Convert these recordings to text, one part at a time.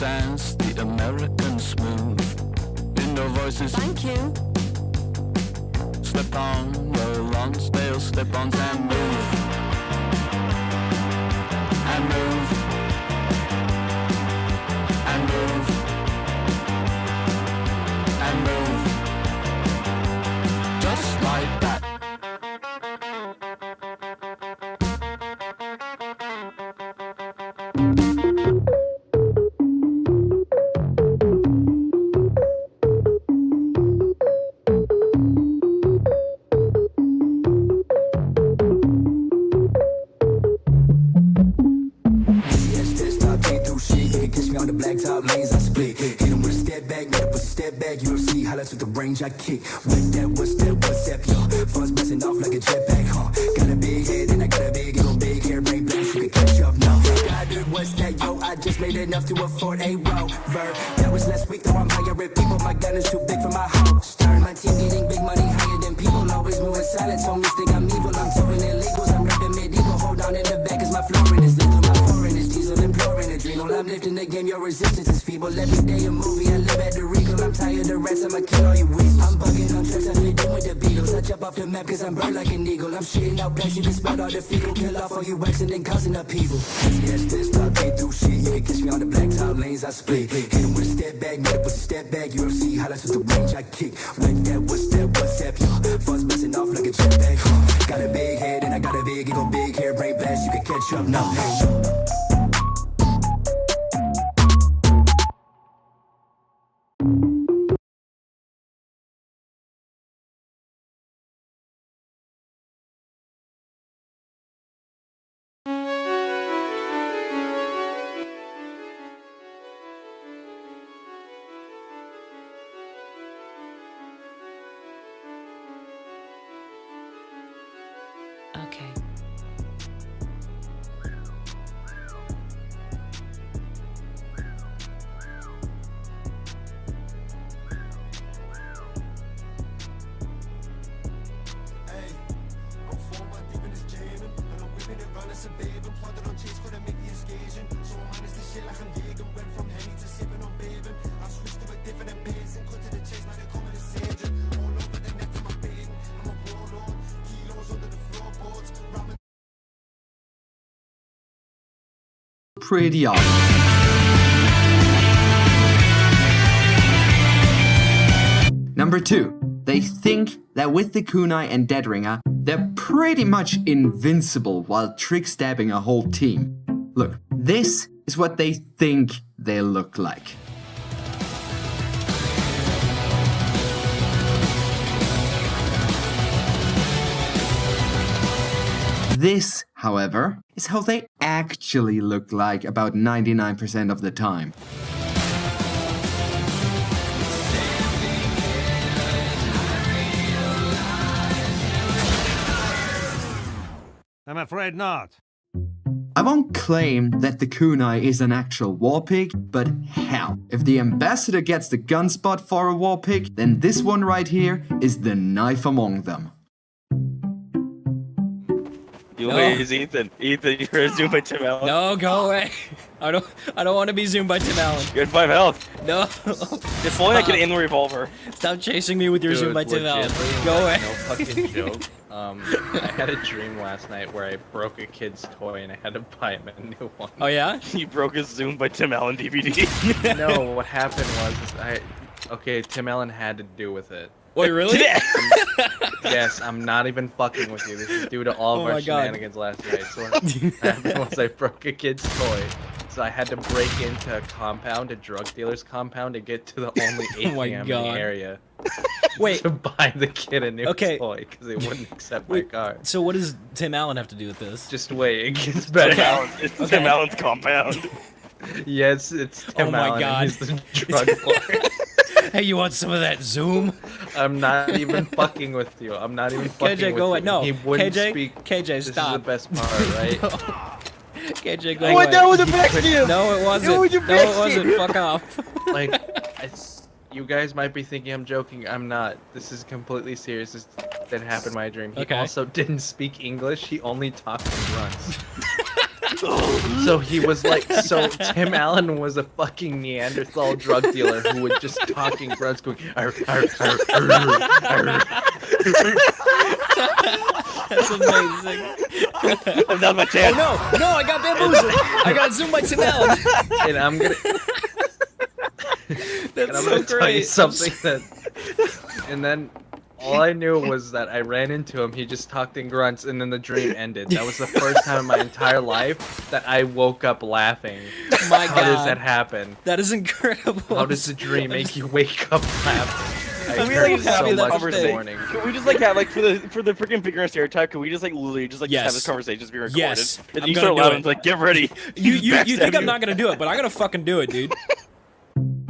dance the American smooth. Indoor voices. Thank you. Slip on your Lonsdale slip-ons and move. And move. And move. And move. Just like that. With the range I kick, with that, what's up, yo? Funds busting off like a jetpack, huh? Got a big head and I got a big hair, brain blast, you can catch up now. God, what's that, yo? I just made enough to afford a rover. That was last week, though I'm hiring people. My gun is too big for my holster. My team getting big money higher than people. Always moving silent, so me think I'm evil. I'm towing illegals, I'm rapping medieval. Hold on in the back, cause my flooring is little, my foreign is diesel, imploring adrenal. I'm lifting the game, your resistance is feeble. Every day a movie, I live at the Regal. I'm tired of rats, I'ma kill all you weasels. I'm bugging on trips, I fit in with the Beatles. I jump off the map cause I'm burned like an eagle. I'm shitting out blacks, you can smell all the fecal. Kill off all you wax and then causing upheaval. Yes, this talk ain't through shit. You can catch me on the black top lanes, I split. Hit him with a step back, met up with a step back. UFC highlights with the range I kick. With that, what's up, yo? Funds busting off like a jetpack. Got a big head and I got a big hair, brain blast, you can catch up now. Okay. Pretty awesome. Number 2. They think that with the kunai and Deadringer, they're pretty much invincible while trick stabbing a whole team. Look, this is what they think they look like. This, however, is how they actually look like about 99% of the time. I'm afraid not. I won't claim that the kunai is an actual war pig, but hell, if the ambassador gets the gun spot for a war pig, then this one right here is the knife among them. Where's Ethan? Ethan, you're zoomed by Tim Allen. No, go away. I don't want to be zoomed by Tim Allen. You had 5 health. No. If only I could aim the revolver. Stop chasing me with your zoom by Tim Allen. Go away. No fucking joke. I had a dream last night where I broke a kid's toy and I had to buy him a new one. Oh yeah? You broke his Zoom by Tim Allen DVD. No, what happened was okay, Tim Allen had to do with it. Wait, really? Yes, I'm not even fucking with you. This is due to all of our shenanigans last night. So what happened was I broke a kid's toy. So I had to break into a compound, a drug dealer's compound, to get to the only ATM in the area. Wait. To buy the kid a new toy because they wouldn't accept my card. So what does Tim Allen have to do with this? Just wait, it gets better. It's Tim Allen's compound. Yes, it's Tim Allen. God. He's the drug lord. Hey, you want some of that Zoom? I'm not even fucking with you. I'm not even fucking KJ, with go you. away. No, He wouldn't KJ, speak. KJ, This stop. is the best part, right? KJ, go away. That was a vacuum! No, it wasn't. No, it wasn't. Fuck off. Like, you guys might be thinking I'm joking. I'm not. This is completely serious. That happened in my dream. He also didn't speak English. He only talked in grunts. So he was like, so Tim Allen was a fucking Neanderthal drug dealer who would just talk in grunts going, "Arr, arr, arr, arr, arr." That's amazing. I'm not my chance. Oh no, I got bamboozled. I got zoomed by Tim Allen. And I'm gonna, That's I'm so gonna tell you great. something that, and then all I knew was that I ran into him, he just talked in grunts, and then the dream ended. That was the first time in my entire life that I woke up laughing. My How does God. that happen? That is incredible. How does the dream make you wake up laughing? Can we heard like have so this much this conversation? morning. Can we just like have like for the freaking bigger stereotype? Can we just like literally just like Yes. have this conversation just be recorded? Yes. And I'm you gonna start do laughing, it. it's like get ready. You Backstab think I'm not gonna do it, but I'm gonna fucking do it, dude.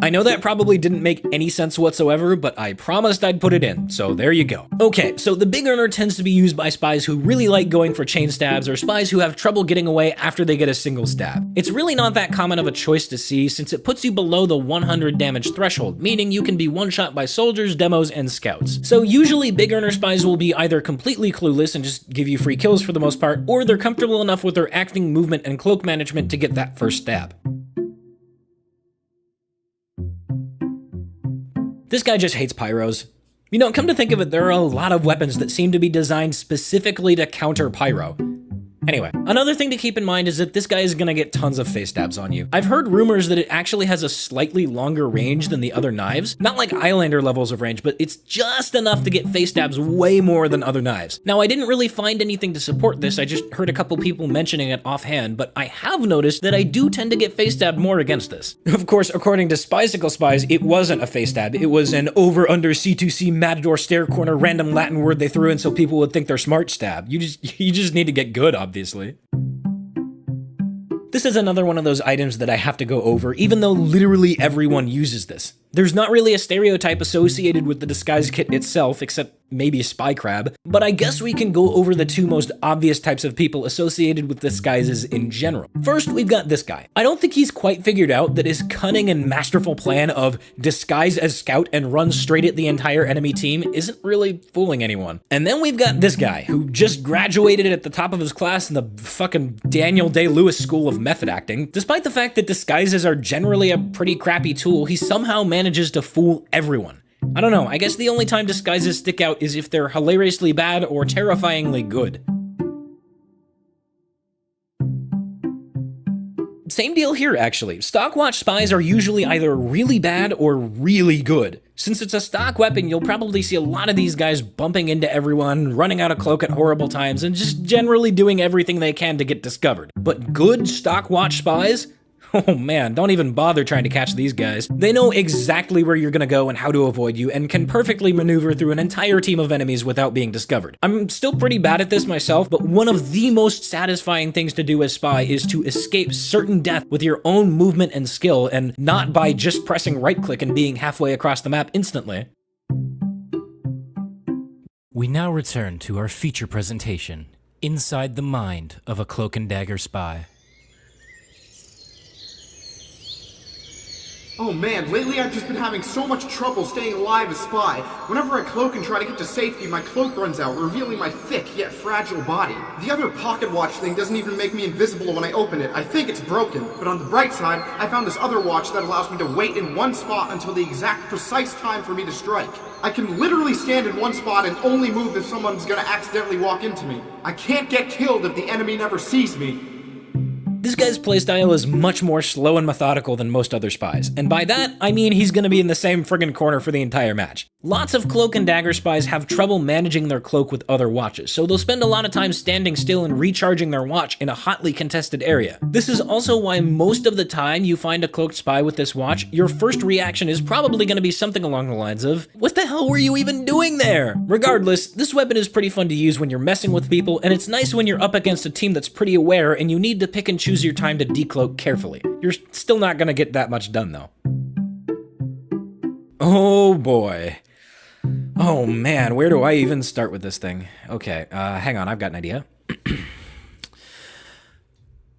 I know that probably didn't make any sense whatsoever, but I promised I'd put it in, so there you go. Okay, so the Big Earner tends to be used by spies who really like going for chain stabs or spies who have trouble getting away after they get a single stab. It's really not that common of a choice to see since it puts you below the 100 damage threshold, meaning you can be one-shot by soldiers, demos, and scouts. So usually Big Earner spies will be either completely clueless and just give you free kills for the most part, or they're comfortable enough with their acting, movement, and cloak management to get that first stab. This guy just hates pyros. You know, come to think of it, there are a lot of weapons that seem to be designed specifically to counter pyro. Anyway, another thing to keep in mind is that this guy is gonna get tons of face stabs on you. I've heard rumors that it actually has a slightly longer range than the other knives. Not like Eyelander levels of range, but it's just enough to get face stabs way more than other knives. Now, I didn't really find anything to support this, I just heard a couple people mentioning it offhand, but I have noticed that I do tend to get face stabbed more against this. Of course, according to Spicicle Spies, it wasn't a face stab, it was an over-under C2C Matador stare corner random Latin word they threw in so people would think they're smart stab. You just need to get good, obviously. This is another one of those items that I have to go over, even though literally everyone uses this. There's not really a stereotype associated with the disguise kit itself, except maybe Spy Crab, but I guess we can go over the two most obvious types of people associated with disguises in general. First, we've got this guy. I don't think he's quite figured out that his cunning and masterful plan of disguise as scout and run straight at the entire enemy team isn't really fooling anyone. And then we've got this guy, who just graduated at the top of his class in the fucking Daniel Day-Lewis School of Method Acting. Despite the fact that disguises are generally a pretty crappy tool, he somehow manages to fool everyone. I don't know, I guess the only time disguises stick out is if they're hilariously bad or terrifyingly good. Same deal here, actually. Stockwatch spies are usually either really bad or really good. Since it's a stock weapon, you'll probably see a lot of these guys bumping into everyone, running out of cloak at horrible times, and just generally doing everything they can to get discovered. But good Stockwatch spies? Oh man, don't even bother trying to catch these guys. They know exactly where you're gonna go and how to avoid you, and can perfectly maneuver through an entire team of enemies without being discovered. I'm still pretty bad at this myself, but one of the most satisfying things to do as spy is to escape certain death with your own movement and skill, and not by just pressing right-click and being halfway across the map instantly. We now return to our feature presentation, Inside the Mind of a Cloak and Dagger Spy. Oh man, lately I've just been having so much trouble staying alive as spy. Whenever I cloak and try to get to safety, my cloak runs out, revealing my thick yet fragile body. The other pocket watch thing doesn't even make me invisible when I open it. I think it's broken. But on the bright side, I found this other watch that allows me to wait in one spot until the exact precise time for me to strike. I can literally stand in one spot and only move if someone's gonna accidentally walk into me. I can't get killed if the enemy never sees me. This guy's playstyle is much more slow and methodical than most other spies, and by that, I mean he's gonna be in the same friggin' corner for the entire match. Lots of cloak and dagger spies have trouble managing their cloak with other watches, so they'll spend a lot of time standing still and recharging their watch in a hotly contested area. This is also why most of the time you find a cloaked spy with this watch, your first reaction is probably gonna be something along the lines of, "What the hell were you even doing there?" Regardless, this weapon is pretty fun to use when you're messing with people, and it's nice when you're up against a team that's pretty aware and you need to pick and choose your time to decloak carefully. You're still not gonna get that much done though. Oh boy. Oh man, where do I even start with this thing? Okay, hang on, I've got an idea.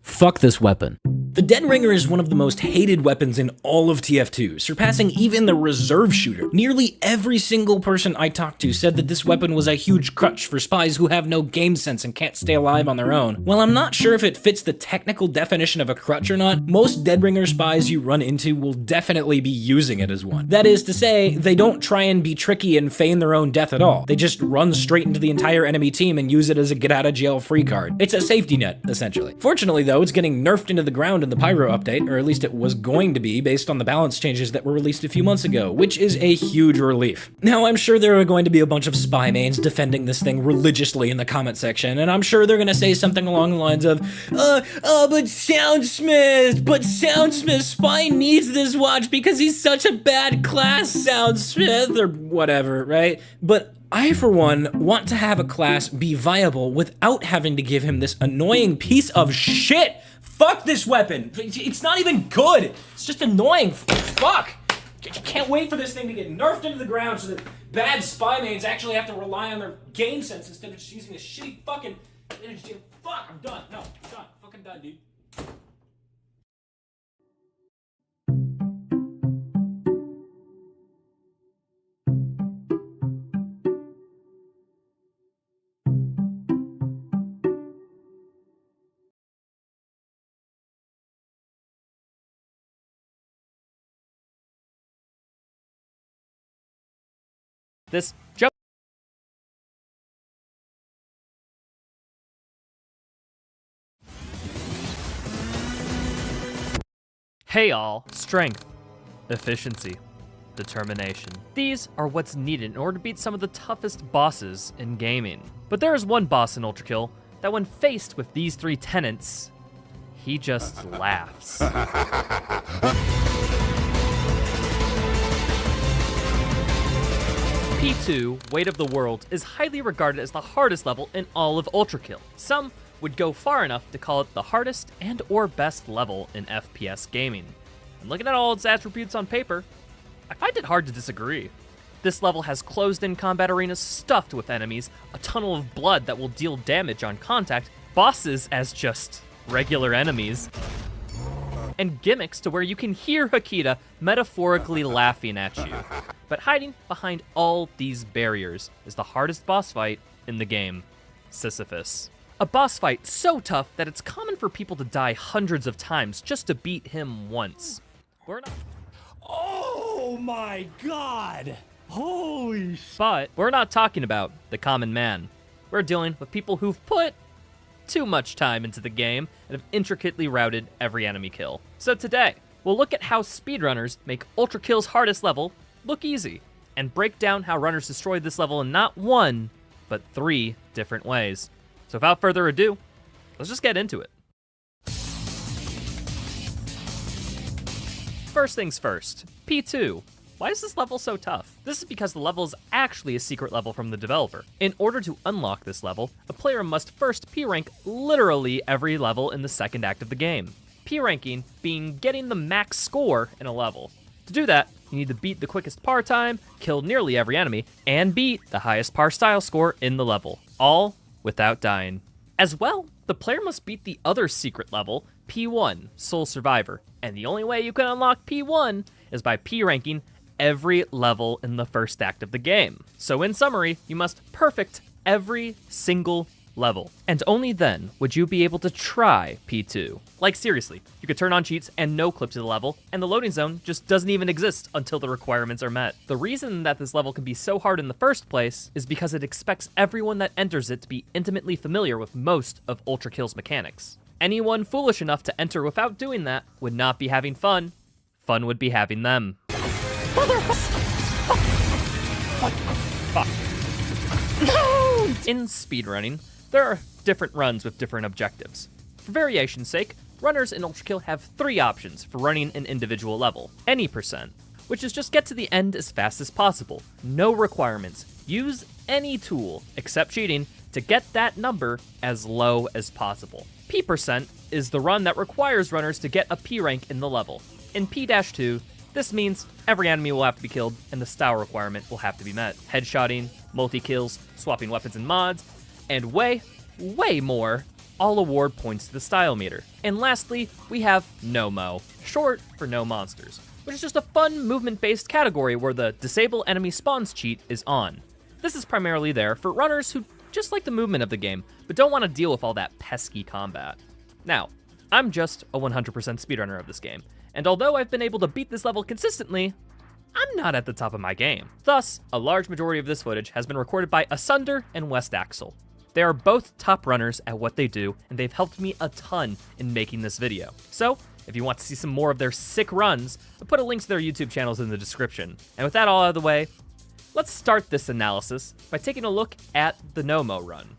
Fuck this weapon. The Dead Ringer is one of the most hated weapons in all of TF2, surpassing even the reserve shooter. Nearly every single person I talked to said that this weapon was a huge crutch for spies who have no game sense and can't stay alive on their own. While I'm not sure if it fits the technical definition of a crutch or not, most Dead Ringer spies you run into will definitely be using it as one. That is to say, they don't try and be tricky and feign their own death at all. They just run straight into the entire enemy team and use it as a get out of jail free card. It's a safety net, essentially. Fortunately though, it's getting nerfed into the ground in the Pyro update, or at least it was going to be based on the balance changes that were released a few months ago, which is a huge relief. Now, I'm sure there are going to be a bunch of spy mains defending this thing religiously in the comment section, and I'm sure they're gonna say something along the lines of, but Soundsmith, Spy needs this watch because he's such a bad class, Soundsmith, or whatever, right? But I, for one, want to have a class be viable without having to give him this annoying piece of shit. Fuck this weapon. It's not even good. It's just annoying. Fuck. I can't wait for this thing to get nerfed into the ground so that bad spy mains actually have to rely on their game sense instead of just using this shitty fucking... Fuck, I'm done. No, I'm done. Fucking done, dude. This jump. Hey all, strength, efficiency, determination. These are what's needed in order to beat some of the toughest bosses in gaming. But there is one boss in Ultrakill that when faced with these three tenets, he just laughs. P2, Weight of the World, is highly regarded as the hardest level in all of Ultrakill. Some would go far enough to call it the hardest and or best level in FPS gaming. And looking at all its attributes on paper, I find it hard to disagree. This level has closed-in combat arenas stuffed with enemies, a tunnel of blood that will deal damage on contact, bosses as just regular enemies, and gimmicks to where you can hear Hakita metaphorically laughing at you. But hiding behind all these barriers is the hardest boss fight in the game, Sisyphus. A boss fight so tough that it's common for people to die hundreds of times just to beat him once. Oh my god! Holy shit! But we're not talking about the common man. We're dealing with people who've put too much time into the game and have intricately routed every enemy kill. So today, we'll look at how speedrunners make Ultrakill's hardest level look easy, and break down how runners destroy this level in not one, but 3 different ways. So without further ado, let's just get into it. First things first, P2. Why is this level so tough? This is because the level is actually a secret level from the developer. In order to unlock this level, a player must first P-rank literally every level in the second act of the game. P-ranking being getting the max score in a level. To do that, you need to beat the quickest par time, kill nearly every enemy, and beat the highest par style score in the level, all without dying. As well, the player must beat the other secret level, P1, Sole Survivor, and the only way you can unlock P1 is by P-ranking every level in the first act of the game. So in summary, you must perfect every single level. And only then would you be able to try P2. Like seriously, you could turn on cheats and no clip to the level, and the loading zone just doesn't even exist until the requirements are met. The reason that this level can be so hard in the first place is because it expects everyone that enters it to be intimately familiar with most of Ultrakill's mechanics. Anyone foolish enough to enter without doing that would not be having fun. Fun would be having them. In speedrunning, there are different runs with different objectives. For variation's sake, runners in Ultrakill have 3 options for running an individual level. Any %, which is just get to the end as fast as possible. No requirements. Use any tool, except cheating, to get that number as low as possible. P% is the run that requires runners to get a P rank in the level. In P-2, this means every enemy will have to be killed and the style requirement will have to be met. Headshotting, multi-kills, swapping weapons and mods, and way more all award points to the style meter. And lastly, we have No-Mo, short for No Monsters, which is just a fun movement-based category where the Disable Enemy Spawns cheat is on. This is primarily there for runners who just like the movement of the game, but don't want to deal with all that pesky combat. Now, I'm just a 100% speedrunner of this game, and although I've been able to beat this level consistently, I'm not at the top of my game. Thus, a large majority of this footage has been recorded by Asunder and West Axel. They are both top runners at what they do, and they've helped me a ton in making this video. So, if you want to see some more of their sick runs, I'll put a link to their YouTube channels in the description. And with that all out of the way, let's start this analysis by taking a look at the No-Mo run.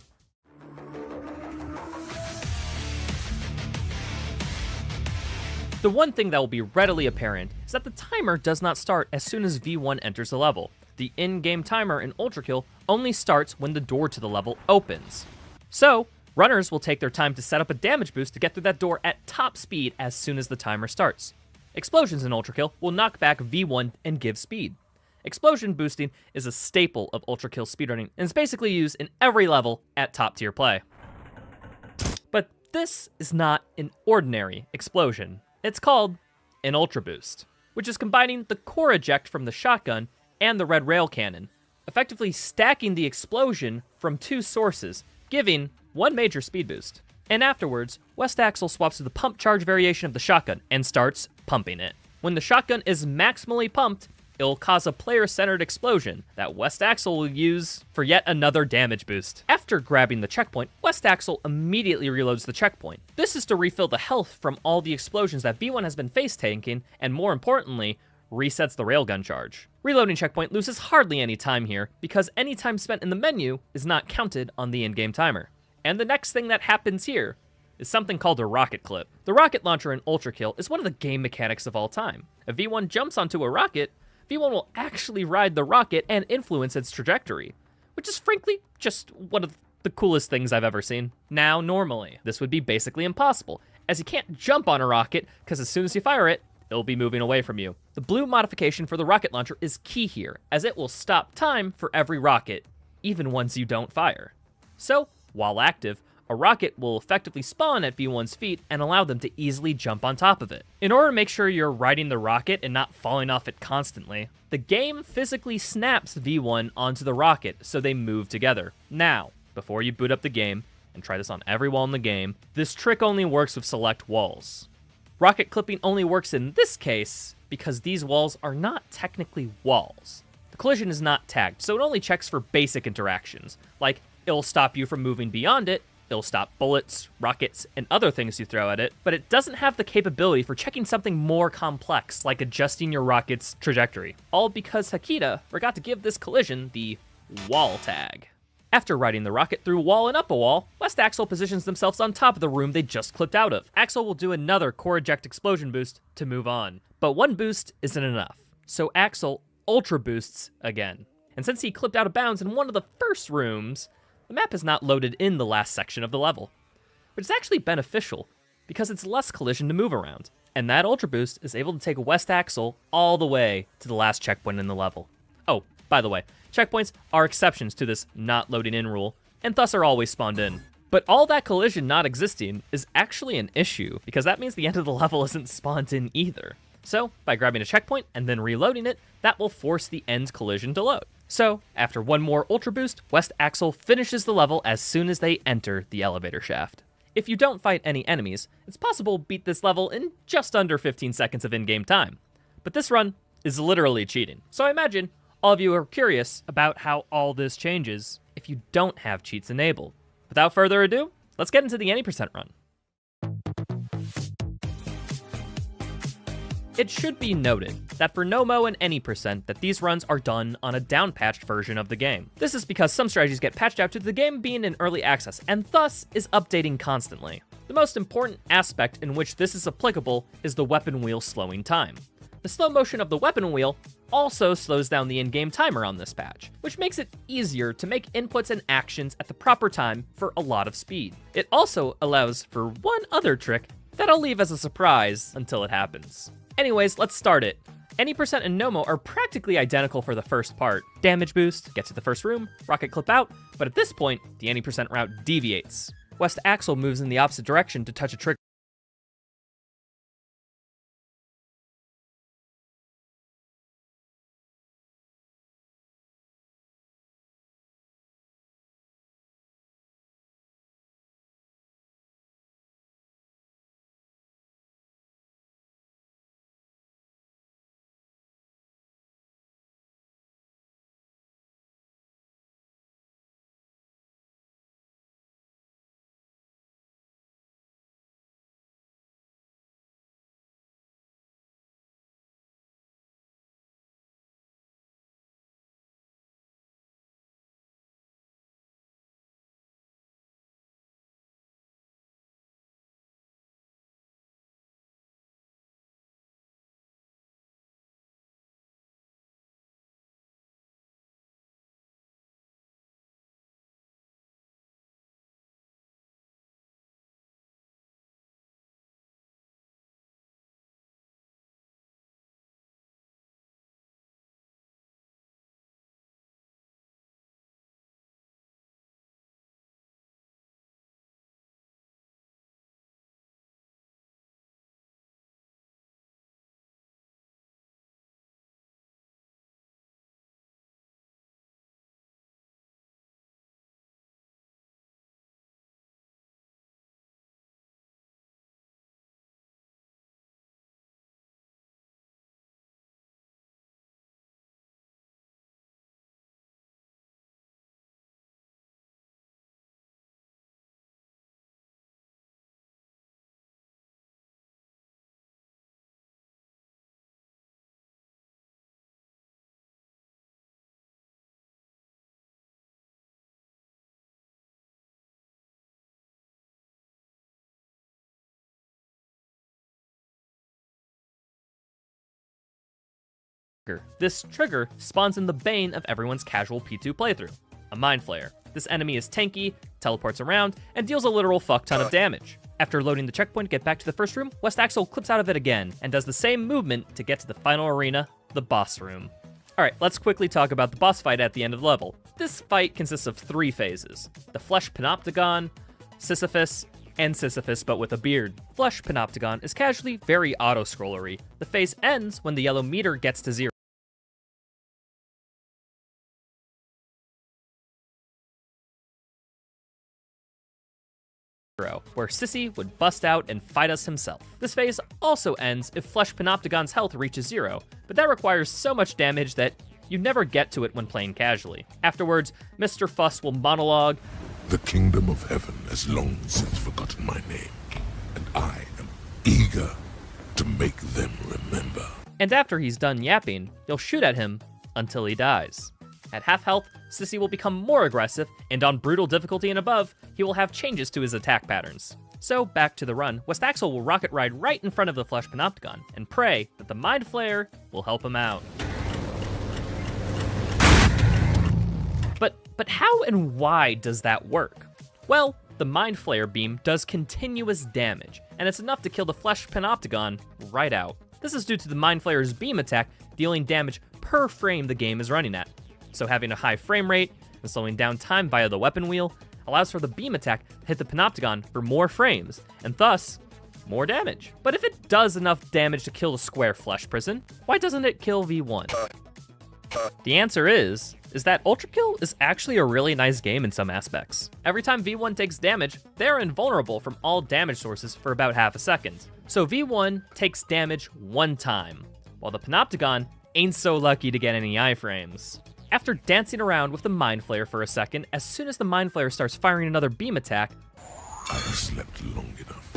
The one thing that will be readily apparent is that the timer does not start as soon as V1 enters the level. The in-game timer in Ultrakill only starts when the door to the level opens. So, runners will take their time to set up a damage boost to get through that door at top speed as soon as the timer starts. Explosions in Ultrakill will knock back V1 and give speed. Explosion boosting is a staple of Ultrakill speedrunning and is basically used in every level at top tier play. But this is not an ordinary explosion. It's called an Ultra Boost, which is combining the core eject from the shotgun and the red rail cannon, effectively stacking the explosion from two sources, giving one major speed boost. And afterwards, West Axel swaps to the pump charge variation of the shotgun and starts pumping it. When the shotgun is maximally pumped, it'll cause a player-centered explosion that West Axel will use for yet another damage boost. After grabbing the checkpoint, West Axel immediately reloads the checkpoint. This is to refill the health from all the explosions that V1 has been face-tanking, and more importantly, resets the railgun charge. Reloading checkpoint loses hardly any time here, because any time spent in the menu is not counted on the in-game timer. And the next thing that happens here is something called a rocket clip. The rocket launcher in Ultrakill is one of the game mechanics of all time. If V1 jumps onto a rocket, V1 will actually ride the rocket and influence its trajectory, which is frankly just one of the coolest things I've ever seen. Now, normally, this would be basically impossible, as you can't jump on a rocket, because as soon as you fire it, it'll be moving away from you. The blue modification for the rocket launcher is key here, as it will stop time for every rocket, even ones you don't fire. So, while active, a rocket will effectively spawn at V1's feet and allow them to easily jump on top of it. In order to make sure you're riding the rocket and not falling off it constantly, the game physically snaps V1 onto the rocket so they move together. Now, before you boot up the game, and try this on every wall in the game, this trick only works with select walls. Rocket clipping only works in this case because these walls are not technically walls. The collision is not tagged, so it only checks for basic interactions, like it'll stop you from moving beyond it, it'll stop bullets, rockets, and other things you throw at it, but it doesn't have the capability for checking something more complex, like adjusting your rocket's trajectory. All because Hakita forgot to give this collision the wall tag. After riding the rocket through a wall and up a wall, West Axel positions themselves on top of the room they just clipped out of. Axel will do another core eject explosion boost to move on. But one boost isn't enough, so Axel ultra boosts again. And since he clipped out of bounds in one of the first rooms, the map is not loaded in the last section of the level. But it's actually beneficial, because it's less collision to move around. And that Ultra Boost is able to take West Axel all the way to the last checkpoint in the level. Oh, by the way, checkpoints are exceptions to this not loading in rule, and thus are always spawned in. But all that collision not existing is actually an issue, because that means the end of the level isn't spawned in either. So, by grabbing a checkpoint and then reloading it, that will force the end collision to load. So, after one more Ultra Boost, West Axel finishes the level as soon as they enter the elevator shaft. If you don't fight any enemies, it's possible to beat this level in just under 15 seconds of in-game time. But this run is literally cheating. So I imagine all of you are curious about how all this changes if you don't have cheats enabled. Without further ado, let's get into the any percent run. It should be noted that for No-Mo and any percent that these runs are done on a down-patched version of the game. This is because some strategies get patched out to the game being in early access, and thus is updating constantly. The most important aspect in which this is applicable is the weapon wheel slowing time. The slow motion of the weapon wheel also slows down the in-game timer on this patch, which makes it easier to make inputs and actions at the proper time for a lot of speed. It also allows for one other trick that I'll leave as a surprise until it happens. Anyways, let's start it. Any percent and No-Mo are practically identical for the first part. Damage boost, get to the first room, rocket clip out, but at this point, the any percent route deviates. West Axel moves in the opposite direction to touch a trigger. This trigger spawns in the bane of everyone's casual P2 playthrough, a Mind Flayer. This enemy is tanky, teleports around, and deals a literal fuck ton of damage. After loading the checkpoint to get back to the first room, West Axel clips out of it again, and does the same movement to get to the final arena, the boss room. Alright, let's quickly talk about the boss fight at the end of the level. This fight consists of 3 phases: the Flesh Panopticon, Sisyphus, and Sisyphus but with a beard. Flesh Panopticon is casually very auto-scrollery. The phase ends when the yellow meter gets to 0. Where Sissy would bust out and fight us himself. This phase also ends if Flesh Panopticon's health reaches 0, but that requires so much damage that you never get to it when playing casually. Afterwards, Mr. Fuss will monologue, "The kingdom of heaven has long since forgotten my name, and I am eager to make them remember." And after he's done yapping, you'll shoot at him until he dies. At half health, Sissy will become more aggressive, and on brutal difficulty and above, he will have changes to his attack patterns. So, back to the run, West Axel will rocket ride right in front of the Flesh Panopticon, and pray that the Mind Flayer will help him out. But how and why does that work? Well, the Mind Flayer beam does continuous damage, and it's enough to kill the Flesh Panopticon right out. This is due to the Mind Flayer's beam attack dealing damage per frame the game is running at. So having a high frame rate and slowing down time via the weapon wheel allows for the beam attack to hit the Panopticon for more frames, and thus, more damage. But if it does enough damage to kill the square Flesh Prison, why doesn't it kill V1? The answer is that Ultra Kill is actually a really nice game in some aspects. Every time V1 takes damage, they're invulnerable from all damage sources for about half a second. So V1 takes damage 1 time, while the Panopticon ain't so lucky to get any iframes. After dancing around with the Mind Flayer for a second, as soon as the Mind Flayer starts firing another beam attack, I have slept long enough.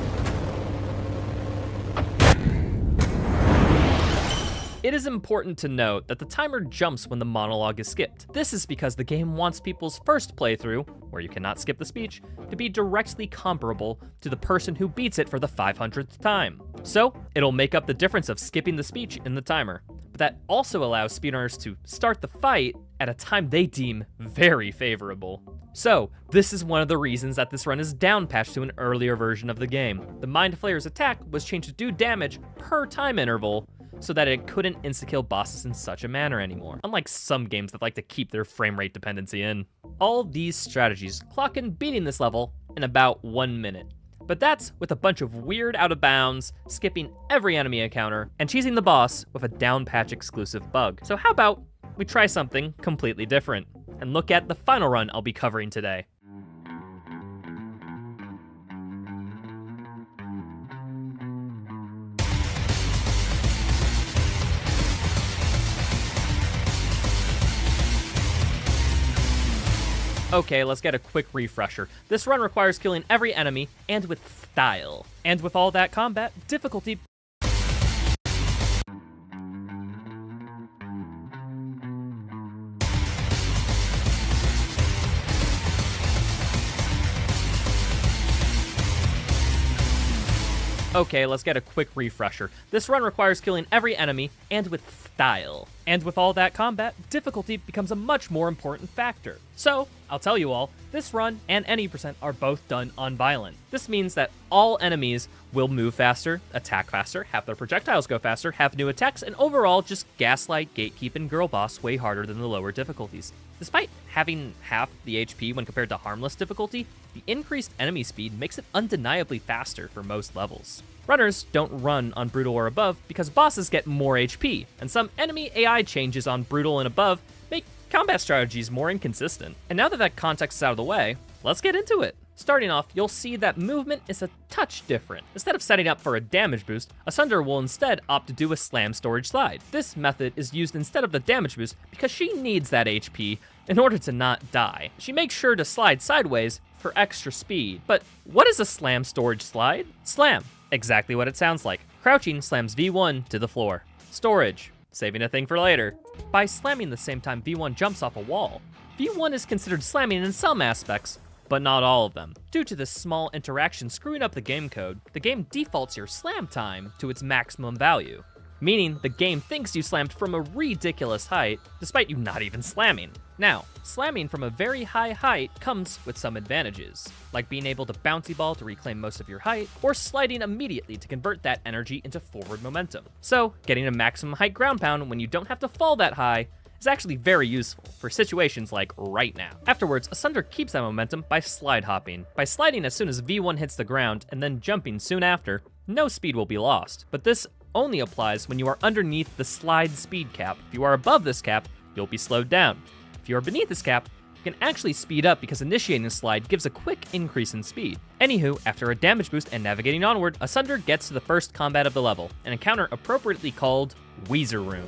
it is important to note that the timer jumps when the monologue is skipped. This is because the game wants people's first playthrough, where you cannot skip the speech, to be directly comparable to the person who beats it for the 500th time. So, it'll make up the difference of skipping the speech in the timer. But that also allows speedrunners to start the fight at a time they deem very favorable. So, this is one of the reasons that this run is downpatched to an earlier version of the game. The Mind Flayer's attack was changed to do damage per time interval, so that it couldn't insta-kill bosses in such a manner anymore, unlike some games that like to keep their frame rate dependency in. All these strategies clock in beating this level in about 1 minute. But that's with a bunch of weird out of bounds, skipping every enemy encounter, and cheesing the boss with a down patch exclusive bug. So how about we try something completely different and look at the final run I'll be covering today. Okay, let's get a quick refresher. This run requires killing every enemy, and with style. And with all that combat, difficulty... Okay, let's get a quick refresher. This run requires killing every enemy, and with style. And with all that combat, difficulty becomes a much more important factor. So, I'll tell you all, this run and any percent are both done on violent. This means that all enemies will move faster, attack faster, have their projectiles go faster, have new attacks, and overall just gaslight, gatekeep, and girl boss way harder than the lower difficulties. Despite having half the HP when compared to harmless difficulty, the increased enemy speed makes it undeniably faster for most levels. Runners don't run on Brutal or above because bosses get more HP, and some enemy AI changes on Brutal and above make combat strategies more inconsistent. And now that that context is out of the way, let's get into it. Starting off, you'll see that movement is a touch different. Instead of setting up for a damage boost, Asunder will instead opt to do a slam storage slide. This method is used instead of the damage boost because she needs that HP in order to not die. She makes sure to slide sideways for extra speed. But what is a slam storage slide? Slam, exactly what it sounds like. Crouching slams V1 to the floor. Storage, saving a thing for later. By slamming the same time V1 jumps off a wall, V1 is considered slamming in some aspects, but not all of them. Due to this small interaction screwing up the game code, the game defaults your slam time to its maximum value, meaning the game thinks you slammed from a ridiculous height, despite you not even slamming. Now, slamming from a very high height comes with some advantages, like being able to bouncy ball to reclaim most of your height, or sliding immediately to convert that energy into forward momentum. So, getting a maximum height ground pound when you don't have to fall that high is actually very useful for situations like right now. Afterwards, Asunder keeps that momentum by slide hopping. By sliding as soon as V1 hits the ground and then jumping soon after, no speed will be lost, but this only applies when you are underneath the slide speed cap. If you are above this cap, you'll be slowed down. If you are beneath this cap, you can actually speed up because initiating a slide gives a quick increase in speed. Anywho, after a damage boost and navigating onward, Asunder gets to the first combat of the level, an encounter appropriately called Weezer Room.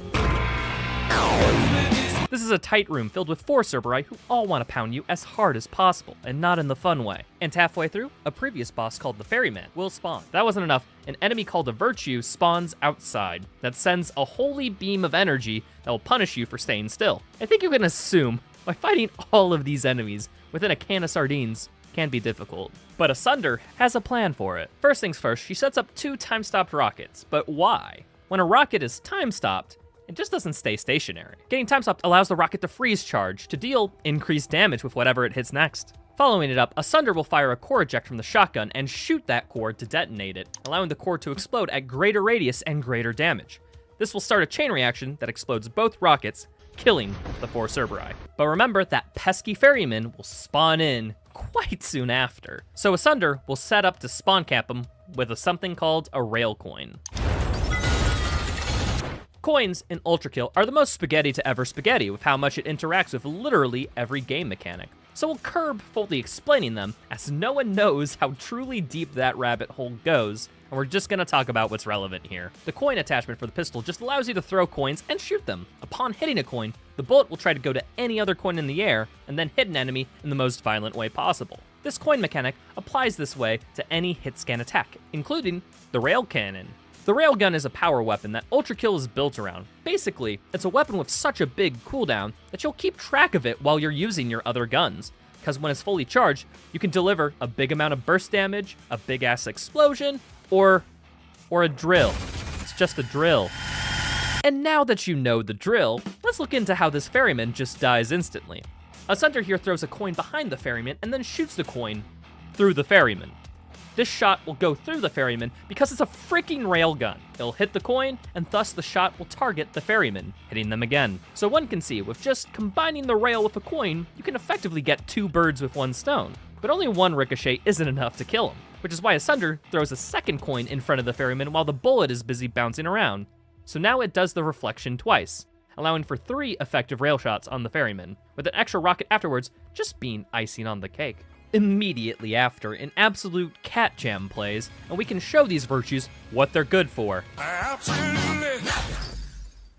This is a tight room filled with 4 Cerberus who all want to pound you as hard as possible, and not in the fun way. And halfway through, a previous boss called the Ferryman will spawn. If that wasn't enough, an enemy called a Virtue spawns outside that sends a holy beam of energy that will punish you for staying still. I think you can assume by fighting all of these enemies within a can of sardines can be difficult. But Asunder has a plan for it. First things first, she sets up 2 time-stopped rockets. But why? When a rocket is time-stopped, it just doesn't stay stationary. Getting time stopped allows the rocket to freeze charge to deal increased damage with whatever it hits next. Following it up, Asunder will fire a core eject from the shotgun and shoot that core to detonate it, allowing the core to explode at greater radius and greater damage. This will start a chain reaction that explodes both rockets, killing the 4 Cerberus. But remember that pesky ferryman will spawn in quite soon after. So Asunder will set up to spawn cap him with something called a rail coin. Coins in Ultra Kill are the most spaghetti to ever spaghetti with how much it interacts with literally every game mechanic. So we'll curb fully explaining them, as no one knows how truly deep that rabbit hole goes, and we're just gonna talk about what's relevant here. The coin attachment for the pistol just allows you to throw coins and shoot them. Upon hitting a coin, the bullet will try to go to any other coin in the air, and then hit an enemy in the most violent way possible. This coin mechanic applies this way to any hit scan attack, including the rail cannon. The railgun is a power weapon that Ultra Kill is built around. Basically, it's a weapon with such a big cooldown that you'll keep track of it while you're using your other guns, because when it's fully charged, you can deliver a big amount of burst damage, a big-ass explosion, or a drill. It's just a drill. And now that you know the drill, let's look into how this ferryman just dies instantly. Asunder here throws a coin behind the ferryman and then shoots the coin through the ferryman. This shot will go through the ferryman because it's a freaking railgun. It'll hit the coin, and thus the shot will target the ferryman, hitting them again. So one can see, with just combining the rail with a coin, you can effectively get 2 birds with 1 stone. but only one ricochet isn't enough to kill him, which is why Asunder throws a second coin in front of the ferryman while the bullet is busy bouncing around. So now it does the reflection twice, allowing for 3 effective rail shots on the ferryman, with an extra rocket afterwards just being icing on the cake. Immediately after, an absolute cat jam plays, and we can show these virtues what they're good for. Absolutely.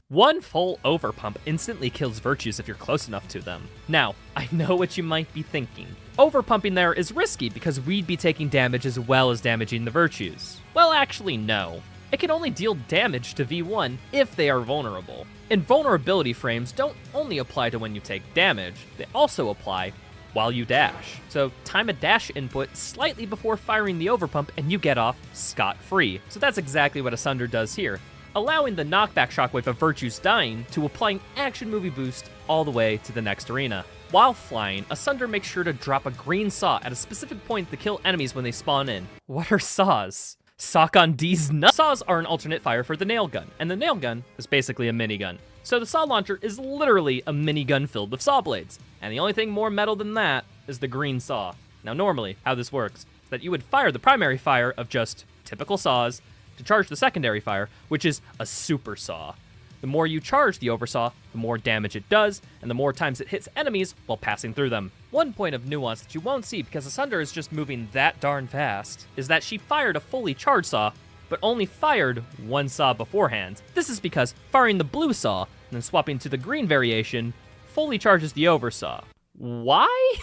One full overpump instantly kills virtues if you're close enough to them. Now, I know what you might be thinking. Overpumping there is risky because we'd be taking damage as well as damaging the virtues. Well, actually, no. It can only deal damage to V1 if they are vulnerable. And vulnerability frames don't only apply to when you take damage, they also apply while you dash. So time a dash input slightly before firing the overpump and you get off scot-free. So that's exactly what Asunder does here, allowing the knockback shockwave of virtues dying to applying action movie boost all the way to the next arena. While flying, Asunder makes sure to drop a green saw at a specific point to kill enemies when they spawn in. What are saws? Sock on D's nuts. Saws are an alternate fire for the nail gun, and the nail gun is basically a minigun. So the saw launcher is literally a minigun filled with saw blades, and the only thing more metal than that is the green saw. Now normally, how this works is that you would fire the primary fire of just typical saws to charge the secondary fire, which is a super saw. The more you charge the oversaw, the more damage it does, and the more times it hits enemies while passing through them. One point of nuance that you won't see because Asunder is just moving that darn fast is that she fired a fully charged saw, but only fired one saw beforehand. This is because firing the blue saw and then swapping to the green variation fully charges the oversaw. Why?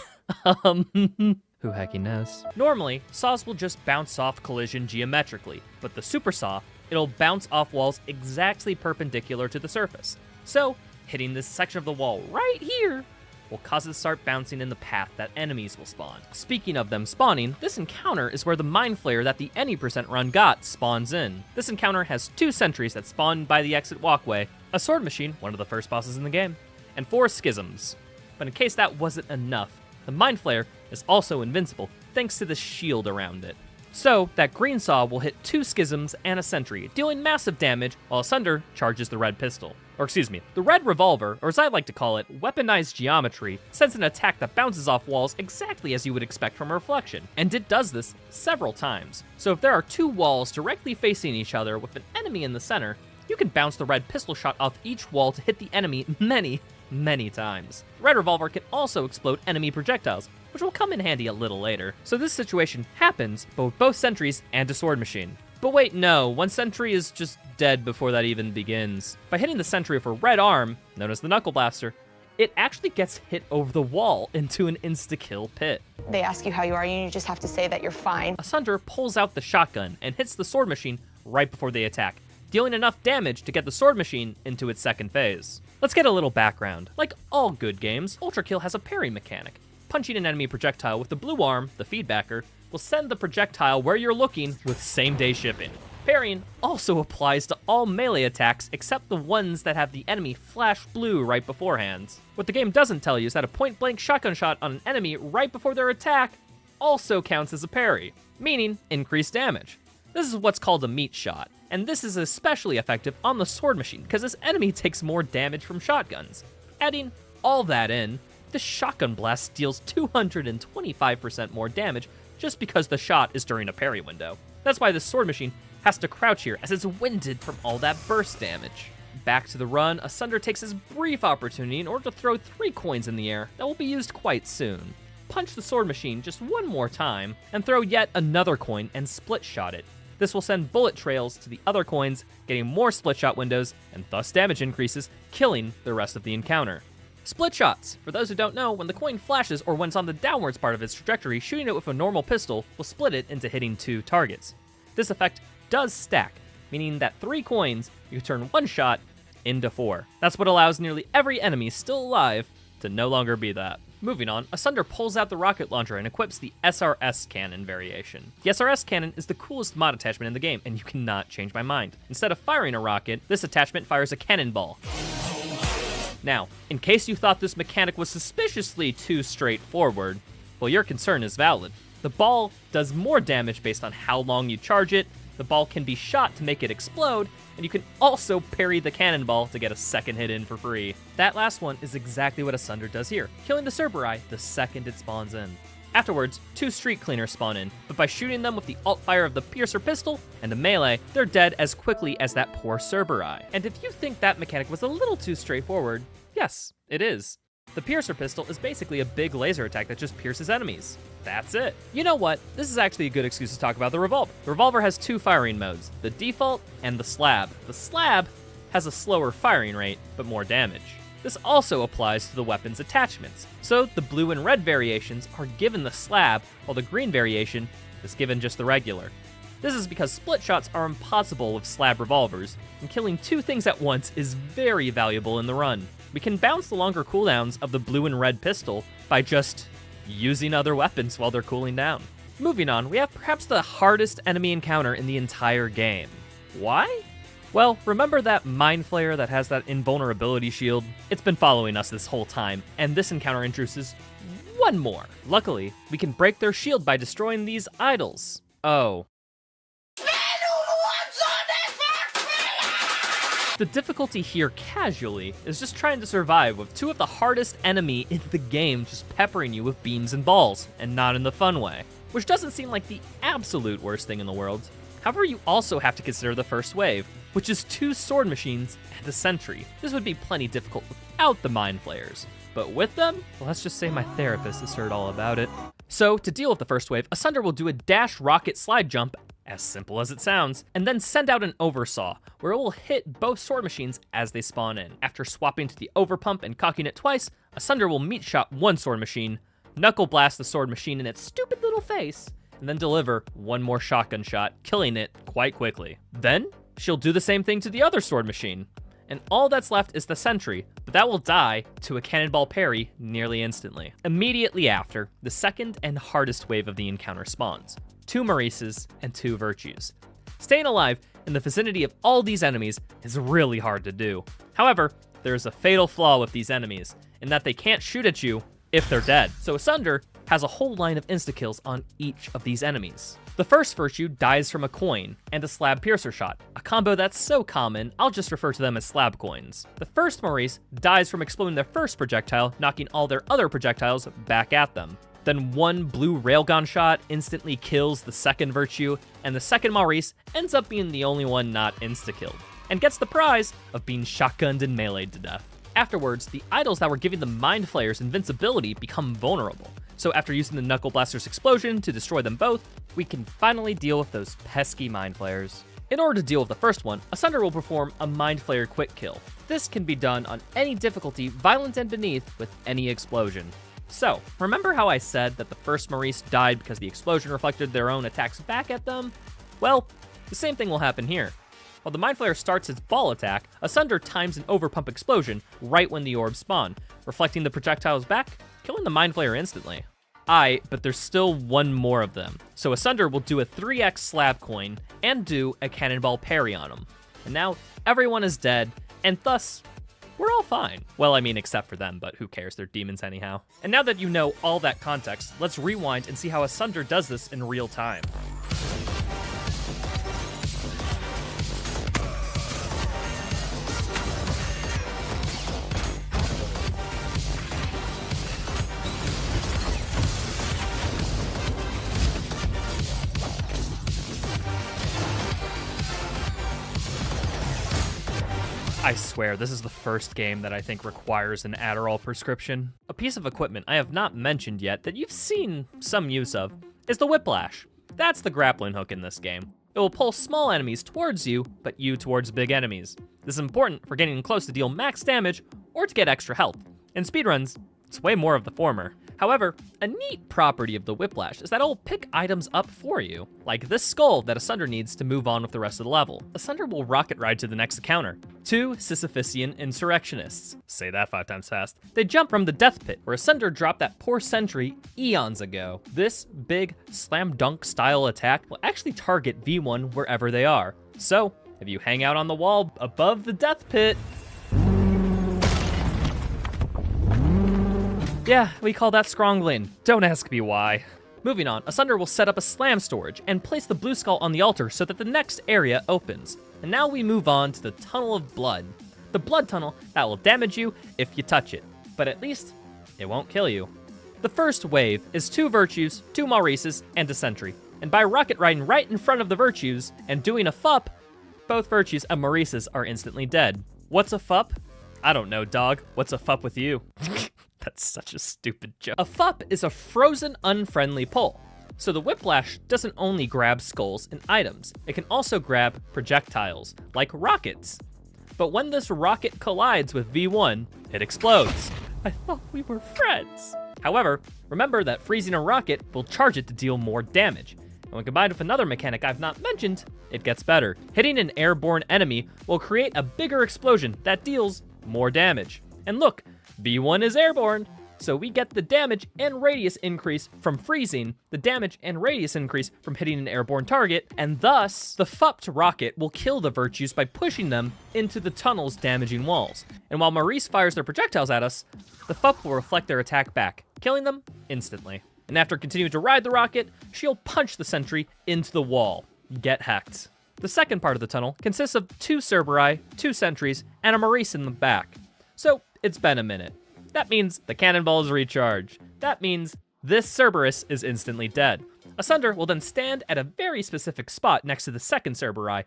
Who hecky knows? Normally, saws will just bounce off collision geometrically, but the super saw, it'll bounce off walls exactly perpendicular to the surface. So, hitting this section of the wall right here will cause it to start bouncing in the path that enemies will spawn. Speaking of them spawning, this encounter is where the Mind Flayer that the any % run got spawns in. This encounter has 2 sentries that spawn by the exit walkway, a sword machine, one of the first bosses in the game, and 4 schisms. But in case that wasn't enough, the Mind Flayer is also invincible thanks to the shield around it. So, that green saw will hit 2 schisms and a sentry, dealing massive damage while Asunder charges the red pistol. Or excuse me, the red revolver, or as I like to call it, weaponized geometry, sends an attack that bounces off walls exactly as you would expect from a reflection. And it does this several times. So if there are 2 walls directly facing each other with an enemy in the center, you can bounce the red pistol shot off each wall to hit the enemy many times. The red revolver can also explode enemy projectiles, which will come in handy a little later. So this situation happens, but with both sentries and a sword machine. But wait, no, one sentry is just dead before that even begins. By hitting the sentry with a red arm, known as the Knuckle Blaster, it actually gets hit over the wall into an insta-kill pit. They ask you how you are, and you just have to say that you're fine. Asunder pulls out the shotgun and hits the sword machine right before they attack, dealing enough damage to get the sword machine into its second phase. Let's get a little background. Like all good games, Ultra Kill has a parry mechanic. Punching an enemy projectile with the blue arm, the feedbacker, will send the projectile where you're looking with same-day shipping. Parrying also applies to all melee attacks except the ones that have the enemy flash blue right beforehand. What the game doesn't tell you is that a point-blank shotgun shot on an enemy right before their attack also counts as a parry, meaning increased damage. This is what's called a meat shot, and this is especially effective on the sword machine because this enemy takes more damage from shotguns. Adding all that in, the shotgun blast deals 225% more damage just because the shot is during a parry window. That's why the sword machine has to crouch here as it's winded from all that burst damage. Back to the run, Asunder takes his brief opportunity in order to throw 3 coins in the air that will be used quite soon. Punch the sword machine just one more time, and throw yet another coin and split shot it. This will send bullet trails to the other coins, getting more split shot windows, and thus damage increases, killing the rest of the encounter. Split shots. For those who don't know, when the coin flashes or when it's on the downwards part of its trajectory, shooting it with a normal pistol will split it into hitting 2 targets. This effect does stack, meaning that 3 coins, you can turn 1 shot into 4. That's what allows nearly every enemy still alive to no longer be that. Moving on, Asunder pulls out the rocket launcher and equips the SRS cannon variation. The SRS cannon is the coolest mod attachment in the game, and you cannot change my mind. Instead of firing a rocket, this attachment fires a cannonball. Now, in case you thought this mechanic was suspiciously too straightforward, well, your concern is valid. The ball does more damage based on how long you charge it, the ball can be shot to make it explode, and you can also parry the cannonball to get a second hit in for free. That last one is exactly what Asunder does here, killing the Cerberus the second it spawns in. Afterwards, 2 street cleaners spawn in, but by shooting them with the alt fire of the Piercer pistol and a melee, they're dead as quickly as that poor Cerberus. And if you think that mechanic was a little too straightforward, yes, it is. The Piercer pistol is basically a big laser attack that just pierces enemies. That's it. You know what? This is actually a good excuse to talk about the revolver. The revolver has 2 firing modes, the default and the slab. The slab has a slower firing rate, but more damage. This also applies to the weapon's attachments. So the blue and red variations are given the slab, while the green variation is given just the regular. This is because split shots are impossible with slab revolvers, and killing 2 things at once is very valuable in the run. We can bounce the longer cooldowns of the blue and red pistol by just using other weapons while they're cooling down. Moving on, we have perhaps the hardest enemy encounter in the entire game. Why? Well, remember that Mind Flayer that has that invulnerability shield? It's been following us this whole time, and this encounter introduces one more. Luckily, we can break their shield by destroying these idols. Oh. The difficulty here casually is just trying to survive with 2 of the hardest enemy in the game just peppering you with beams and balls, and not in the fun way, which doesn't seem like the absolute worst thing in the world. However, you also have to consider the first wave, which is 2 sword machines and a sentry. This would be plenty difficult without the Mind Flayers, but with them, well, let's just say my therapist has heard all about it. So to deal with the first wave, Asunder will do a dash rocket slide jump, as simple as it sounds, and then send out an oversaw, where it will hit both sword machines as they spawn in. After swapping to the overpump and cocking it twice, Asunder will meat shot 1 sword machine, knuckle blast the sword machine in its stupid little face, and then deliver 1 more shotgun shot, killing it quite quickly. Then, she'll do the same thing to the other sword machine, and all that's left is the sentry, but that will die to a cannonball parry nearly instantly. Immediately after, the second and hardest wave of the encounter spawns. 2 Maurices and 2 Virtues. Staying alive in the vicinity of all these enemies is really hard to do. However, there is a fatal flaw with these enemies, in that they can't shoot at you if they're dead. So Asunder has a whole line of insta-kills on each of these enemies. The first Virtue dies from a coin and a slab piercer shot, a combo that's so common, I'll just refer to them as slab coins. The first Maurice dies from exploding their first projectile, knocking all their other projectiles back at them. Then 1 blue railgun shot instantly kills the second Virtue, and the second Maurice ends up being the only one not insta-killed, and gets the prize of being shotgunned and meleeed to death. Afterwards, the idols that were giving the Mind Flayers invincibility become vulnerable. So after using the Knuckle Blaster's explosion to destroy them both, we can finally deal with those pesky Mind Flayers. In order to deal with the first one, Asunder will perform a Mind Flayer quick kill. This can be done on any difficulty, violent and beneath, with any explosion. So, remember how I said that the first Maurice died because the explosion reflected their own attacks back at them? Well, the same thing will happen here. While the Mind Flayer starts its ball attack, Asunder times an overpump explosion right when the orbs spawn, reflecting the projectiles back, killing the Mind Flayer instantly. But there's still 1 more of them. So Asunder will do a 3x slab coin and do a cannonball parry on them. And now everyone is dead, and thus, we're all fine. Well, I mean, except for them, but who cares? They're demons anyhow. And now that you know all that context, let's rewind and see how Asunder does this in real time. I swear, this is the first game that I think requires an Adderall prescription. A piece of equipment I have not mentioned yet that you've seen some use of is the Whiplash. That's the grappling hook in this game. It will pull small enemies towards you, but you towards big enemies. This is important for getting close to deal max damage or to get extra health. In speedruns, it's way more of the former. However, a neat property of the Whiplash is that it'll pick items up for you, like this skull that Asunder needs to move on with the rest of the level. Asunder will rocket ride to the next encounter. 2 Sisyphusian insurrectionists. Say that 5 times fast. They jump from the death pit, where Asunder dropped that poor sentry eons ago. This big slam dunk style attack will actually target V1 wherever they are. So, if you hang out on the wall above the death pit, yeah, we call that scrongling. Don't ask me why. Moving on, Asunder will set up a slam storage and place the blue skull on the altar so that the next area opens. And now we move on to the Tunnel of Blood. The blood tunnel that will damage you if you touch it, but at least it won't kill you. The first wave is 2 Virtues, 2 Maurices, and a Sentry. And by rocket riding right in front of the Virtues and doing a FUP, both Virtues and Maurices are instantly dead. What's a FUP? I don't know, dog. What's a FUP with you? That's such a stupid joke. A FUP is a frozen unfriendly pull. So the Whiplash doesn't only grab skulls and items, it can also grab projectiles, like rockets. But when this rocket collides with V1, it explodes. I thought we were friends. However, remember that freezing a rocket will charge it to deal more damage. And when combined with another mechanic I've not mentioned, it gets better. Hitting an airborne enemy will create a bigger explosion that deals more damage. And look, V1 is airborne, so we get the damage and radius increase from freezing, the damage and radius increase from hitting an airborne target, and thus, the FUP'd rocket will kill the Virtues by pushing them into the tunnel's damaging walls. And while Maurice fires their projectiles at us, the FUP will reflect their attack back, killing them instantly. And after continuing to ride the rocket, she'll punch the sentry into the wall. Get hacked. The second part of the tunnel consists of 2 Cerberus, 2 sentries, and a Maurice in the back. So, it's been a minute. That means the cannonball is recharged. That means this Cerberus is instantly dead. Asunder will then stand at a very specific spot next to the second Cerberus.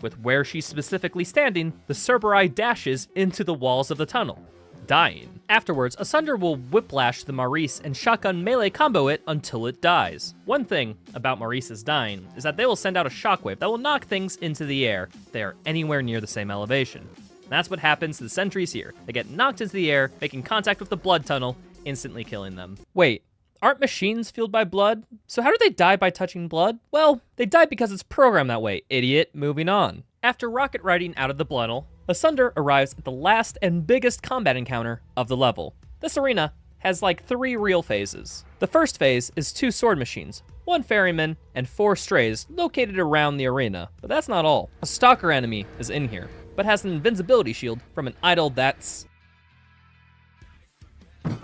With where she's specifically standing, the Cerberus dashes into the walls of the tunnel, dying. Afterwards, Asunder will whiplash the Maurice and shotgun melee combo it until it dies. One thing about Maurice's dying is that they will send out a shockwave that will knock things into the air if they are anywhere near the same elevation. That's what happens to the sentries here. They get knocked into the air, making contact with the blood tunnel, instantly killing them. Wait, aren't machines fueled by blood? So how do they die by touching blood? Well, they die because it's programmed that way, idiot. Moving on. After rocket riding out of the tunnel, Asunder arrives at the last and biggest combat encounter of the level. This arena has like 3 real phases. The first phase is 2 sword machines, 1 ferryman, and 4 strays located around the arena. But that's not all. A stalker enemy is in here, but has an invincibility shield from an idol that's...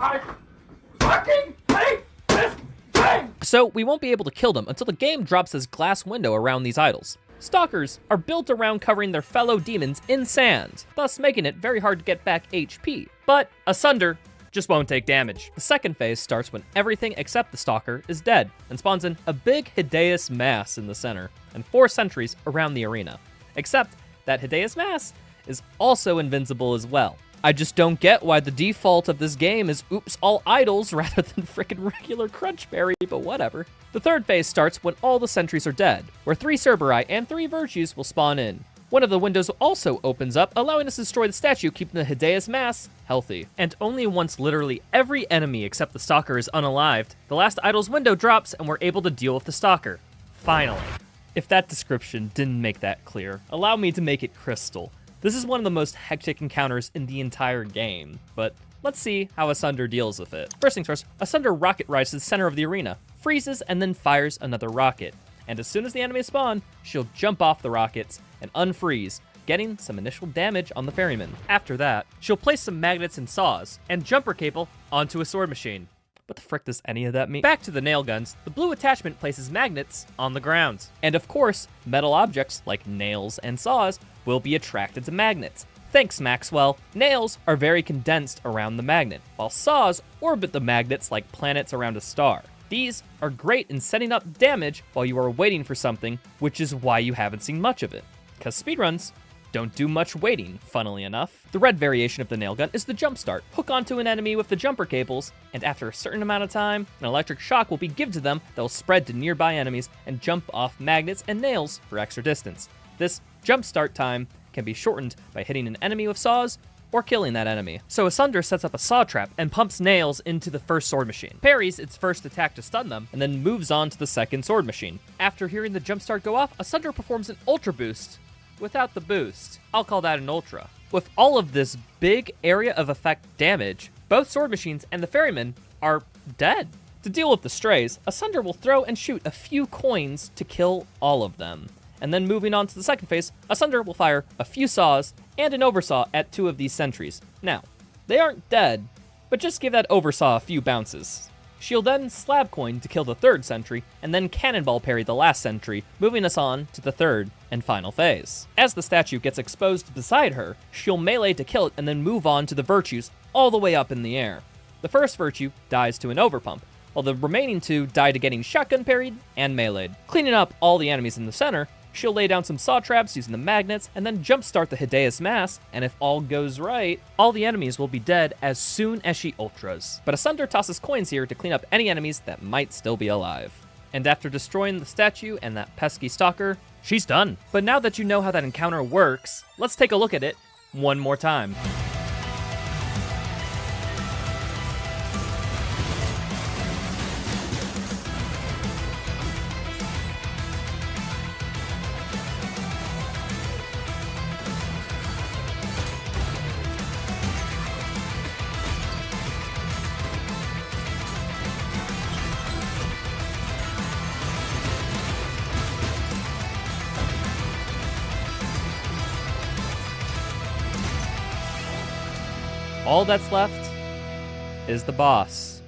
I fucking hate this game! So we won't be able to kill them until the game drops this glass window around these idols. Stalkers are built around covering their fellow demons in sand, thus making it very hard to get back HP. But Asunder just won't take damage. The second phase starts when everything except the Stalker is dead, and spawns in a big Hideous Mass in the center, and 4 sentries around the arena. Except that Hideous Mass is also invincible as well. I just don't get why the default of this game is oops all idols rather than frickin' regular Crunchberry, but whatever. The third phase starts when all the sentries are dead, where 3 Cerberus and 3 Virtues will spawn in. One of the windows also opens up, allowing us to destroy the statue, keeping the Hideous Mass healthy. And only once literally every enemy except the Stalker is unalived, the last idol's window drops and we're able to deal with the Stalker. Finally. If that description didn't make that clear, allow me to make it crystal. This is one of the most hectic encounters in the entire game, but let's see how Asunder deals with it. First things first, Asunder rocket rides to the center of the arena, freezes, and then fires another rocket. And as soon as the enemies spawn, she'll jump off the rockets and unfreeze, getting some initial damage on the ferryman. After that, she'll place some magnets and saws, and jumper cable onto a sword machine. What the frick does any of that mean? Back to the nail guns, the blue attachment places magnets on the ground. And of course, metal objects like nails and saws will be attracted to magnets. Thanks, Maxwell. Nails are very condensed around the magnet, while saws orbit the magnets like planets around a star. These are great in setting up damage while you are waiting for something, which is why you haven't seen much of it. Because speedruns don't do much waiting, funnily enough. The red variation of the nail gun is the jump start. Hook onto an enemy with the jumper cables, and after a certain amount of time, an electric shock will be given to them that will spread to nearby enemies and jump off magnets and nails for extra distance. This jump start time can be shortened by hitting an enemy with saws or killing that enemy. So Asunder sets up a saw trap and pumps nails into the first sword machine, parries its first attack to stun them, and then moves on to the second sword machine. After hearing the jump start go off, Asunder performs an ultra boost without the boost. I'll call that an ultra. With all of this big area of effect damage, both sword machines and the ferryman are dead. To deal with the strays, Asunder will throw and shoot a few coins to kill all of them. And then moving on to the second phase, Asunder will fire a few saws and an oversaw at 2 of these sentries. Now, they aren't dead, but just give that oversaw a few bounces. She'll then slab coin to kill the third sentry, and then cannonball parry the last sentry, moving us on to the third and final phase. As the statue gets exposed beside her, she'll melee to kill it and then move on to the Virtues all the way up in the air. The first virtue dies to an overpump, while the remaining 2 die to getting shotgun parried and meleeed. Cleaning up all the enemies in the center, she'll lay down some saw traps using the magnets and then jumpstart the Hidea's Mass, and if all goes right, all the enemies will be dead as soon as she ultras. But Asunder tosses coins here to clean up any enemies that might still be alive. And after destroying the statue and that pesky stalker, she's done. But now that you know how that encounter works, let's take a look at it one more time. All that's left is the boss.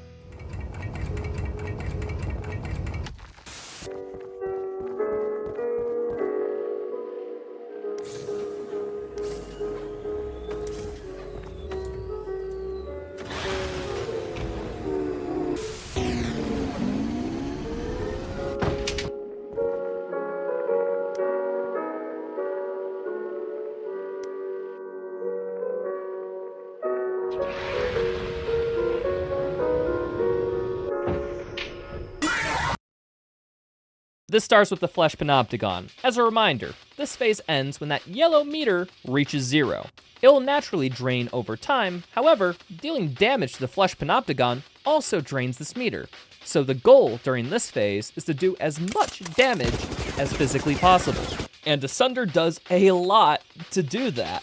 This starts with the Flesh Panopticon. As a reminder, this phase ends when that yellow meter reaches 0. It will naturally drain over time, however, dealing damage to the Flesh Panopticon also drains this meter. So the goal during this phase is to do as much damage as physically possible. And Asunder does a lot to do that.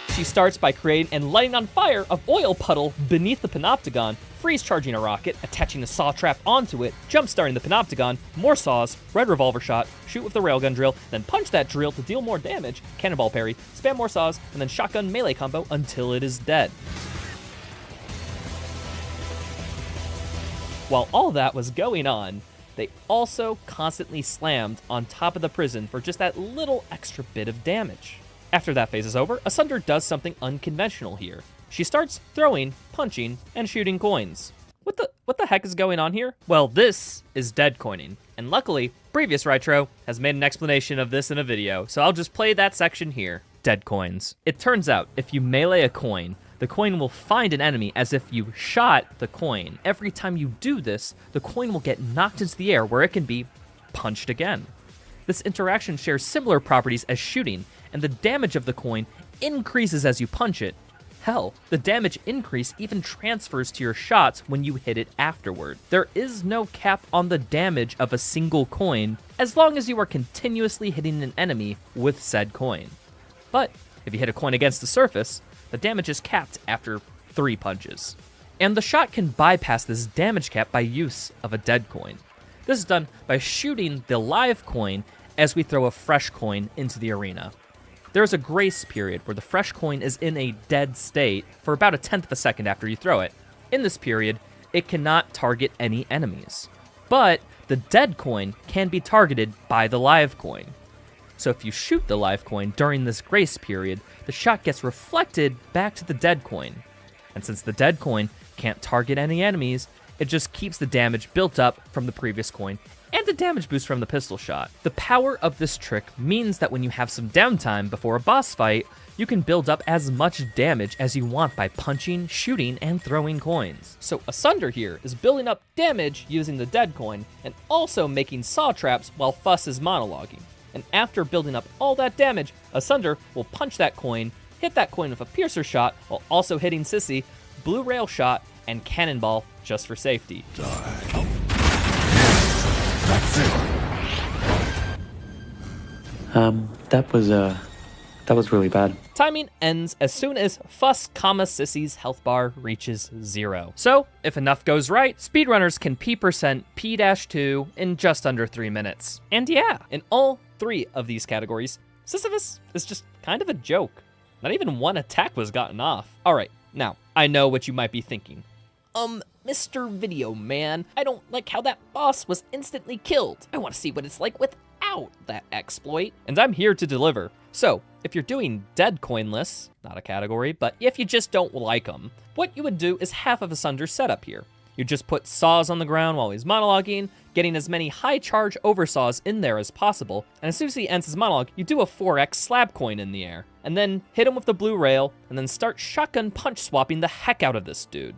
She starts by creating and lighting on fire a oil puddle beneath the Panopticon, freeze charging a rocket, attaching a saw trap onto it, jump starting the Panopticon, more saws, red revolver shot, shoot with the railgun drill, then punch that drill to deal more damage, cannonball parry, spam more saws, and then shotgun melee combo until it is dead. While all that was going on, they also constantly slammed on top of the prison for just that little extra bit of damage. After that phase is over, Asunder does something unconventional here. She starts throwing, punching, and shooting coins. What the heck is going on here? Well, this is dead coining, and luckily, previous Rytro has made an explanation of this in a video, so I'll just play that section here. Dead coins. It turns out, if you melee a coin, the coin will find an enemy as if you shot the coin. Every time you do this, the coin will get knocked into the air where it can be punched again. This interaction shares similar properties as shooting, and the damage of the coin increases as you punch it. Hell, the damage increase even transfers to your shots when you hit it afterward. There is no cap on the damage of a single coin, as long as you are continuously hitting an enemy with said coin. But if you hit a coin against the surface, the damage is capped after 3 punches. And the shot can bypass this damage cap by use of a dead coin. This is done by shooting the live coin as we throw a fresh coin into the arena. There is a grace period where the fresh coin is in a dead state for about 1/10 of a second after you throw it. In this period, it cannot target any enemies. But the dead coin can be targeted by the live coin. So if you shoot the live coin during this grace period, the shot gets reflected back to the dead coin. And since the dead coin can't target any enemies, it just keeps the damage built up from the previous coin and the damage boost from the pistol shot. The power of this trick means that when you have some downtime before a boss fight, you can build up as much damage as you want by punching, shooting, and throwing coins. So Asunder here is building up damage using the dead coin, and also making saw traps while Fuss is monologuing. And after building up all that damage, Asunder will punch that coin, hit that coin with a piercer shot, while also hitting Sissy, blue rail shot, and cannonball just for safety. That was really bad. Timing ends as soon as Fuss, Sissy's health bar reaches 0. So, if enough goes right, speedrunners can P% P-2 in just under 3 minutes. And yeah, in all 3 of these categories, Sisyphus is just kind of a joke. Not even one attack was gotten off. Alright, now, I know what you might be thinking. Mr. Video Man, I don't like how that boss was instantly killed. I want to see what it's like without that exploit. And I'm here to deliver. So, If you're doing dead coinless, not a category, but if you just don't like them, what you would do is half of a Sunder's setup here. You just put saws on the ground while he's monologuing, getting as many high charge oversaws in there as possible, and as soon as he ends his monologue, you do a 4x slab coin in the air, and then hit him with the blue rail, and then start shotgun punch swapping the heck out of this dude.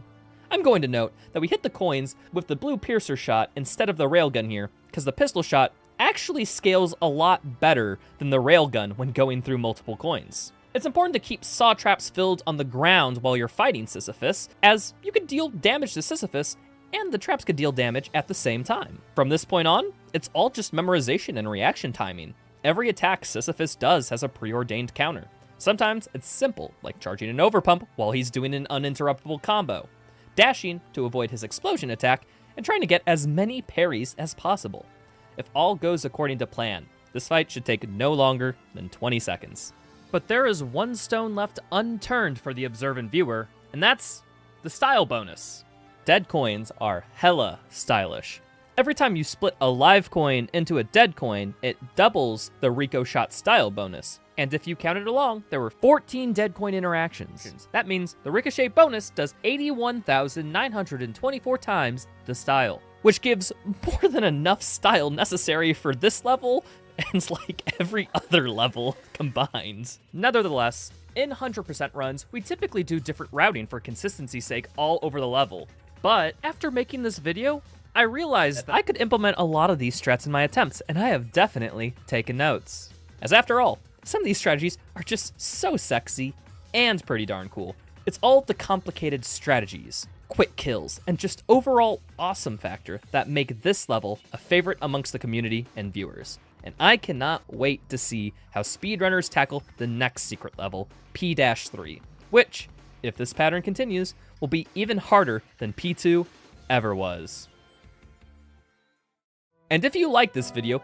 I'm going to note that we hit the coins with the blue piercer shot instead of the railgun here, because the pistol shot actually scales a lot better than the railgun when going through multiple coins. It's important to keep saw traps filled on the ground while you're fighting Sisyphus, as you could deal damage to Sisyphus and the traps could deal damage at the same time. From this point on, it's all just memorization and reaction timing. Every attack Sisyphus does has a preordained counter. Sometimes it's simple, like charging an overpump while he's doing an uninterruptible combo, dashing to avoid his explosion attack, and trying to get as many parries as possible. If all goes according to plan, this fight should take no longer than 20 seconds. But there is one stone left unturned for the observant viewer, and that's the style bonus. Dead coins are hella stylish. Every time you split a live coin into a dead coin, it doubles the Rico Shot style bonus. And if you counted along, there were 14 dead coin interactions. That means the Ricochet bonus does 81,924 times the style, which gives more than enough style necessary for this level and like every other level combined. Nevertheless, in 100% runs, we typically do different routing for consistency's sake all over the level. But after making this video, I realized that I could implement a lot of these strats in my attempts, and I have definitely taken notes. As after all, some of these strategies are just so sexy and pretty darn cool. It's all the complicated strategies, quick kills, and just overall awesome factor that make this level a favorite amongst the community and viewers. And I cannot wait to see how speedrunners tackle the next secret level, P-3, which, if this pattern continues, will be even harder than P2 ever was. And if you like this video,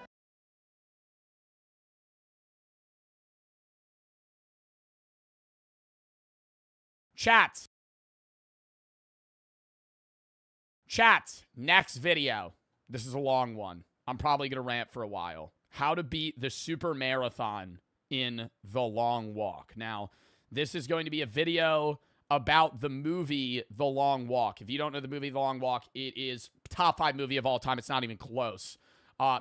Chat, next video. This is a long one. I'm probably going to rant for a while. How to beat the super marathon in The Long Walk. Now, this is going to be a video about the movie The Long Walk. If you don't know the movie The Long Walk, it is top 5 movie of all time. It's not even close.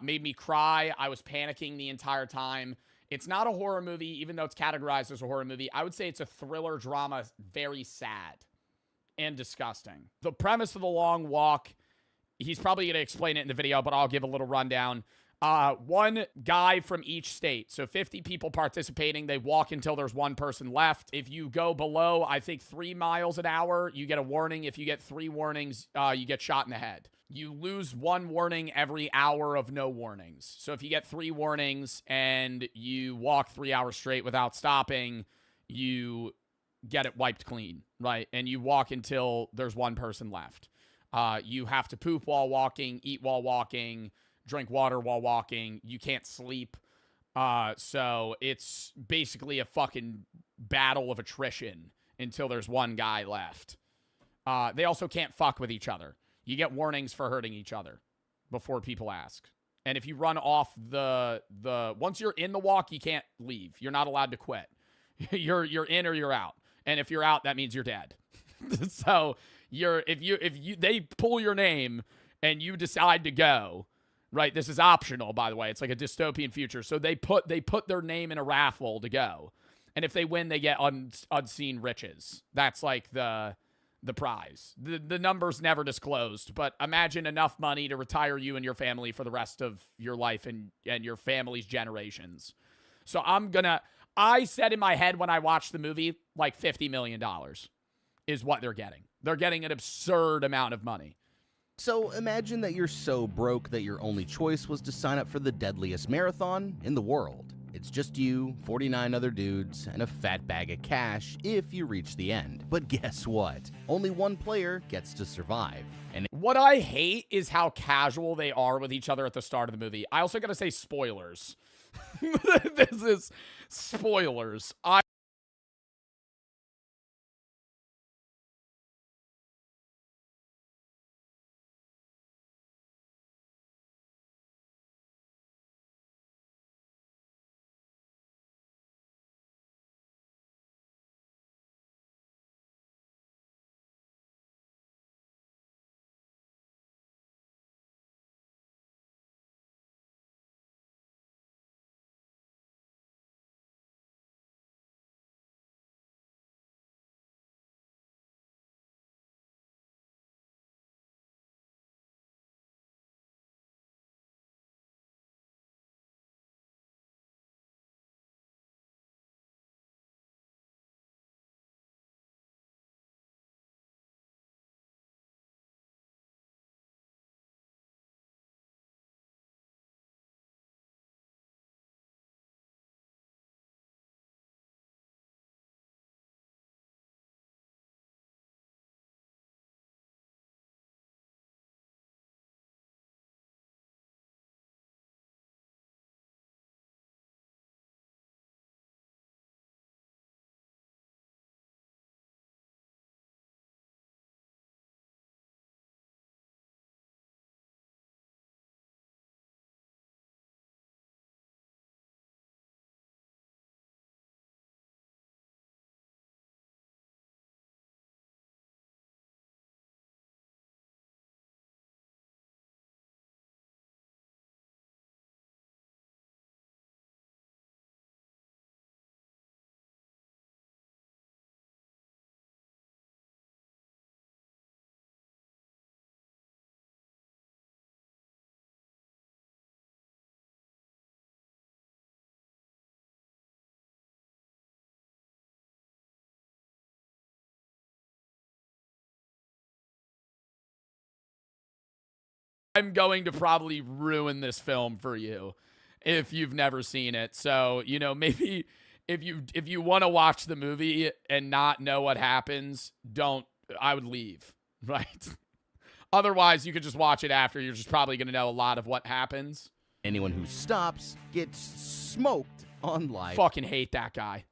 Made me cry. I was panicking the entire time. It's not a horror movie, even though it's categorized as a horror movie. I would say it's a thriller drama, very sad and disgusting. The premise of The Long Walk, he's probably going to explain it in the video, but I'll give a little rundown. One guy from each state. So 50 people participating. They walk until there's one person left. If you go below, I think 3 miles an hour, you get a warning. If you get 3 warnings, you get shot in the head. You lose 1 warning every hour of no warnings. So if you get 3 warnings and you walk 3 hours straight without stopping, you get it wiped clean, right? And you walk until there's 1 person left. You have to poop while walking, eat while walking, drink water while walking. You can't sleep. So it's basically a fucking battle of attrition until there's 1 guy left. They also can't fuck with each other. You get warnings for hurting each other before people ask. And if you run off once you're in the walk, you can't leave. You're not allowed to quit. You're in or you're out. And if you're out, that means you're dead. So if they pull your name and you decide to go, right? This is optional, by the way. It's like a dystopian future. So they put their name in a raffle to go. And if they win, they get unseen riches. That's like the prize. The number's never disclosed, but imagine enough money to retire you and your family for the rest of your life and your family's generations. So I said in my head when I watched the movie, like $50 million is what they're getting. They're getting an absurd amount of money. So imagine that you're so broke that your only choice was to sign up for the deadliest marathon in the world. It's just you, 49 other dudes, and a fat bag of cash if you reach the end. But guess what? Only 1 player gets to survive. And what I hate is how casual they are with each other at the start of the movie. I also gotta say spoilers. This is spoilers. I'm going to probably ruin this film for you if you've never seen it. So, you know, maybe if you want to watch the movie and not know what happens, I would leave, right? Otherwise, you could just watch it after. You're just probably going to know a lot of what happens. Anyone who stops gets smoked on live. Fucking hate that guy.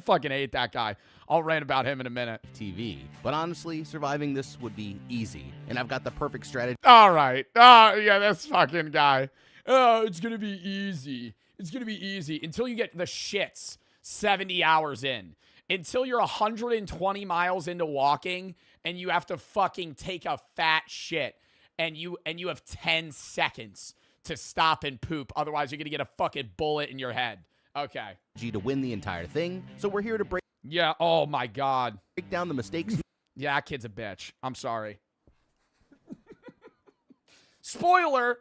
Fucking hate that guy. I'll rant about him in a minute. TV. But honestly, surviving this would be easy. And I've got the perfect strategy. All right. Yeah, this fucking guy. Oh, it's going to be easy. It's going to be easy until you get the shits 70 hours in. Until you're 120 miles into walking and you have to fucking take a fat shit and you have 10 seconds to stop and poop. Otherwise, you're going to get a fucking bullet in your head. Okay. To win the entire thing. So we're here to break. Yeah. Oh my God. Break down the mistakes. Yeah, that kid's a bitch. I'm sorry. Spoiler.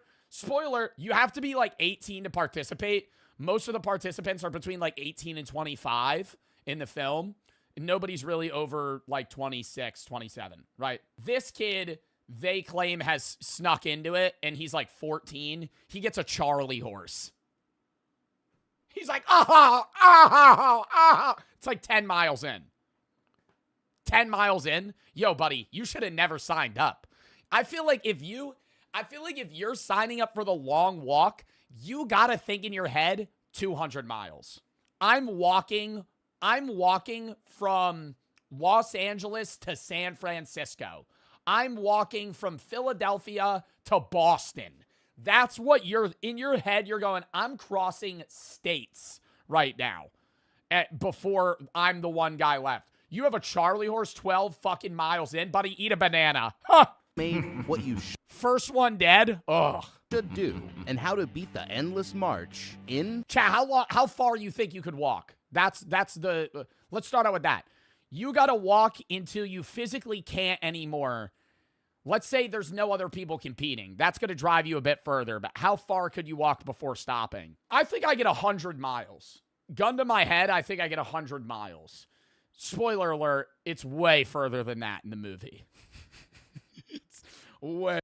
You have to be like 18 to participate. Most of the participants are between like 18 and 25 in the film. Nobody's really over like 26, 27, right? This kid, they claim, has snuck into it, and he's like 14. He gets a Charlie horse. He's like, It's like 10 miles in. 10 miles in? Yo, buddy, you should have never signed up. I feel like if you're signing up for the long walk, you gotta think in your head 200 miles. I'm walking from Los Angeles to San Francisco. I'm walking from Philadelphia to Boston. That's what you're in your head. You're going, I'm crossing states right now before I'm the one guy left. You have a Charlie horse 12 fucking miles in, buddy. Eat a banana. Huh. Made what you first one dead. Ugh. Should do and how to beat the endless march in chat. How far you think you could walk? That's the let's start out with that. You got to walk until you physically can't anymore. Let's say there's no other people competing. That's going to drive you a bit further, but how far could you walk before stopping? I think I get 100 miles. Gun to my head, I think I get 100 miles. Spoiler alert, it's way further than that in the movie. It's way.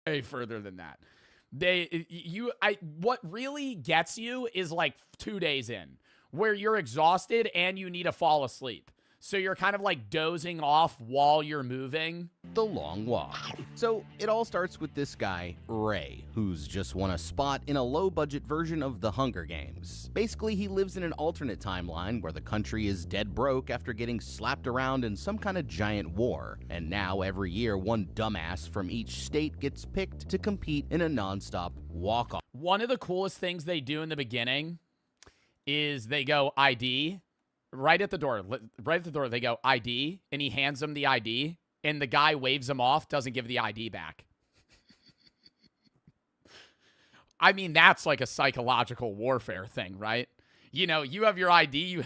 Way further than that. What really gets you is like 2 days in where you're exhausted and you need to fall asleep. So you're kind of like dozing off while you're moving. The long walk. So it all starts with this guy, Ray, who's just won a spot in a low-budget version of The Hunger Games. Basically, he lives in an alternate timeline where the country is dead broke after getting slapped around in some kind of giant war. And now, every year, one dumbass from each state gets picked to compete in a non-stop walk-off. One of the coolest things they do in the beginning is they go ID. Right at the door, they go ID, and he hands them the ID, and the guy waves him off, doesn't give the ID back. I mean, that's like a psychological warfare thing, right? You know, you have your ID, you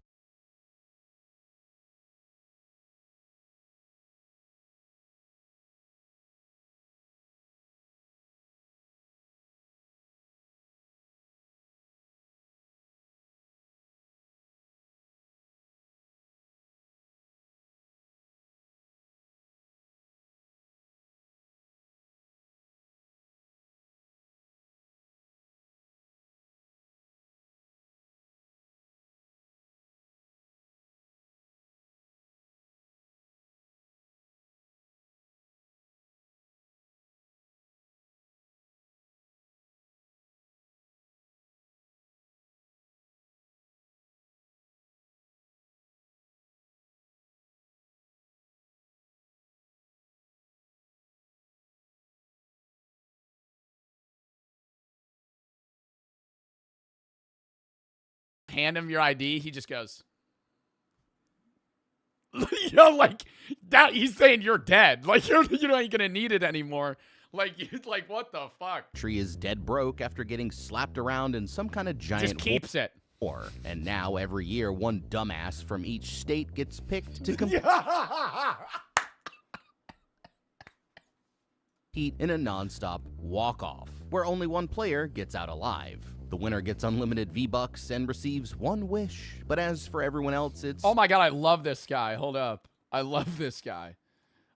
hand him your ID, he just goes, like that. He's saying you're dead. Like you ain't gonna need it anymore. Like what the fuck? Tree is dead broke after getting slapped around in some kind of giant. Just keeps it. War. And now every year, one dumbass from each state gets picked to compete in a non-stop walk-off, where only one player gets out alive. The winner gets unlimited V-Bucks and receives one wish. But as for everyone else, it's... Oh my god, I love this guy. Hold up. I love this guy.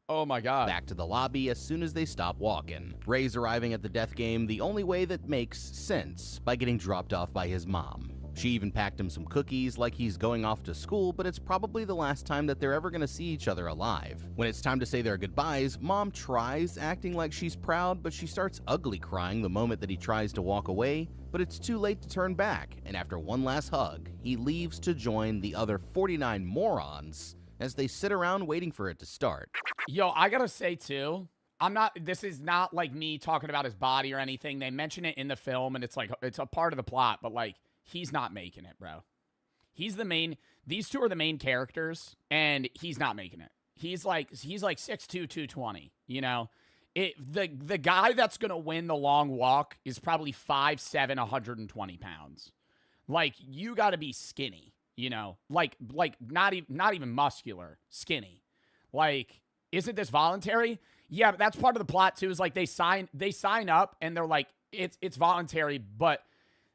Oh my god. Back to the lobby as soon as they stop walking. Ray's arriving at the death game the only way that makes sense, by getting dropped off by his mom. She even packed him some cookies like he's going off to school, but it's probably the last time that they're ever going to see each other alive. When it's time to say their goodbyes, Mom tries acting like she's proud, but she starts ugly crying the moment that he tries to walk away, but it's too late to turn back, and after one last hug, he leaves to join the other 49 morons as they sit around waiting for it to start. Yo, I gotta say too, this is not like me talking about his body or anything. They mention it in the film, and it's like, it's a part of the plot, but like, he's not making it, bro. These two are the main characters, and he's not making it. He's like 6'2", 220, you know? The guy that's going to win the long walk is probably 5'7", 120 pounds. Like, you got to be skinny, you know? Like not even muscular, skinny. Like, isn't this voluntary? Yeah, but that's part of the plot too, is like they sign up and they're like, it's voluntary, but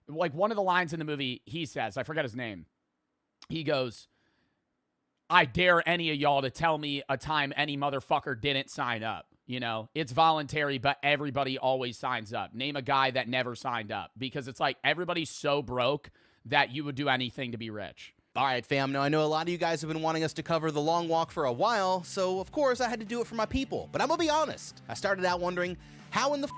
like one of the lines in the movie, he says, I forget his name. He goes, I dare any of y'all to tell me a time any motherfucker didn't sign up. You know, it's voluntary, but everybody always signs up. Name a guy that never signed up, because it's like everybody's so broke that you would do anything to be rich. All right, fam. Now, I know a lot of you guys have been wanting us to cover the long walk for a while, so of course I had to do it for my people. But I'm gonna be honest. I started out wondering, how in the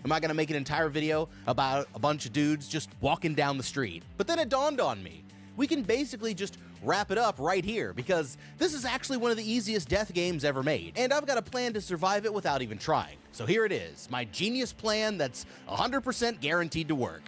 am I gonna make an entire video about a bunch of dudes just walking down the street? But then it dawned on me, we can basically just wrap it up right here, because this is actually one of the easiest death games ever made, and I've got a plan to survive it without even trying. So here it is, my genius plan that's 100% guaranteed to work.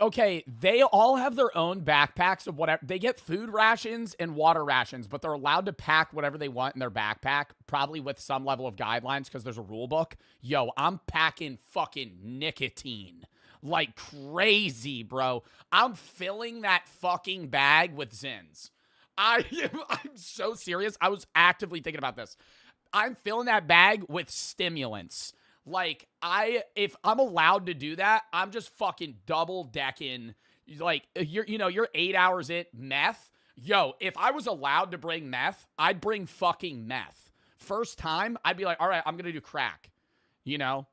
Okay, they all have their own backpacks of whatever. They get food rations and water rations, but they're allowed to pack whatever they want in their backpack, probably with some level of guidelines because there's a rule book. Yo, I'm packing fucking nicotine. Like crazy, bro. I'm filling that fucking bag with Zins. I'm so serious. I was actively thinking about this. I'm filling that bag with stimulants. Like, if I'm allowed to do that, I'm just fucking double decking. Like, you're 8 hours in meth. Yo, if I was allowed to bring meth, I'd bring fucking meth. First time, I'd be like, all right, I'm going to do crack. You know,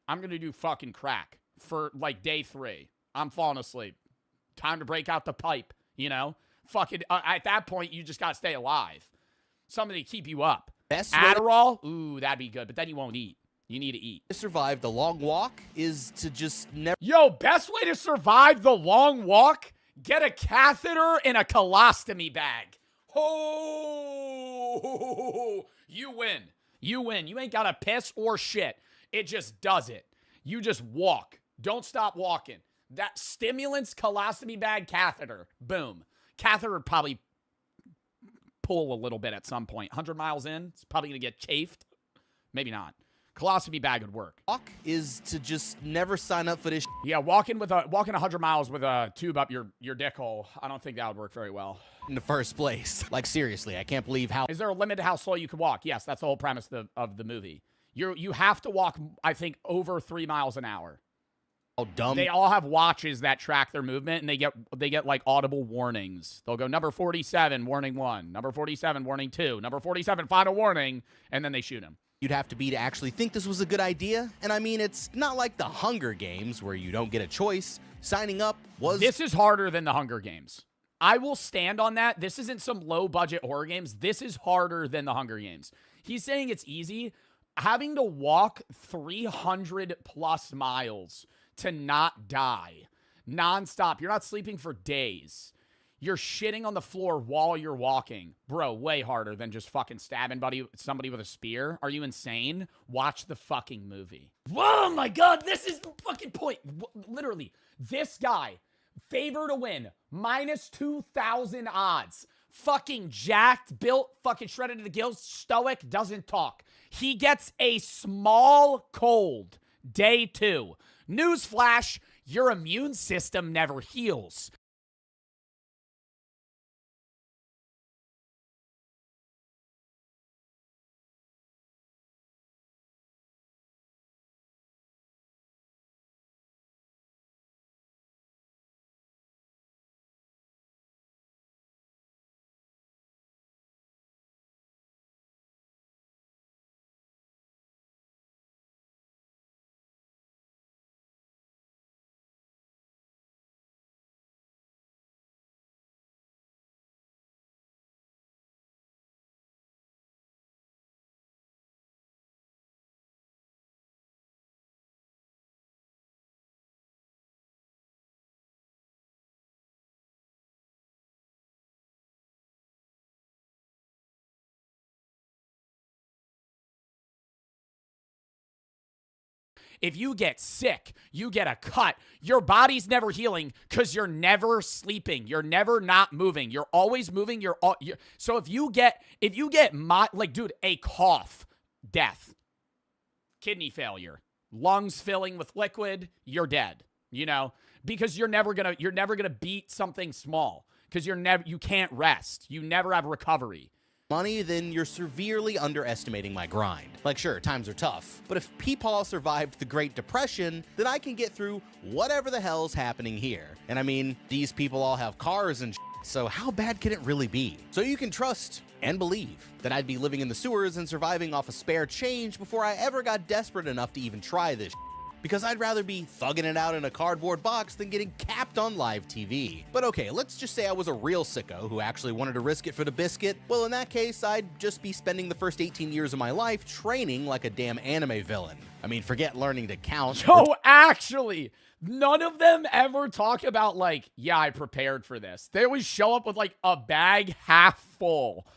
I'm going to do fucking crack for like day 3. I'm falling asleep. Time to break out the pipe, you know? Fucking, at that point, you just got to stay alive. Something to keep you up. Best Adderall? Ooh, that'd be good, but then you won't eat. You need to eat. To survive the long walk is to just never... Yo, best way to survive the long walk? Get a catheter and a colostomy bag. Oh, you win. You win. You ain't got to piss or shit. It just does it. You just walk. Don't stop walking. That stimulants, colostomy bag, catheter. Boom. Catheter would probably pull a little bit at some point. 100 miles in, it's probably going to get chafed. Maybe not. Colostomy bag would work. Walk is to just never sign up for this. Yeah, walking 100 miles with a tube up your dick hole, I don't think that would work very well. In the first place. Like, seriously, I can't believe how... Is there a limit to how slow you can walk? Yes, that's the whole premise of the movie. You have to walk, I think, over 3 miles an hour. Oh, dumb. They all have watches that track their movement, and they get like audible warnings. They'll go number 47, warning 1, number 47, warning 2, number 47, final warning, and then they shoot him. You'd have to be to actually think this was a good idea. And I mean, it's not like the Hunger Games where you don't get a choice. Signing up was... This is harder than the Hunger Games. I will stand on that. This isn't some low-budget horror games. This is harder than the Hunger Games. He's saying it's easy. Having to walk 300-plus miles to not die nonstop. You're not sleeping for days. You're shitting on the floor while you're walking. Bro, way harder than just fucking stabbing somebody with a spear. Are you insane? Watch the fucking movie. Oh my God, this is the fucking point. Literally, this guy Favor to win, minus 2,000 odds. Fucking jacked, built, fucking shredded to the gills, stoic, doesn't talk. He gets a small cold, day 2. Newsflash, your immune system never heals. If you get sick, you get a cut. Your body's never healing because you're never sleeping. You're never not moving. You're always moving. So if you get like, dude, a cough, death, kidney failure, lungs filling with liquid, you're dead. You know, because you're never gonna beat something small because you can't rest. You never have recovery. Money, then you're severely underestimating my grind. Like, sure, times are tough, but if Peepaw survived the Great Depression, then I can get through whatever the hell's happening here. And I mean, these people all have cars and so how bad can it really be? So you can trust and believe that I'd be living in the sewers and surviving off a spare change before I ever got desperate enough to even try this because I'd rather be thugging it out in a cardboard box than getting capped on live TV. But okay, let's just say I was a real sicko who actually wanted to risk it for the biscuit. Well, in that case, I'd just be spending the first 18 years of my life training like a damn anime villain. I mean, forget learning to count. Yo, actually, none of them ever talk about like, yeah, I prepared for this. They always show up with like a bag half full.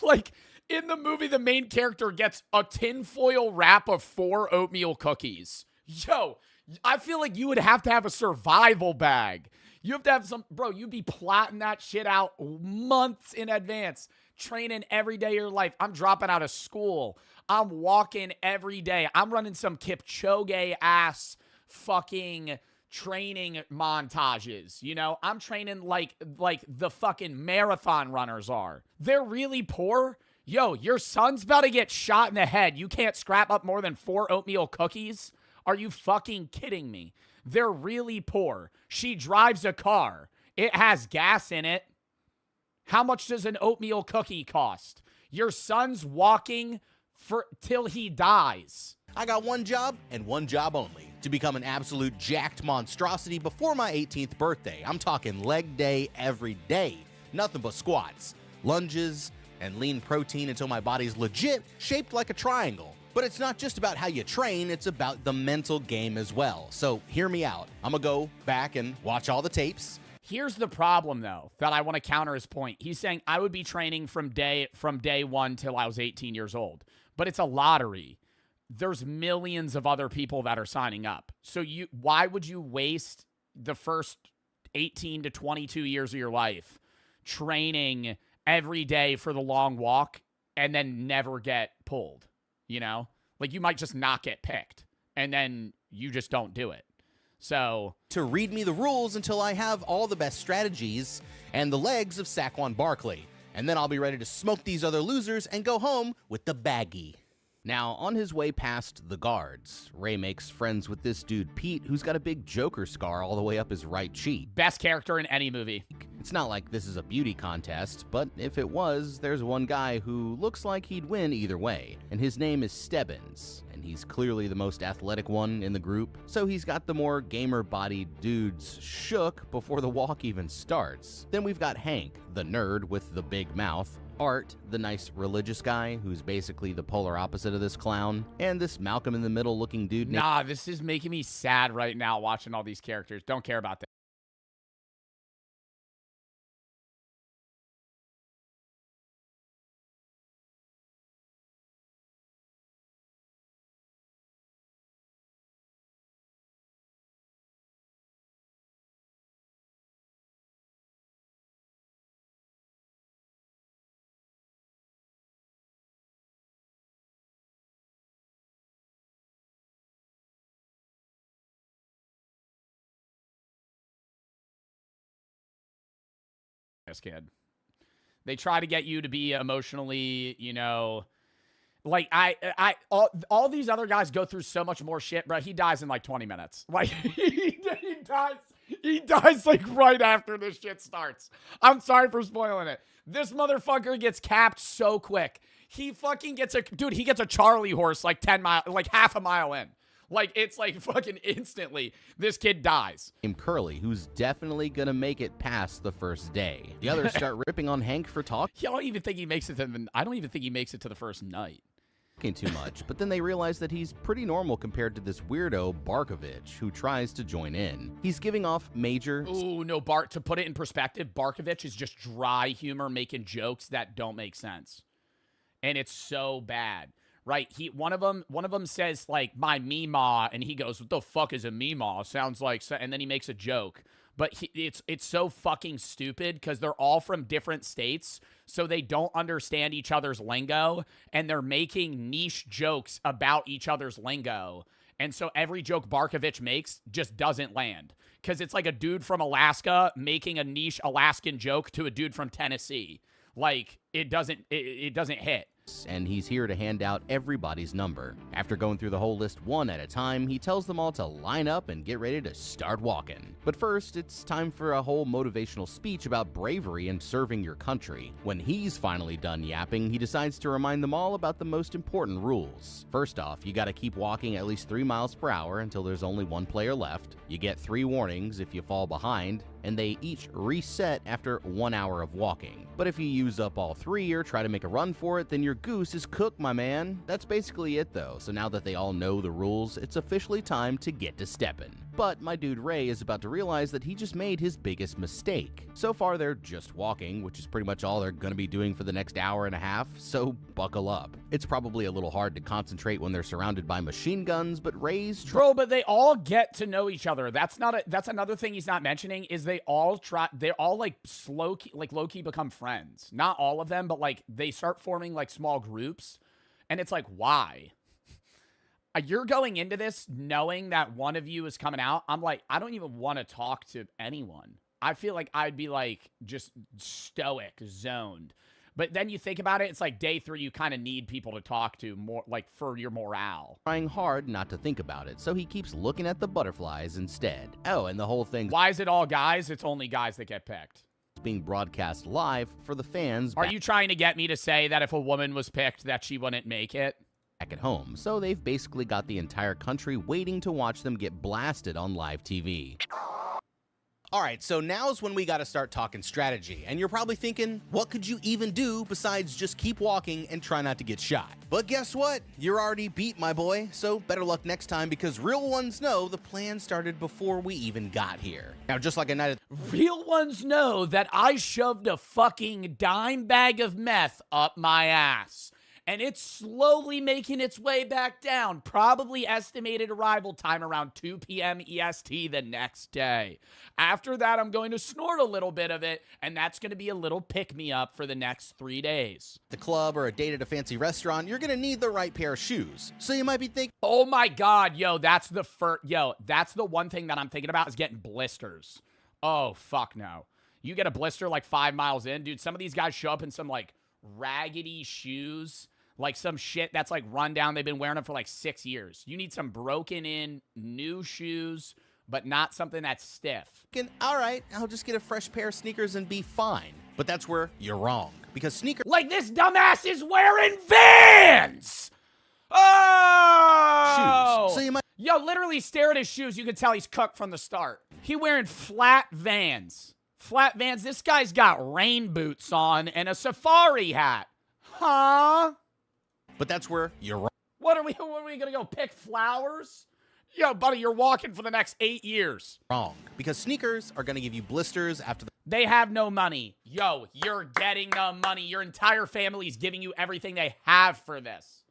Like, in the movie, the main character gets a tinfoil wrap of 4 oatmeal cookies. Yo, I feel like you would have to have a survival bag. You have to have bro, you'd be plotting that shit out months in advance, training every day of your life. I'm dropping out of school. I'm walking every day. I'm running some Kipchoge-ass fucking training montages, you know? I'm training like the fucking marathon runners are. They're really poor. Yo, your son's about to get shot in the head. You can't scrap up more than 4 oatmeal cookies? Are you fucking kidding me? They're really poor. She drives a car. It has gas in it. How much does an oatmeal cookie cost? Your son's walking till he dies. I got one job and one job only, to become an absolute jacked monstrosity before my 18th birthday. I'm talking leg day every day. Nothing but squats, lunges, and lean protein until my body's legit shaped like a triangle. But it's not just about how you train, it's about the mental game as well. So hear me out. I'm gonna go back and watch all the tapes. Here's the problem, though, that I want to counter his point. He's saying I would be training from day 1 till I was 18 years old. But it's a lottery. There's millions of other people that are signing up. So why would you waste the first 18 to 22 years of your life training every day for the long walk and then never get pulled? You know, like you might just not get picked and then you just don't do it. So to read me the rules until I have all the best strategies and the legs of Saquon Barkley. And then I'll be ready to smoke these other losers and go home with the baggie. Now, on his way past the guards, Ray makes friends with this dude, Pete, who's got a big Joker scar all the way up his right cheek. Best character in any movie. It's not like this is a beauty contest, but if it was, there's one guy who looks like he'd win either way, and his name is Stebbins, and he's clearly the most athletic one in the group, so he's got the more gamer-bodied dudes shook before the walk even starts. Then we've got Hank, the nerd with the big mouth, Art, the nice religious guy who's basically the polar opposite of this clown, and this Malcolm in the Middle looking dude. Nah, this is making me sad right now watching all these characters. Don't care about that. this kid. They try to get you to be emotionally, you know, like all these other guys go through so much more shit, bro. He dies in like 20 minutes. Like he dies like right after this shit starts. I'm sorry for spoiling it. This motherfucker gets capped so quick. He fucking gets he gets a Charlie horse like 10 miles, like half a mile in. Like, it's like fucking instantly, this kid dies. Curly, who's definitely gonna make it past the first day. The others start ripping on Hank for talking. I don't even think he makes it to the first night. Too much, but then they realize that he's pretty normal compared to this weirdo Barkovich who tries to join in. He's giving off major... Ooh, no, to put it in perspective, Barkovich is just dry humor making jokes that don't make sense. And it's so bad. Right, one of them says like my meemaw, and he goes, "What the fuck is a meemaw?" Sounds like, and then he makes a joke, but it's so fucking stupid because they're all from different states, so they don't understand each other's lingo, and they're making niche jokes about each other's lingo, and so every joke Barkovich makes just doesn't land because it's like a dude from Alaska making a niche Alaskan joke to a dude from Tennessee, like it doesn't hit. And he's here to hand out everybody's number. After going through the whole list one at a time, he tells them all to line up and get ready to start walking. But first, it's time for a whole motivational speech about bravery and serving your country. When he's finally done yapping, he decides to remind them all about the most important rules. First off, you gotta keep walking at least 3 miles per hour until there's only one player left. You get 3 warnings if you fall behind, and they each reset after 1 hour of walking. But if you use up all 3 or try to make a run for it, then your goose is cooked, my man. That's basically it though, so now that they all know the rules, it's officially time to get to steppin'. But my dude Ray is about to realize that he just made his biggest mistake. So far they're just walking, which is pretty much all they're gonna be doing for the next hour and a half, so buckle up. It's probably a little hard to concentrate when they're surrounded by machine guns, but Ray's... Bro, but they all get to know each other. That's another thing he's not mentioning, is they're all like low-key become friends. Not all of them, but like they start forming like small groups, and it's like, why? You're going into this knowing that one of you is coming out. I'm like, I don't even want to talk to anyone. I feel like I'd be like just stoic, zoned. But then you think about it, it's like day 3, you kind of need people to talk to more, like for your morale. Trying hard not to think about it, so he keeps looking at the butterflies instead. Oh, and the whole thing... Why is it all guys? It's only guys that get picked. Being broadcast live for the fans. Are you trying to get me to say that if a woman was picked that she wouldn't make it? Back at home, so they've basically got the entire country waiting to watch them get blasted on live TV. Alright, so now's when we gotta start talking strategy, and you're probably thinking, what could you even do besides just keep walking and try not to get shot? But guess what? You're already beat, my boy, so better luck next time, because real ones know the plan started before we even got here. Now, just like a night of... Real ones know that I shoved a fucking dime bag of meth up my ass. And it's slowly making its way back down. Probably estimated arrival time around 2 p.m. EST the next day. After that, I'm going to snort a little bit of it, and that's going to be a little pick-me-up for the next 3 days. The club or a date at a fancy restaurant, you're going to need the right pair of shoes. So you might be thinking, oh my God, that's the one thing that I'm thinking about is getting blisters. Oh, fuck no. You get a blister like 5 miles in, dude. Some of these guys show up in some like raggedy shoes. Like some shit that's like run down. They've been wearing them for like 6 years. You need some broken in new shoes, but not something that's stiff. All right, I'll just get a fresh pair of sneakers and be fine. But that's where you're wrong. Because sneakers... Like this dumbass is wearing Vans! Oh! Shoes. So you might... Yo, literally stare at his shoes. You can tell he's cooked from the start. He wearing flat Vans. Flat Vans. This guy's got rain boots on and a safari hat. Huh? But that's where you're wrong. What are we gonna go pick flowers? Yo, buddy, you're walking for the next 8 years. Wrong. Because sneakers are gonna give you blisters after the... They have no money. Yo, you're getting the money. Your entire family's giving you everything they have for this.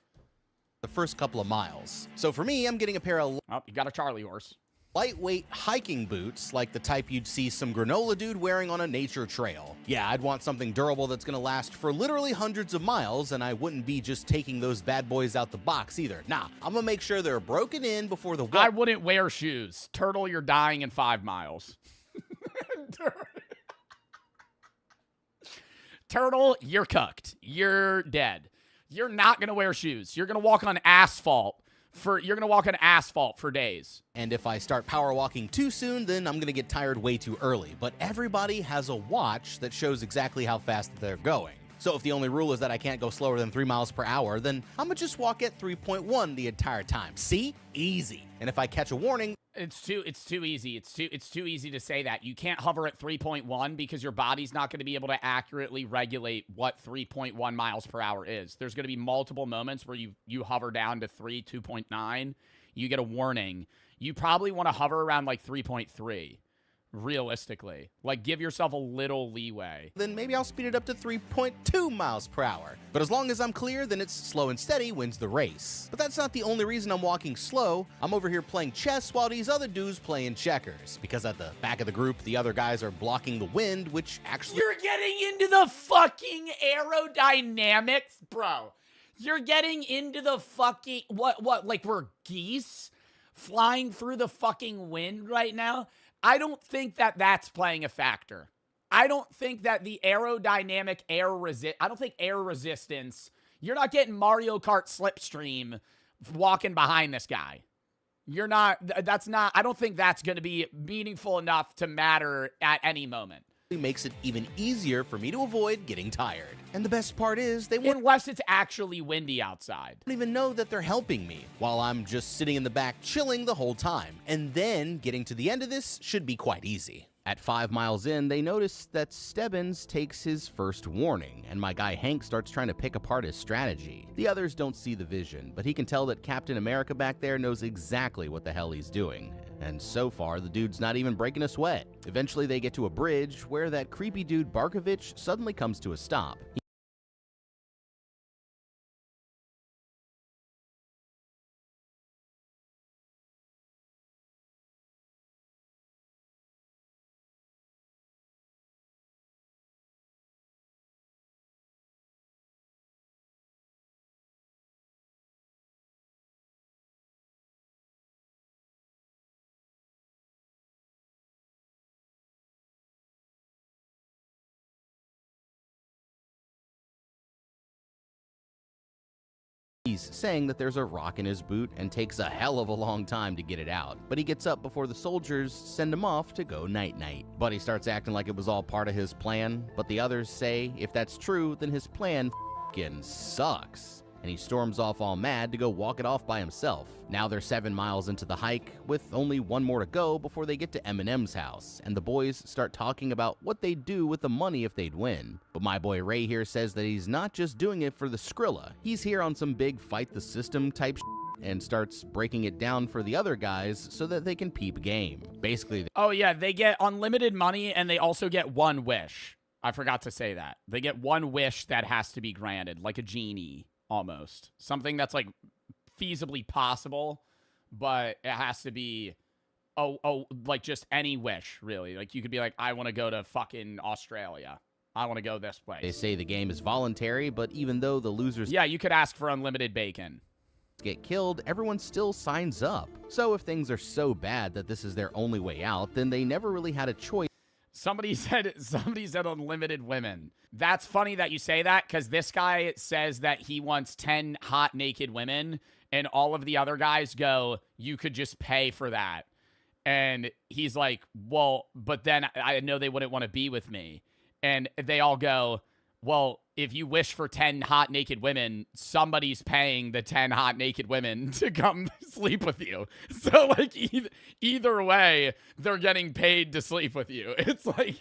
The first couple of miles. So for me, I'm getting a pair of... Oh, you got a Charlie horse. Lightweight hiking boots, like the type you'd see some granola dude wearing on a nature trail. Yeah, I'd want something durable that's gonna last for literally hundreds of miles, and I wouldn't be just taking those bad boys out the box either. Nah, I'm gonna make sure they're broken in before the... I wouldn't wear shoes. Turtle, you're dying in 5 miles. Turtle, you're cooked. You're dead. You're not going to wear shoes. You're going to walk on asphalt for days. And if I start power walking too soon, then I'm going to get tired way too early. But everybody has a watch that shows exactly how fast they're going. So if the only rule is that I can't go slower than 3 miles per hour, then I'm going to just walk at 3.1 the entire time. See? Easy. And if I catch a warning, It's too easy. It's too easy to say that. You can't hover at 3.1 because your body's not going to be able to accurately regulate what 3.1 miles per hour is. There's going to be multiple moments where you hover down to 2.9, you get a warning. You probably want to hover around like 3.3. Realistically, like, give yourself a little leeway. Then maybe I'll speed it up to 3.2 miles per hour. But as long as I'm clear, then it's slow and steady wins the race. But that's not the only reason I'm walking slow. I'm over here playing chess while these other dudes playing checkers. Because at the back of the group, the other guys are blocking the wind, which actually... You're getting into the fucking aerodynamics, bro. You're getting into the fucking... What, like we're geese flying through the fucking wind right now? I don't think that that's playing a factor. I don't think that the aerodynamic I don't think air resistance, you're not getting Mario Kart Slipstream walking behind this guy. You're not, I don't think that's going to be meaningful enough to matter at any moment. It makes it even easier for me to avoid getting tired. And the best part is unless it's actually windy outside. Don't even know that they're helping me while I'm just sitting in the back chilling the whole time. And then getting to the end of this should be quite easy. At 5 miles in, they notice that Stebbins takes his first warning, and my guy Hank starts trying to pick apart his strategy. The others don't see the vision, but he can tell that Captain America back there knows exactly what the hell he's doing. And so far, the dude's not even breaking a sweat. Eventually, they get to a bridge where that creepy dude Barkovich suddenly comes to a stop. He's saying that there's a rock in his boot and takes a hell of a long time to get it out, but he gets up before the soldiers send him off to go night-night. Buddy starts acting like it was all part of his plan, but the others say if that's true, then his plan f***ing sucks. And he storms off all mad to go walk it off by himself. Now they're 7 miles into the hike, with only 1 more to go before they get to Eminem's house, and the boys start talking about what they'd do with the money if they'd win. But my boy Ray here says that he's not just doing it for the Skrilla. He's here on some big fight the system type and starts breaking it down for the other guys so that they can peep game. Basically, oh yeah, they get unlimited money and they also get 1 wish. I forgot to say that. They get 1 wish that has to be granted, like a genie. Almost. Something that's like feasibly possible, but it has to be like just any wish, really. Like you could be like, I want to go to fucking Australia. I want to go this place. They say the game is voluntary, but even though the losers you could ask for unlimited bacon. Get killed, everyone still signs up. So if things are so bad that this is their only way out, then they never really had a choice. Somebody said unlimited women. That's funny that you say that, because this guy says that he wants 10 hot naked women, and all of the other guys go, you could just pay for that. And he's like, well, but then I know they wouldn't want to be with me. And they all go, well, if you wish for 10 hot naked women, somebody's paying the 10 hot naked women to come sleep with you. So like either way, they're getting paid to sleep with you. It's like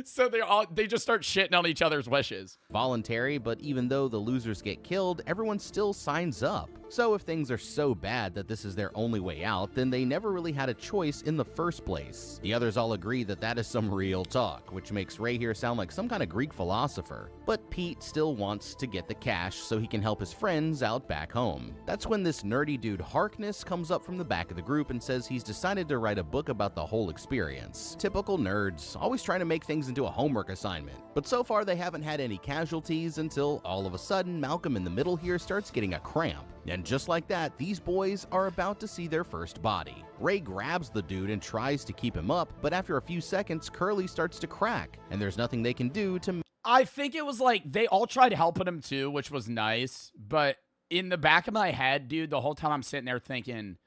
so they just start shitting on each other's wishes. Voluntary, but even though the losers get killed, everyone still signs up. So if things are so bad that this is their only way out, then they never really had a choice in the first place. The others all agree that that is some real talk, which makes Ray here sound like some kind of Greek philosopher. But Pete still wants to get the cash so he can help his friends out back home. That's when this nerdy dude Harkness comes up from the back of the group and says he's decided to write a book about the whole experience. Typical nerds, always trying to make things into a homework assignment. But so far they haven't had any casualties until all of a sudden Malcolm in the middle here starts getting a cramp. And just like that, these boys are about to see their first body. Ray grabs the dude and tries to keep him up, but after a few seconds, Curly starts to crack, and there's nothing they can do to... I think it was like, they all tried helping him too, which was nice, but in the back of my head, dude, the whole time I'm sitting there thinking,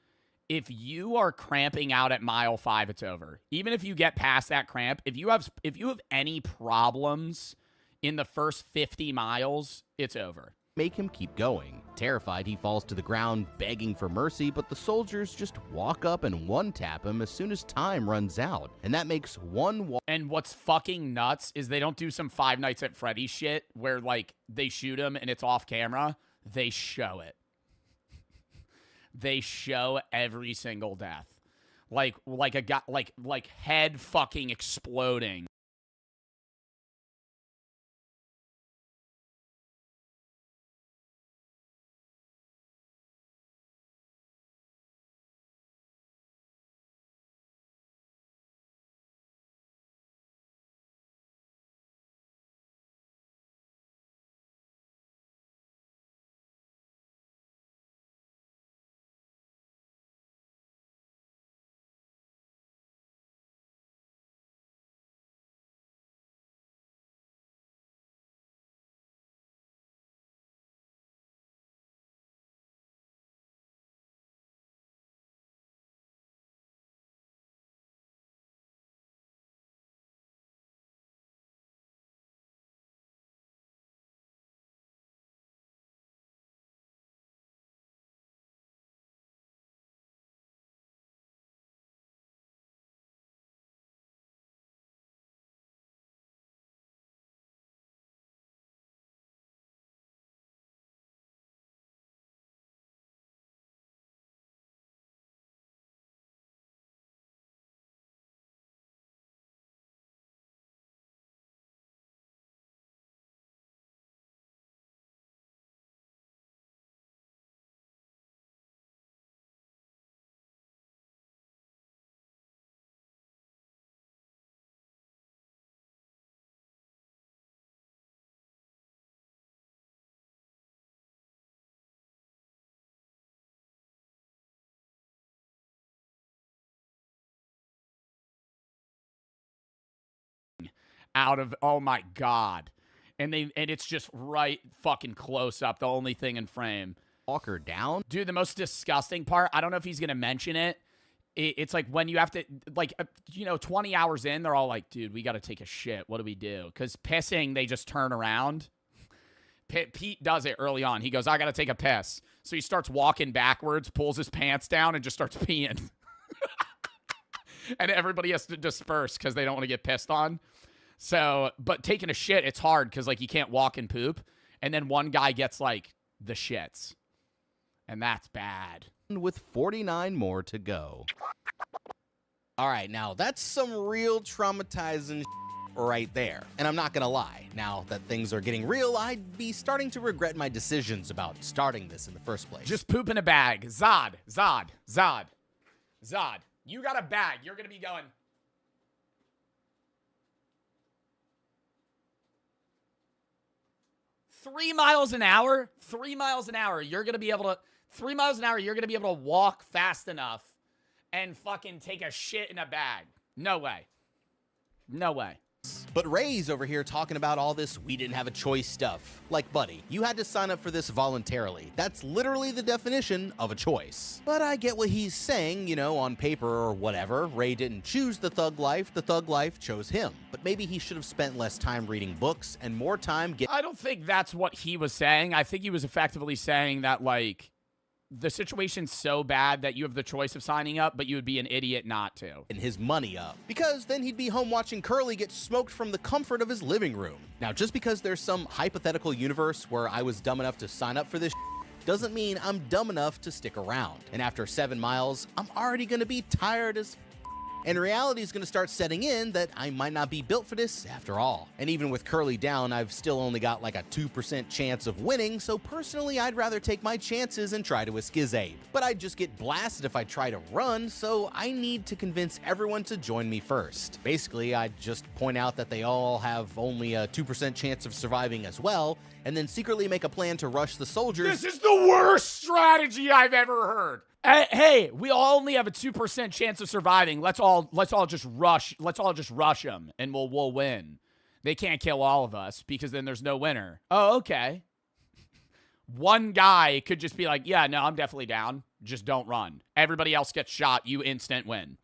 if you are cramping out at mile 5, it's over. Even if you get past that cramp, if you have any problems in the first 50 miles, it's over. Make him keep going. Terrified, he falls to the ground, begging for mercy, but the soldiers just walk up and one-tap him as soon as time runs out. And that makes And what's fucking nuts is they don't do some Five Nights at Freddy's shit where, like, they shoot him and it's off camera. They show it. They show every single death. Like a guy, like head fucking exploding. Out of, oh my God. And it's just right fucking close up, the only thing in frame. Walker down? Dude, the most disgusting part, I don't know if he's gonna mention it. It's like when you have to, like, 20 hours in, they're all like, dude, we gotta take a shit. What do we do? Because pissing, they just turn around. Pete does it early on. He goes, I gotta take a piss. So he starts walking backwards, pulls his pants down, and just starts peeing. And everybody has to disperse because they don't want to get pissed on. So, but taking a shit, it's hard because, like, you can't walk and poop. And then one guy gets, like, the shits. And that's bad. With 49 more to go. All right, now that's some real traumatizing right there. And I'm not gonna lie, now that things are getting real, I'd be starting to regret my decisions about starting this in the first place. Just poop in a bag. Zod. You got a bag. You're gonna be going... 3 miles an hour? 3 miles an hour. You're going to be able to... 3 miles an hour, you're going to be able to walk fast enough and fucking take a shit in a bag. No way. No way. But Ray's over here talking about all this we didn't have a choice stuff. Like, buddy, you had to sign up for this voluntarily. That's literally the definition of a choice. But I get what he's saying, you know, on paper or whatever. Ray didn't choose the thug life chose him. But maybe he should have spent less time reading books and more time I don't think that's what he was saying. I think he was effectively saying that, like, the situation's so bad that you have the choice of signing up, but you would be an idiot not to. And his money up. Because then he'd be home watching Curly get smoked from the comfort of his living room. Now, just because there's some hypothetical universe where I was dumb enough to sign up for this doesn't mean I'm dumb enough to stick around. And after 7 miles, I'm already gonna be tired as And reality is going to start setting in that I might not be built for this after all. And even with Curly down, I've still only got like a 2% chance of winning, so personally I'd rather take my chances and try to escape. But I'd just get blasted if I try to run, so I need to convince everyone to join me first. Basically, I'd just point out that they all have only a 2% chance of surviving as well, and then secretly make a plan to rush the soldiers. This is the worst strategy I've ever heard. Hey, we all only have a 2% chance of surviving. Let's all just rush them, and we'll win. They can't kill all of us because then there's no winner. Oh, okay. One guy could just be like, yeah, no, I'm definitely down. Just don't run. Everybody else gets shot. You instant win.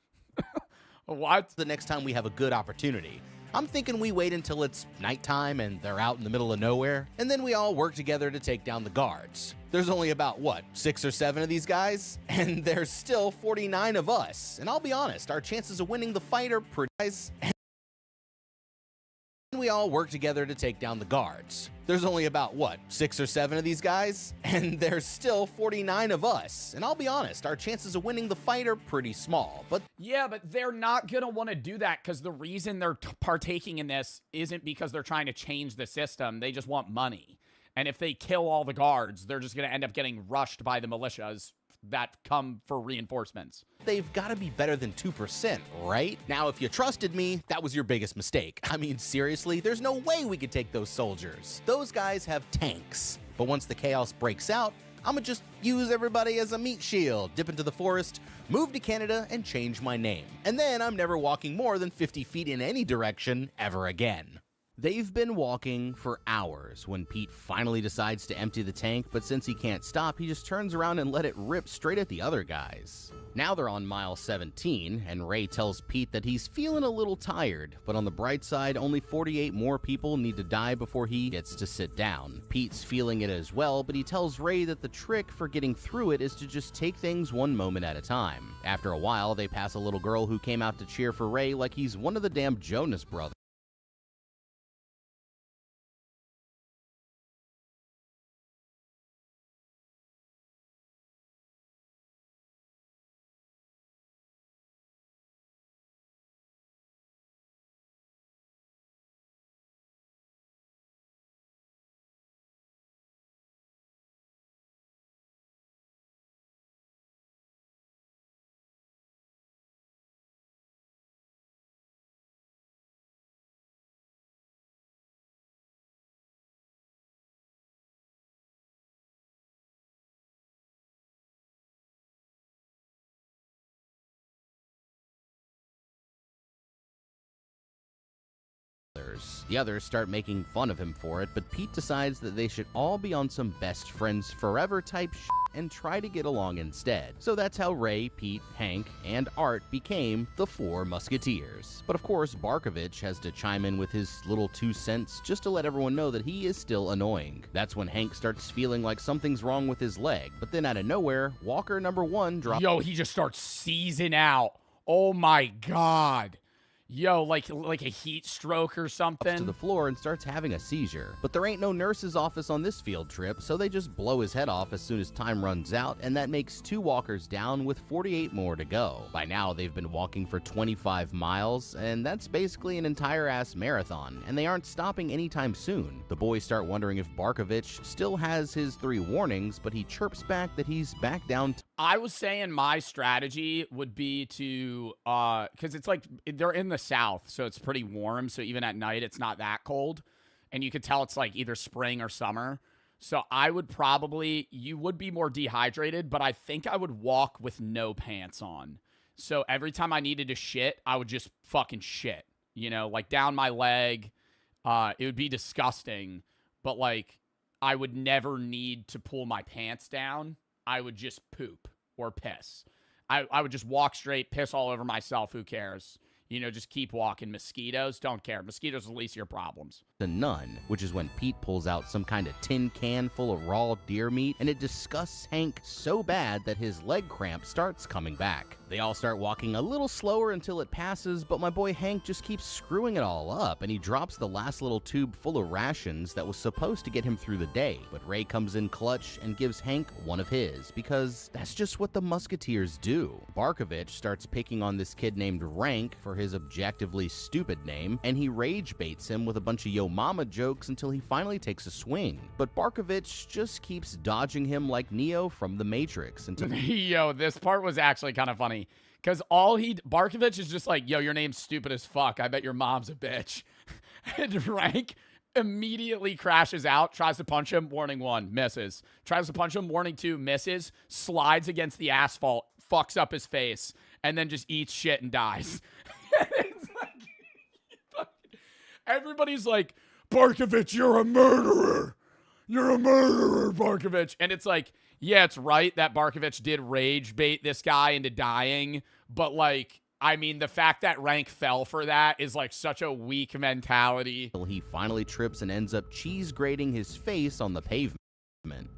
What? The next time we have a good opportunity. I'm thinking we wait until it's nighttime and they're out in the middle of nowhere, and then we all work together to take down the guards. There's only about, 6 or 7 of these guys? And there's still 49 of us. And I'll be honest, our chances of winning the fight are pretty nice. We all work together to take down the guards. There's only about, 6 or 7 of these guys? And there's still 49 of us. And I'll be honest, our chances of winning the fight are pretty small, but... Yeah, but they're not gonna want to do that because the reason they're partaking in this isn't because they're trying to change the system. They just want money. And if they kill all the guards, they're just gonna end up getting rushed by the militias that come for reinforcements. They've got to be better than 2%, right? Now, if you trusted me, that was your biggest mistake. I mean, seriously, there's no way we could take those soldiers. Those guys have tanks. But once the chaos breaks out, I'ma just use everybody as a meat shield, dip into the forest, move to Canada, and change my name. And then I'm never walking more than 50 feet in any direction ever again. They've been walking for hours when Pete finally decides to empty the tank, but since he can't stop, he just turns around and let it rip straight at the other guys. Now they're on mile 17, and Ray tells Pete that he's feeling a little tired, but on the bright side, only 48 more people need to die before he gets to sit down. Pete's feeling it as well, but he tells Ray that the trick for getting through it is to just take things one moment at a time. After a while, they pass a little girl who came out to cheer for Ray like he's one of the damn Jonas Brothers. The others start making fun of him for it, but Pete decides that they should all be on some best friends forever type shit and try to get along instead. So that's how Ray, Pete, Hank, and Art became the Four Musketeers. But of course, Barkovich has to chime in with his little 2 cents just to let everyone know that he is still annoying. That's when Hank starts feeling like something's wrong with his leg, but then out of nowhere, Walker number 1 drops. Yo, he just starts seizing out. Oh my god. Yo, like a heat stroke or something. To the floor and starts having a seizure. But there ain't no nurse's office on this field trip, so they just blow his head off as soon as time runs out, and that makes 2 walkers down with 48 more to go. By now, they've been walking for 25 miles, and that's basically an entire-ass marathon, and they aren't stopping anytime soon. The boys start wondering if Barkovich still has his 3 warnings, but he chirps back that he's back down. I was saying my strategy would be to, because it's like, they're in the south, so it's pretty warm, so even at night, it's not that cold, and you could tell it's like either spring or summer. So I would probably, you would be more dehydrated, but I think I would walk with no pants on. So every time I needed to shit, I would just fucking shit, you know, like down my leg. It would be disgusting, but like I would never need to pull my pants down. I would just poop or piss. I would just walk straight, piss all over myself. Who cares? You know, just keep walking. Mosquitoes, don't care. Mosquitoes are the least of your problems. to none, which is when Pete pulls out some kind of tin can full of raw deer meat, and it disgusts Hank so bad that his leg cramp starts coming back. They all start walking a little slower until it passes, but my boy Hank just keeps screwing it all up, and he drops the last little tube full of rations that was supposed to get him through the day. But Ray comes in clutch and gives Hank one of his, because that's just what the Musketeers do. Barkovich starts picking on this kid named Rank for his objectively stupid name, and he rage baits him with a bunch of yo mama jokes until he finally takes a swing. But Barkovich just keeps dodging him like Neo from The Matrix until Yo, this part was actually kind of funny. Because Barkovich is just like, yo, your name's stupid as fuck. I bet your mom's a bitch. And Rank immediately crashes out, tries to punch him, warning 1, misses. Tries to punch him, warning 2, misses. Slides against the asphalt, fucks up his face, and then just eats shit and dies. It's like, everybody's like, Barkovich, you're a murderer. You're a murderer, Barkovich. And it's like, yeah, it's right that Barkovich did rage bait this guy into dying, but like, I mean, the fact that Rank fell for that is like such a weak mentality. He finally trips and ends up cheese grating his face on the pavement.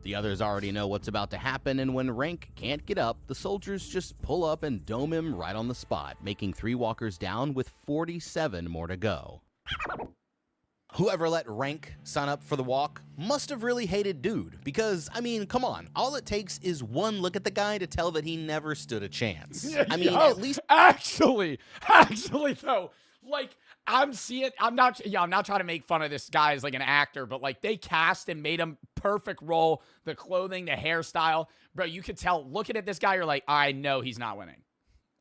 The others already know what's about to happen, and when Rank can't get up, the soldiers just pull up and dome him right on the spot, making 3 walkers down with 47 more to go. Whoever let Rank sign up for the walk must have really hated Dude, because, I mean, come on, all it takes is one look at the guy to tell that he never stood a chance. I mean, at least... Actually, though, like, I'm not trying to make fun of this guy as, like, an actor, but, like, they cast and made him perfect role, the clothing, the hairstyle. Bro, you could tell, looking at this guy, you're like, I know he's not winning.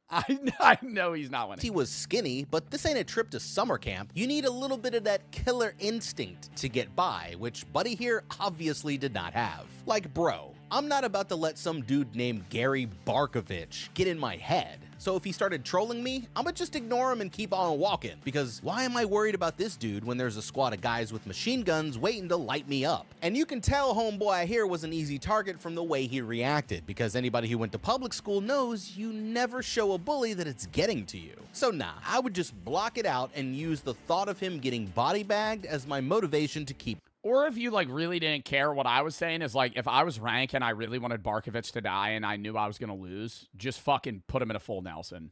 I know he's not winning. He was skinny, but this ain't a trip to summer camp. You need a little bit of that killer instinct to get by, which Buddy here obviously did not have. Like, bro, I'm not about to let some dude named Gary Barkovich get in my head. So if he started trolling me, I'ma just ignore him and keep on walking. Because why am I worried about this dude when there's a squad of guys with machine guns waiting to light me up? And you can tell homeboy here was an easy target from the way he reacted, because anybody who went to public school knows you never show a bully that it's getting to you. So nah, I would just block it out and use the thought of him getting body bagged as my motivation to keep. Or if you, like, really didn't care, what I was saying is, like, if I was Rank and I really wanted Barkovich to die and I knew I was going to lose, just fucking put him in a full Nelson.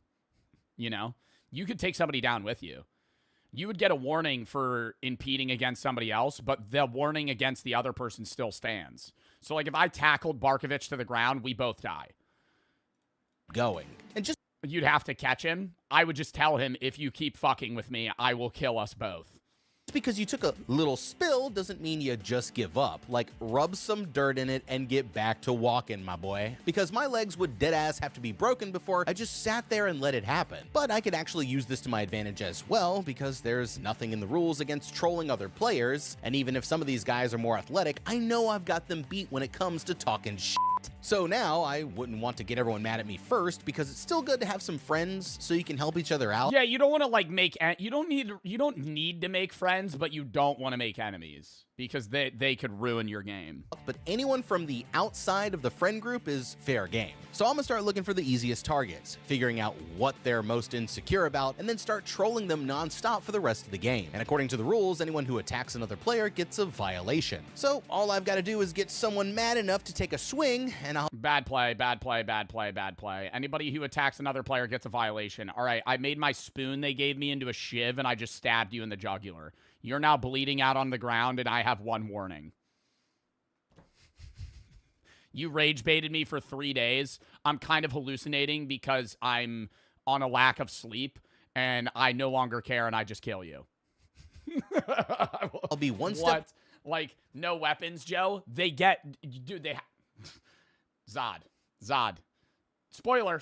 You know? You could take somebody down with you. You would get a warning for impeding against somebody else, but the warning against the other person still stands. So, like, if I tackled Barkovich to the ground, we both die. Going. And just... You'd have to catch him. I would just tell him, if you keep fucking with me, I will kill us both. Because you took a little spill doesn't mean you just give up. Like, rub some dirt in it and get back to walking, my boy. Because my legs would deadass have to be broken before I just sat there and let it happen. But I could actually use this to my advantage as well, because there's nothing in the rules against trolling other players. And even if some of these guys are more athletic, I know I've got them beat when it comes to talking shit. So now I wouldn't want to get everyone mad at me first, because it's still good to have some friends so you can help each other out. Yeah, you don't want to like you don't need to make friends, but you don't want to make enemies, because they could ruin your game. But anyone from the outside of the friend group is fair game. So I'm gonna start looking for the easiest targets, figuring out what they're most insecure about, and then start trolling them nonstop for the rest of the game. And according to the rules, anyone who attacks another player gets a violation. So all I've got to do is get someone mad enough to take a swing, and I'll... Bad play, bad play, bad play, bad play. Anybody who attacks another player gets a violation. All right, I made my spoon they gave me into a shiv, and I just stabbed you in the jugular. You're now bleeding out on the ground, and I have 1 warning. You rage baited me for 3 days. I'm kind of hallucinating because I'm on a lack of sleep, and I no longer care, and I just kill you. I'll be one step... What? Like, no weapons, Joe? They get... Dude, they... Zod. Spoiler.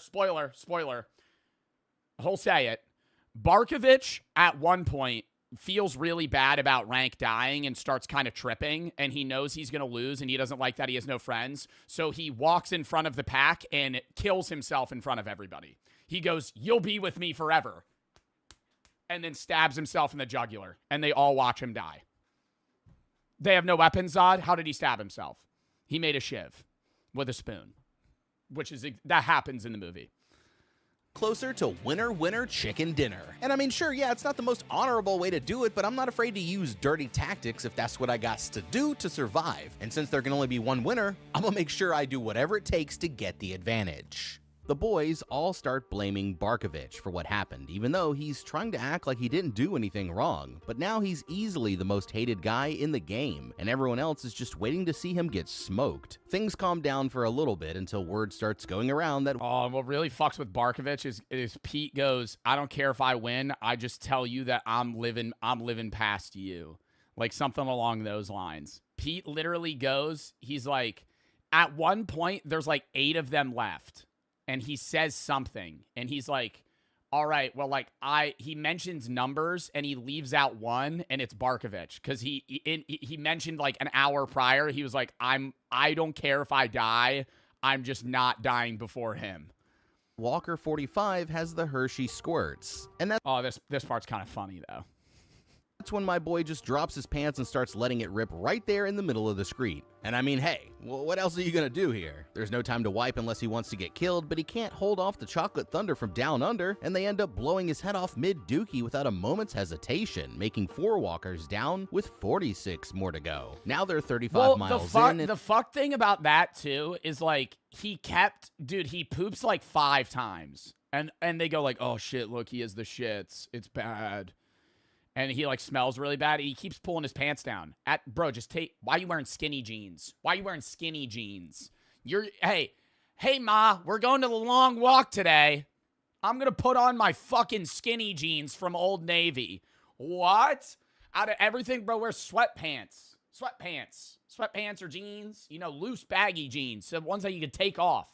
He'll say it. Barkovich, at one point, feels really bad about Rank dying and starts kind of tripping, and he knows he's going to lose, and he doesn't like that he has no friends, so he walks in front of the pack and kills himself in front of everybody. He goes, "You'll be with me forever," and then stabs himself in the jugular, and they all watch him die. They have no weapons, Zod. How did he stab himself? He made a shiv with a spoon, which is... That happens in the movie. closer to winner winner chicken dinner. And I mean, sure, yeah, it's not the most honorable way to do it, but I'm not afraid to use dirty tactics if that's what I got to do to survive. And since there can only be one winner, I'm gonna make sure I do whatever it takes to get the advantage. The boys all start blaming Barkovich for what happened, even though he's trying to act like he didn't do anything wrong. But now he's easily the most hated guy in the game, and everyone else is just waiting to see him get smoked. Things calm down for a little bit until word starts going around that what really fucks with Barkovich is Pete goes, I don't care if I win, I just tell you that I'm living past you. Like something along those lines. Pete literally goes, he's like, at one point, there's like 8 of them left. And he says something, and he's like, all right, well, like, he mentions numbers, and he leaves out one, and it's Barkovich. Because he mentioned, like, an hour prior, he was like, I don't care if I die, I'm just not dying before him. Walker 45 has the Hershey squirts. And that's this part's kind of funny, though. That's when my boy just drops his pants and starts letting it rip right there in the middle of the screen. And I mean, hey, what else are you gonna do here? There's no time to wipe unless he wants to get killed, but he can't hold off the chocolate thunder from down under, and they end up blowing his head off mid-dookie without a moment's hesitation, making 4 walkers down with 46 more to go. Now they're 35 miles in. The fuck thing about that, too, is like, he poops like 5 times. And they go like, oh shit, look, he has the shits. It's bad. And he, like, smells really bad. He keeps pulling his pants down. Bro, why are you wearing skinny jeans? Why are you wearing skinny jeans? Hey, Ma, we're going to the long walk today. I'm going to put on my fucking skinny jeans from Old Navy. What? Out of everything, bro, wear sweatpants. Sweatpants or jeans. You know, loose, baggy jeans. The ones that you can take off.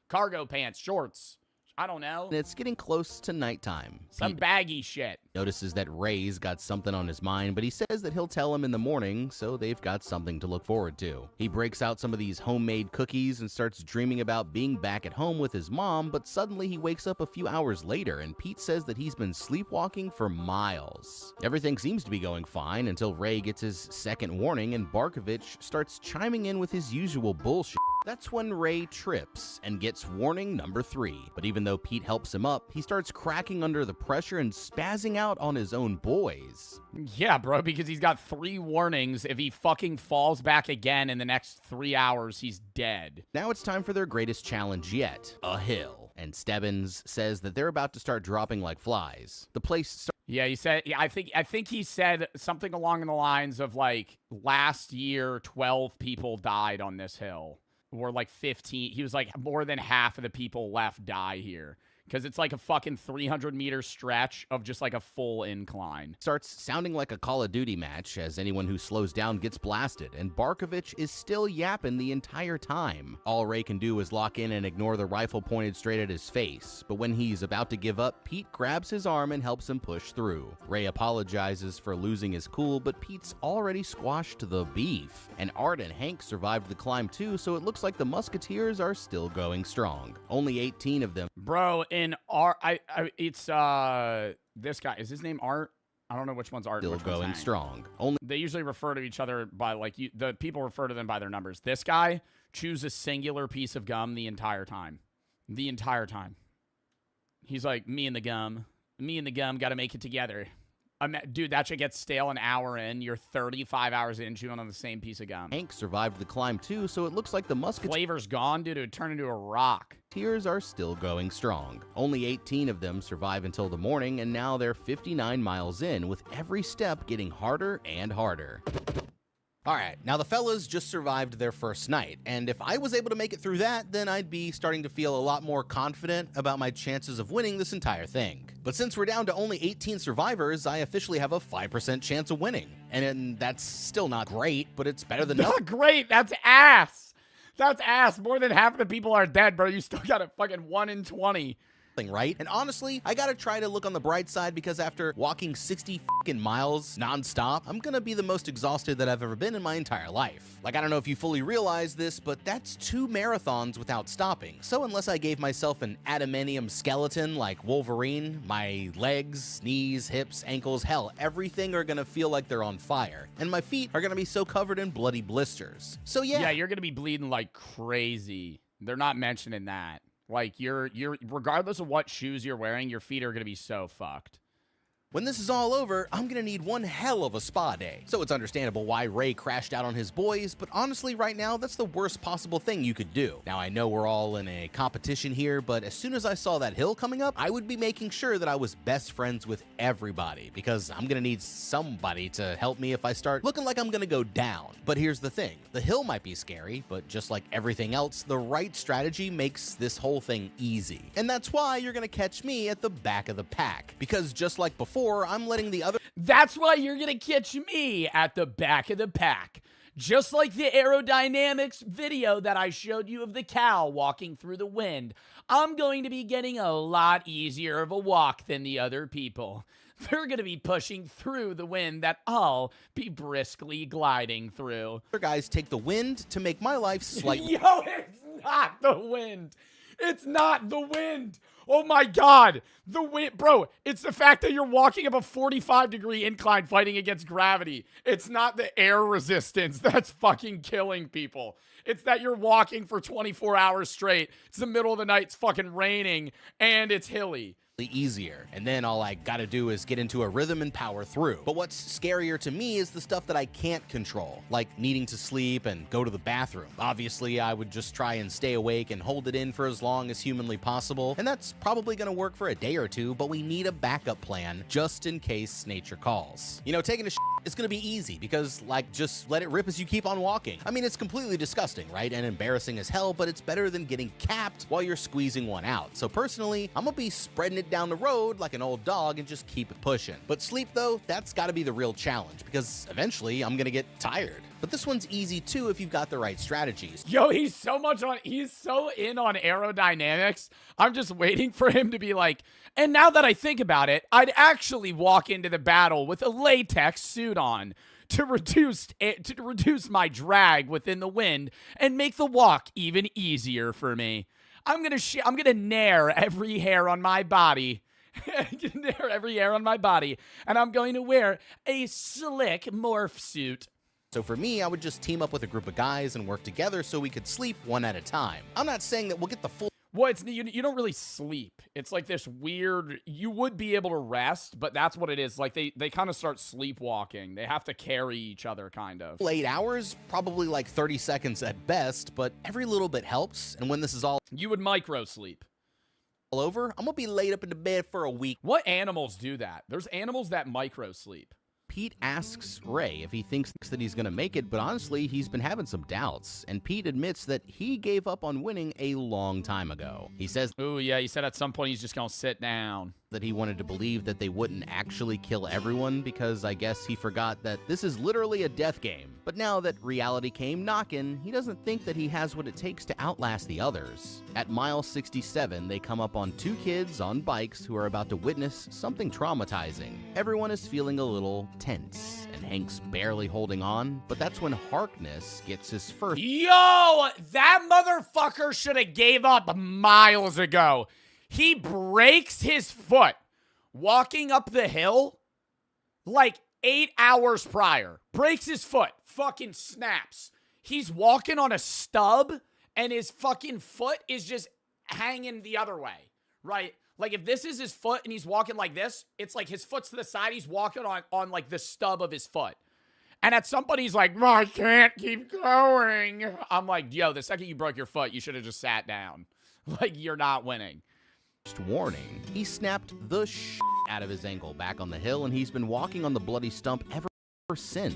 Cargo pants, shorts. I don't know. It's getting close to nighttime. Some baggy shit. Notices that Ray's got something on his mind, but he says that he'll tell him in the morning, so they've got something to look forward to. He breaks out some of these homemade cookies and starts dreaming about being back at home with his mom, but suddenly he wakes up a few hours later, and Pete says that he's been sleepwalking for miles. Everything seems to be going fine until Ray gets his second warning, and Barkovich starts chiming in with his usual bullshit. That's when Ray trips and gets warning number 3. But even though Pete helps him up, he starts cracking under the pressure and spazzing out on his own boys. Yeah, bro, because he's got 3 warnings. If he fucking falls back again in the next 3 hours, he's dead. Now it's time for their greatest challenge yet, a hill. And Stebbins says that they're about to start dropping like flies. The place Yeah, he said, I think he said something along the lines of like, last year, 12 people died on this hill. Or like 15. He was like, more than half of the people left die here. Because it's like a fucking 300-meter stretch of just like a full incline. Starts sounding like a Call of Duty match as anyone who slows down gets blasted, and Barkovich is still yapping the entire time. All Ray can do is lock in and ignore the rifle pointed straight at his face, but when he's about to give up, Pete grabs his arm and helps him push through. Ray apologizes for losing his cool, but Pete's already squashed the beef. And Art and Hank survived the climb too, so it looks like the Musketeers are still going strong. Only 18 of them. Bro, it's this guy. Is his name Art? I don't know which one's Art. Still going strong. They usually refer to each other by the people refer to them by their numbers. This guy chews a singular piece of gum the entire time. The entire time. He's like, me and the gum got to make it together. Dude, that shit gets stale an hour in. You're 35 hours in chewing on the same piece of gum. Hank survived the climb too, so it looks like the Musketeers. Flavor's gone, dude. It would turn into a rock. Tears are still going strong. Only 18 of them survive until the morning, and now they're 59 miles in, with every step getting harder and harder. Alright, now the fellas just survived their first night, and if I was able to make it through that, then I'd be starting to feel a lot more confident about my chances of winning this entire thing. But since we're down to only 18 survivors, I officially have a 5% chance of winning. And that's still not great, but it's better than nothing. Not great, that's ass! That's ass. More than half of the people are dead, bro. You still got a fucking 1 in 20. Right? And honestly, I gotta try to look on the bright side because after walking 60 fucking miles nonstop, I'm gonna be the most exhausted that I've ever been in my entire life. Like, I don't know if you fully realize this, but that's 2 marathons without stopping. So unless I gave myself an adamantium skeleton like Wolverine, my legs, knees, hips, ankles, hell, everything are gonna feel like they're on fire. And my feet are gonna be so covered in bloody blisters. So yeah. Yeah, you're gonna be bleeding like crazy. They're not mentioning that. Like, you're regardless of what shoes you're wearing, your feet are going to be so fucked. When this is all over, I'm gonna need one hell of a spa day. So it's understandable why Ray crashed out on his boys, but honestly right now, that's the worst possible thing you could do. Now I know we're all in a competition here, but as soon as I saw that hill coming up, I would be making sure that I was best friends with everybody, because I'm gonna need somebody to help me if I start looking like I'm gonna go down. But here's the thing, the hill might be scary, but just like everything else, the right strategy makes this whole thing easy. And that's why you're gonna catch me at the back of the pack, because just like before, I'm letting the other— That's why you're gonna catch me at the back of the pack. Just like the aerodynamics video that I showed you of the cow walking through the wind, I'm going to be getting a lot easier of a walk than the other people. They're going to be pushing through the wind that I'll be briskly gliding through. other guys take the wind to make my life slightly— Yo, it's not the wind. It's not the wind. Oh my God. The wind, bro, it's the fact that you're walking up a 45-degree incline fighting against gravity. It's not the air resistance that's fucking killing people. It's that you're walking for 24 hours straight. It's the middle of the night, it's fucking raining, and it's hilly. easier, and then all I gotta do is get into a rhythm and power through. But what's scarier to me is the stuff that I can't control, like needing to sleep and go to the bathroom. Obviously, I would just try and stay awake and hold it in for as long as humanly possible, and that's probably gonna work for a day or two, but we need a backup plan just in case nature calls. You know, taking a shit is gonna be easy because, like, just let it rip as you keep on walking. I mean, it's completely disgusting, right? And embarrassing as hell, but it's better than getting capped while you're squeezing one out. So personally, I'm gonna be spreading it down the road like an old dog and just keep it pushing. But sleep though, that's gotta be the real challenge because eventually I'm gonna get tired. But this one's easy too if you've got the right strategies. Yo, he's so in on aerodynamics. I'm just waiting for him to be like, and now that I think about it, I'd actually walk into the battle with a latex suit on to reduce my drag within the wind and make the walk even easier for me. I'm gonna nair every hair on my body. Nair every hair on my body, and I'm going to wear a slick morph suit. So for me, I would just team up with a group of guys and work together so we could sleep one at a time. I'm not saying that we'll get the full— Well, you don't really sleep. It's like this weird, you would be able to rest, but that's what it is. Like they kind of start sleepwalking. They have to carry each other kind of. 8 hours, probably like 30 seconds at best, but every little bit helps. And when this is all— You would micro sleep. All over, I'm gonna be laid up in the bed for a week. What animals do that? There's animals that micro sleep. Pete asks Ray if he thinks that he's gonna make it, but honestly, he's been having some doubts, and Pete admits that he gave up on winning a long time ago. He says— Ooh, yeah, he said at some point he's just gonna sit down. That he wanted to believe that they wouldn't actually kill everyone because I guess he forgot that this is literally a death game. But now that reality came knocking, he doesn't think that he has what it takes to outlast the others. At mile 67, they come up on 2 kids on bikes who are about to witness something traumatizing. Everyone is feeling a little tense, and Hank's barely holding on, but that's when Harkness gets his first— Yo, that motherfucker should have gave up miles ago. He breaks his foot walking up the hill like 8 hours prior. Breaks his foot. Fucking snaps. He's walking on a stub and his fucking foot is just hanging the other way, right? Like if this is his foot and he's walking like this, it's like his foot's to the side. He's walking on like the stub of his foot. And at some point he's like, I can't keep going. I'm like, yo, the second you broke your foot, you should have just sat down. Like you're not winning. Warning, he snapped the shit out of his ankle back on the hill, and he's been walking on the bloody stump ever since.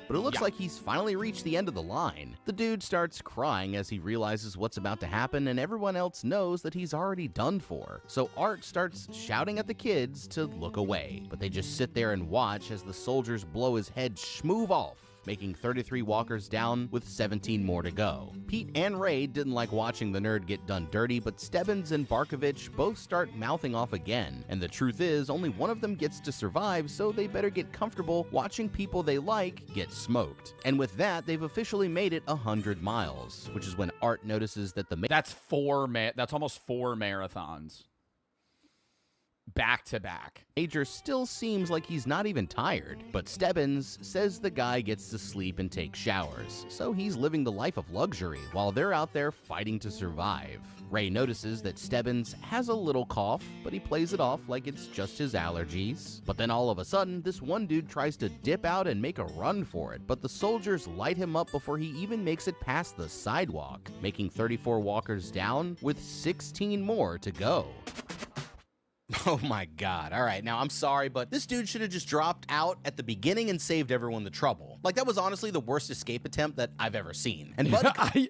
But it looks like he's finally reached the end of the line. The dude starts crying as he realizes what's about to happen, and everyone else knows that he's already done for. So Art starts shouting at the kids to look away, but they just sit there and watch as the soldiers blow his head schmoove off, making 33 walkers down with 17 more to go. Pete and Ray didn't like watching the nerd get done dirty, but Stebbins and Barkovich both start mouthing off again, and the truth is only one of them gets to survive, so they better get comfortable watching people they like get smoked. And with that, they've officially made it 100 miles, which is when Art notices that that's almost 4 marathons back to back. Major still seems like he's not even tired, but Stebbins says the guy gets to sleep and take showers, so he's living the life of luxury while they're out there fighting to survive. Ray notices that Stebbins has a little cough, but he plays it off like it's just his allergies. But then all of a sudden, this one dude tries to dip out and make a run for it, but the soldiers light him up before he even makes it past the sidewalk, making 34 walkers down with 16 more to go. Oh my god. All right, now I'm sorry, but this dude should have just dropped out at the beginning and saved everyone the trouble. Like, that was honestly the worst escape attempt that I've ever seen. And Buddy...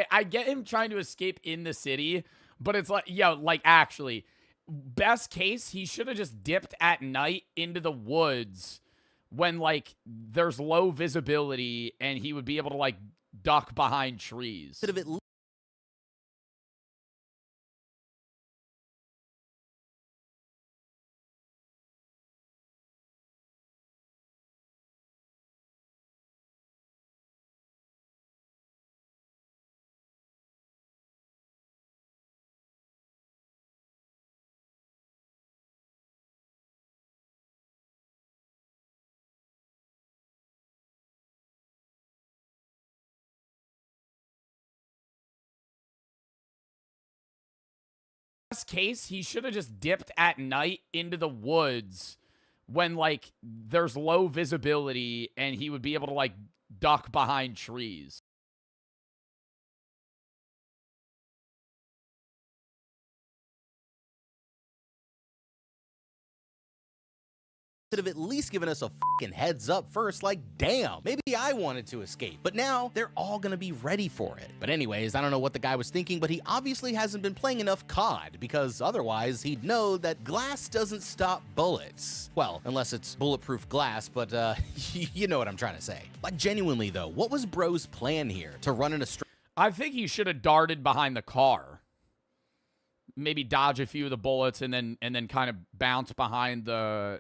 I get him trying to escape in the city, but it's like, yo, like, actually, best case, he should have just dipped at night into the woods when, like, there's low visibility and he would be able to, like, duck behind trees. Could have Best case, he should have just dipped at night into the woods when, like, there's low visibility and he would be able to, like, duck behind trees. Could have at least given us a fucking heads up first, like, damn, maybe I wanted to escape. But now, they're all gonna be ready for it. But anyways, I don't know what the guy was thinking, but he obviously hasn't been playing enough COD, because otherwise he'd know that glass doesn't stop bullets. Well, unless it's bulletproof glass, but you know what I'm trying to say. Like, genuinely though, what was Bro's plan here? To run in a straight... I think he should have darted behind the car. Maybe dodge a few of the bullets and then kind of bounce behind the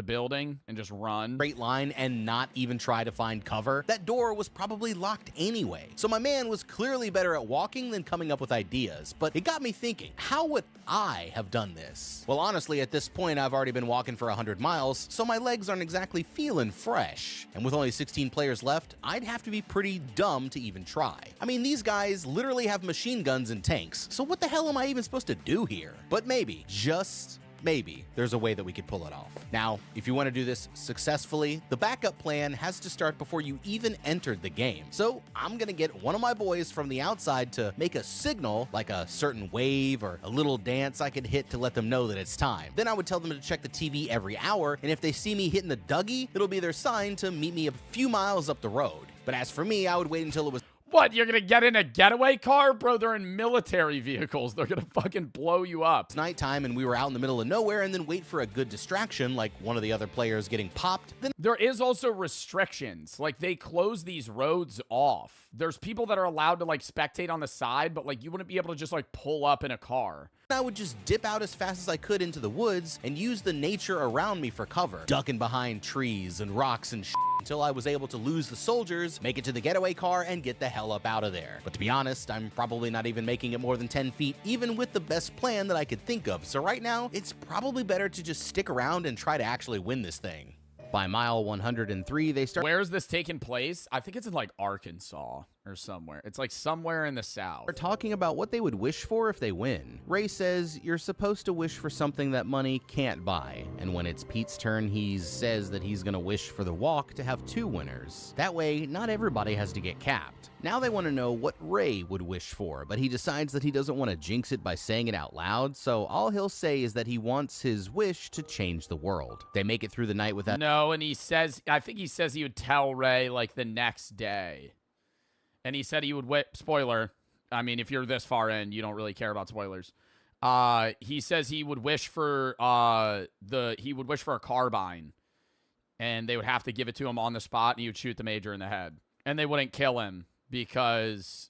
building and just run. Straight line and not even try to find cover. That door was probably locked anyway. So my man was clearly better at walking than coming up with ideas. But it got me thinking, how would I have done this? Well, honestly, at this point, I've already been walking for 100 miles, so my legs aren't exactly feeling fresh. And with only 16 players left, I'd have to be pretty dumb to even try. I mean, these guys literally have machine guns and tanks, so what the hell am I even supposed to do here? But maybe, just maybe, there's a way that we could pull it off. Now, if you want to do this successfully, the backup plan has to start before you even entered the game. So I'm gonna get one of my boys from the outside to make a signal, like a certain wave or a little dance I could hit to let them know that it's time. Then I would tell them to check the TV every hour, and if they see me hitting the Dougie, it'll be their sign to meet me a few miles up the road. But as for me, I would wait until it was... What, you're gonna get in a getaway car? Bro, they're in military vehicles. They're gonna fucking blow you up. It's nighttime and we were out in the middle of nowhere, and then wait for a good distraction, like one of the other players getting popped. Then there is also restrictions. Like, they close these roads off. There's people that are allowed to, like, spectate on the side, but, like, you wouldn't be able to just, like, pull up in a car. I would just dip out as fast as I could into the woods and use the nature around me for cover, ducking behind trees and rocks and shit until I was able to lose the soldiers, make it to the getaway car, and get the hell up out of there. But to be honest, I'm probably not even making it more than 10 feet, even with the best plan that I could think of. So right now, it's probably better to just stick around and try to actually win this thing. By mile 103, they start... Where is this taking place? I think it's in, like, Arkansas or somewhere. It's, like, somewhere in the South. They're talking about what they would wish for if they win. Ray says you're supposed to wish for something that money can't buy. And when it's Pete's turn, he says that he's gonna wish for the walk to have 2 winners. That way, not everybody has to get capped. Now they want to know what Ray would wish for, but he decides that he doesn't want to jinx it by saying it out loud, so all he'll say is that he wants his wish to change the world. They make it through the night without... No, and he says, I think he says he would tell Ray, like, the next day. And he said he would spoiler, I mean, if you're this far in, you don't really care about spoilers. He says he would wish for, a carbine. and they would have to give it to him on the spot, and he would shoot the major in the head. And they wouldn't kill him because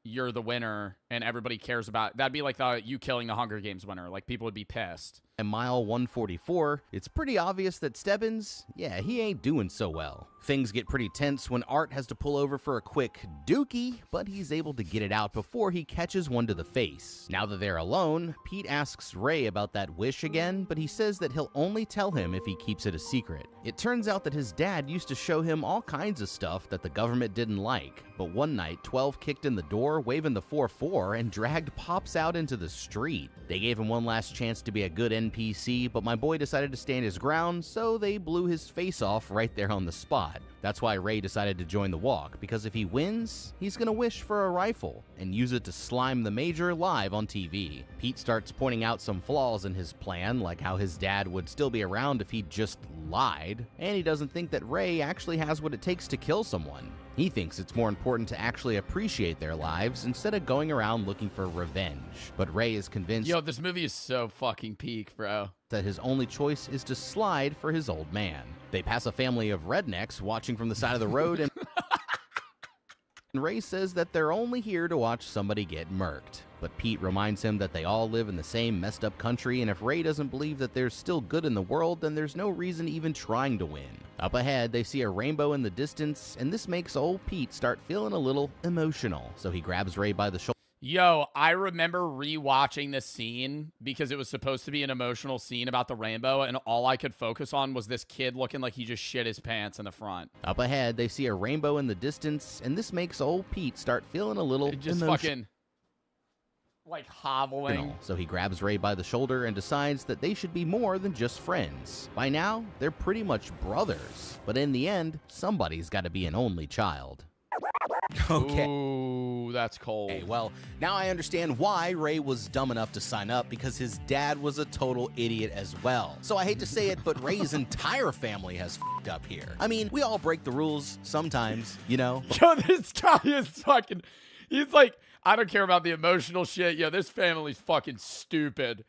you're the winner and everybody cares about. That'd be like you killing the Hunger Games winner. Like, people would be pissed. At mile 144, it's pretty obvious that Stebbins, yeah, he ain't doing so well. Things get pretty tense when Art has to pull over for a quick dookie, but he's able to get it out before he catches one to the face. Now that they're alone, Pete asks Ray about that wish again, but he says that he'll only tell him if he keeps it a secret. It turns out that his dad used to show him all kinds of stuff that the government didn't like, but one night, 12 kicked in the door, waving the 4-4, and dragged Pops out into the street. They gave him one last chance to be a good NPC, but my boy decided to stand his ground, so they blew his face off right there on the spot. That's why Ray decided to join the walk, because if he wins, he's gonna wish for a rifle and use it to slime the major live on TV. Pete starts pointing out some flaws in his plan, like how his dad would still be around if he just lied, and he doesn't think that Ray actually has what it takes to kill someone. He thinks it's more important to actually appreciate their lives instead of going around looking for revenge. But Ray is convinced— Yo, this movie is so fucking peak, bro. —that his only choice is to slide for his old man. They pass a family of rednecks watching from the side of the road, and Ray says that they're only here to watch somebody get murked. But Pete reminds him that they all live in the same messed up country, and if Ray doesn't believe that there's still good in the world, then there's no reason even trying to win. Up ahead, they see a rainbow in the distance, and this makes old Pete start feeling a little emotional, so he grabs Ray by the shoulder. Yo, I remember rewatching this scene because it was supposed to be an emotional scene about the rainbow, and all I could focus on was this kid looking like he just shit his pants in the front. Up ahead, they see a rainbow in the distance, and this makes old Pete start feeling a little fucking like hobbling. So he grabs Ray by the shoulder and decides that they should be more than just friends. By now, they're pretty much brothers. But in the end, somebody's got to be an only child. Okay. Ooh, that's cold. Okay, well, now I understand why Ray was dumb enough to sign up, because his dad was a total idiot as well. So I hate to say it, but Ray's entire family has f***ed up here. I mean, we all break the rules sometimes, you know? Yo, this guy is fucking... He's like, I don't care about the emotional shit. Yo, this family's fucking stupid.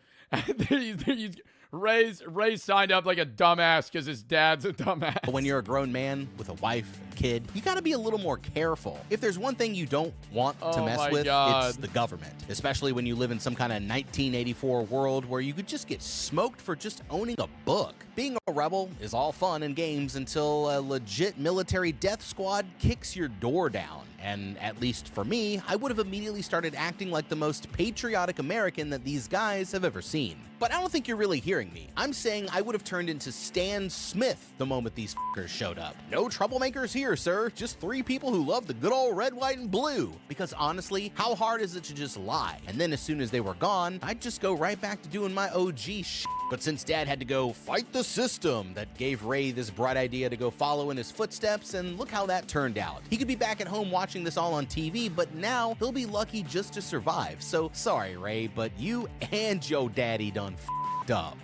Ray signed up like a dumbass because his dad's a dumbass. When you're a grown man with a wife and kid, you gotta be a little more careful. If there's one thing you don't want to mess with, it's the government. Especially when you live in some kind of 1984 world where you could just get smoked for just owning a book. Being a rebel is all fun and games until a legit military death squad kicks your door down. And at least for me, I would have immediately started acting like the most patriotic American that these guys have ever seen. But I don't think you're really hearing me. I'm saying I would have turned into Stan Smith the moment these fuckers showed up. No troublemakers here, sir. Just 3 people who love the good old red, white, and blue. Because honestly, how hard is it to just lie? And then as soon as they were gone, I'd just go right back to doing my OG shit. But since Dad had to go fight the system, that gave Ray this bright idea to go follow in his footsteps, and look how that turned out. He could be back at home watching this all on TV, but now he'll be lucky just to survive. So sorry, Ray, but you and your daddy done f***ed up.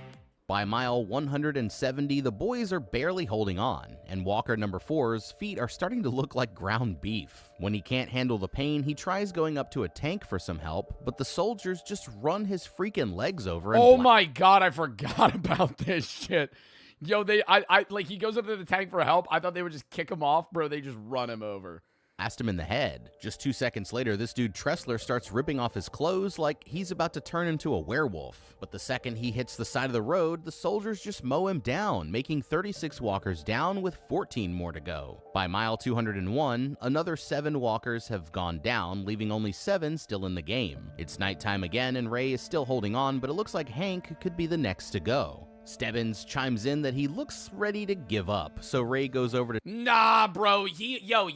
By mile 170, the boys are barely holding on, and Walker number 4's feet are starting to look like ground beef. When he can't handle the pain, he tries going up to a tank for some help, but the soldiers just run his freaking legs over and— Oh my god, I forgot about this shit. Yo, like, he goes up to the tank for help. I thought they would just kick him off, bro. They just run him over. Blast him in the head. Just 2 seconds later, this dude Tressler starts ripping off his clothes like he's about to turn into a werewolf. But the second he hits the side of the road, the soldiers just mow him down, making 36 walkers down with 14 more to go. By mile 201, another 7 walkers have gone down, leaving only 7 still in the game. It's nighttime again, and Ray is still holding on, but it looks like Hank could be the next to go. Stebbins chimes in that he looks ready to give up, so Ray goes over to— Nah, bro. Yo.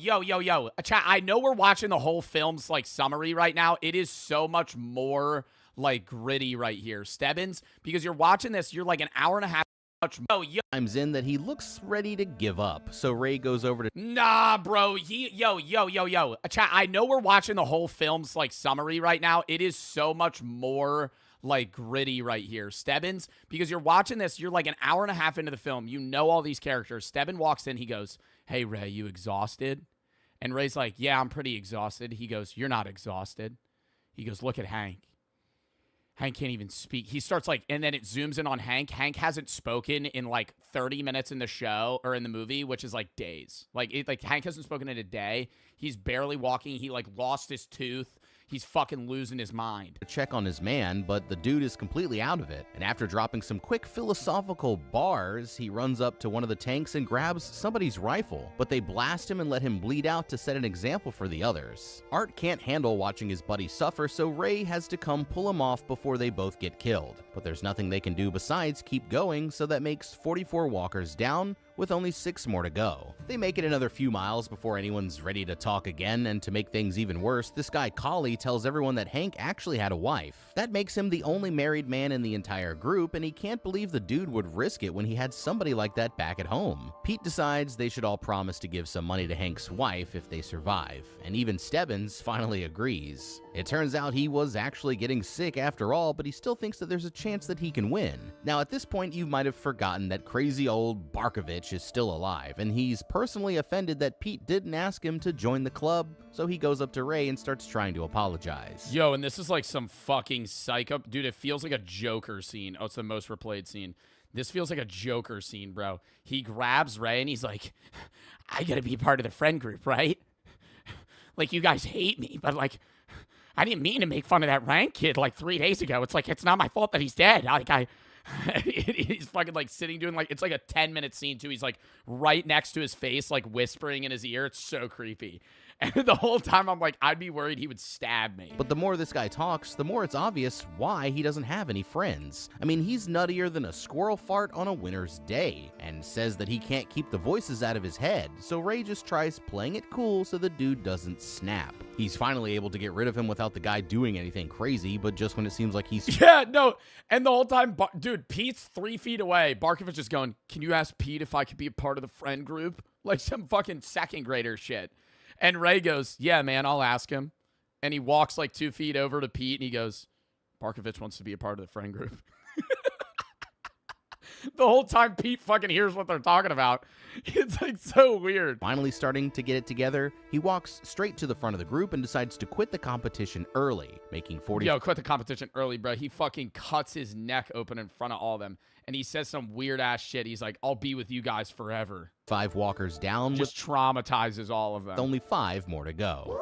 Chat, I know we're watching the whole film's, like, summary right now. It is so much more, like, gritty right here. Stebbins, because you're watching this, you're like an hour and a half. Chimes in that he looks ready to give up, so Ray goes over to— Nah, bro. Yo. Chat, I know we're watching the whole film's, like, summary right now. It is so much more, like, gritty right here. Stebbins, because you're watching this, you're like an hour and a half into the film. You know all these characters. Stebbins walks in. He goes, "Hey, Ray, you exhausted?" And Ray's like, "Yeah, I'm pretty exhausted." He goes, "You're not exhausted." He goes, "Look at Hank. Hank can't even speak. He starts like, and then it zooms in on Hank. Hank hasn't spoken in like 30 minutes in the show or in the movie, which is like days. Like Hank hasn't spoken in a day. He's barely walking. He like lost his tooth. He's fucking losing his mind. Check on his man, but the dude is completely out of it. And after dropping some quick philosophical bars, he runs up to one of the tanks and grabs somebody's rifle. But they blast him and let him bleed out to set an example for the others. Art can't handle watching his buddy suffer, so Ray has to come pull him off before they both get killed. But there's nothing they can do besides keep going, so that makes 44 walkers down, with only 6 more to go. They make it another few miles before anyone's ready to talk again, and to make things even worse, this guy Collie tells everyone that Hank actually had a wife. That makes him the only married man in the entire group, and he can't believe the dude would risk it when he had somebody like that back at home. Pete decides they should all promise to give some money to Hank's wife if they survive, and even Stebbins finally agrees. It turns out he was actually getting sick after all, but he still thinks that there's a chance that he can win. Now at this point you might have forgotten that crazy old Barkovich is still alive, and he's personally offended that Pete didn't ask him to join the club, so he goes up to Ray and starts trying to apologize. Yo, and this is like some fucking psycho. Dude, it feels like a Joker scene. Oh, it's the most replayed scene. This feels like a Joker scene, bro. He grabs Ray and he's like, I gotta be part of the friend group, right? Like, you guys hate me, but like, I didn't mean to make fun of that rank kid like 3 days ago. It's like, it's not my fault that he's dead. He's fucking like sitting doing like, it's like a 10-minute scene too. He's like right next to his face, like whispering in his ear. It's so creepy. And the whole time I'm like, I'd be worried he would stab me. But the more this guy talks, the more it's obvious why he doesn't have any friends. I mean, he's nuttier than a squirrel fart on a winter's day, and says that he can't keep the voices out of his head, so Ray just tries playing it cool so the dude doesn't snap. He's finally able to get rid of him without the guy doing anything crazy, but just when it seems like he's... Yeah, no, and the whole time, dude, Pete's 3 feet away. Barkovich is going, can you ask Pete if I could be a part of the friend group? Like some fucking second grader shit. And Ray goes, yeah, man, I'll ask him. And he walks like 2 feet over to Pete and he goes, Barkovich wants to be a part of the friend group. The whole time Pete fucking hears what they're talking about. It's like so weird. Finally starting to get it together, he walks straight to the front of the group and decides to quit the competition early, making 40... Yo, quit the competition early, bro. He fucking cuts his neck open in front of all of them. And he says some weird ass shit. He's like, I'll be with you guys forever. 5 walkers down. Just traumatizes all of them. With only 5 more to go.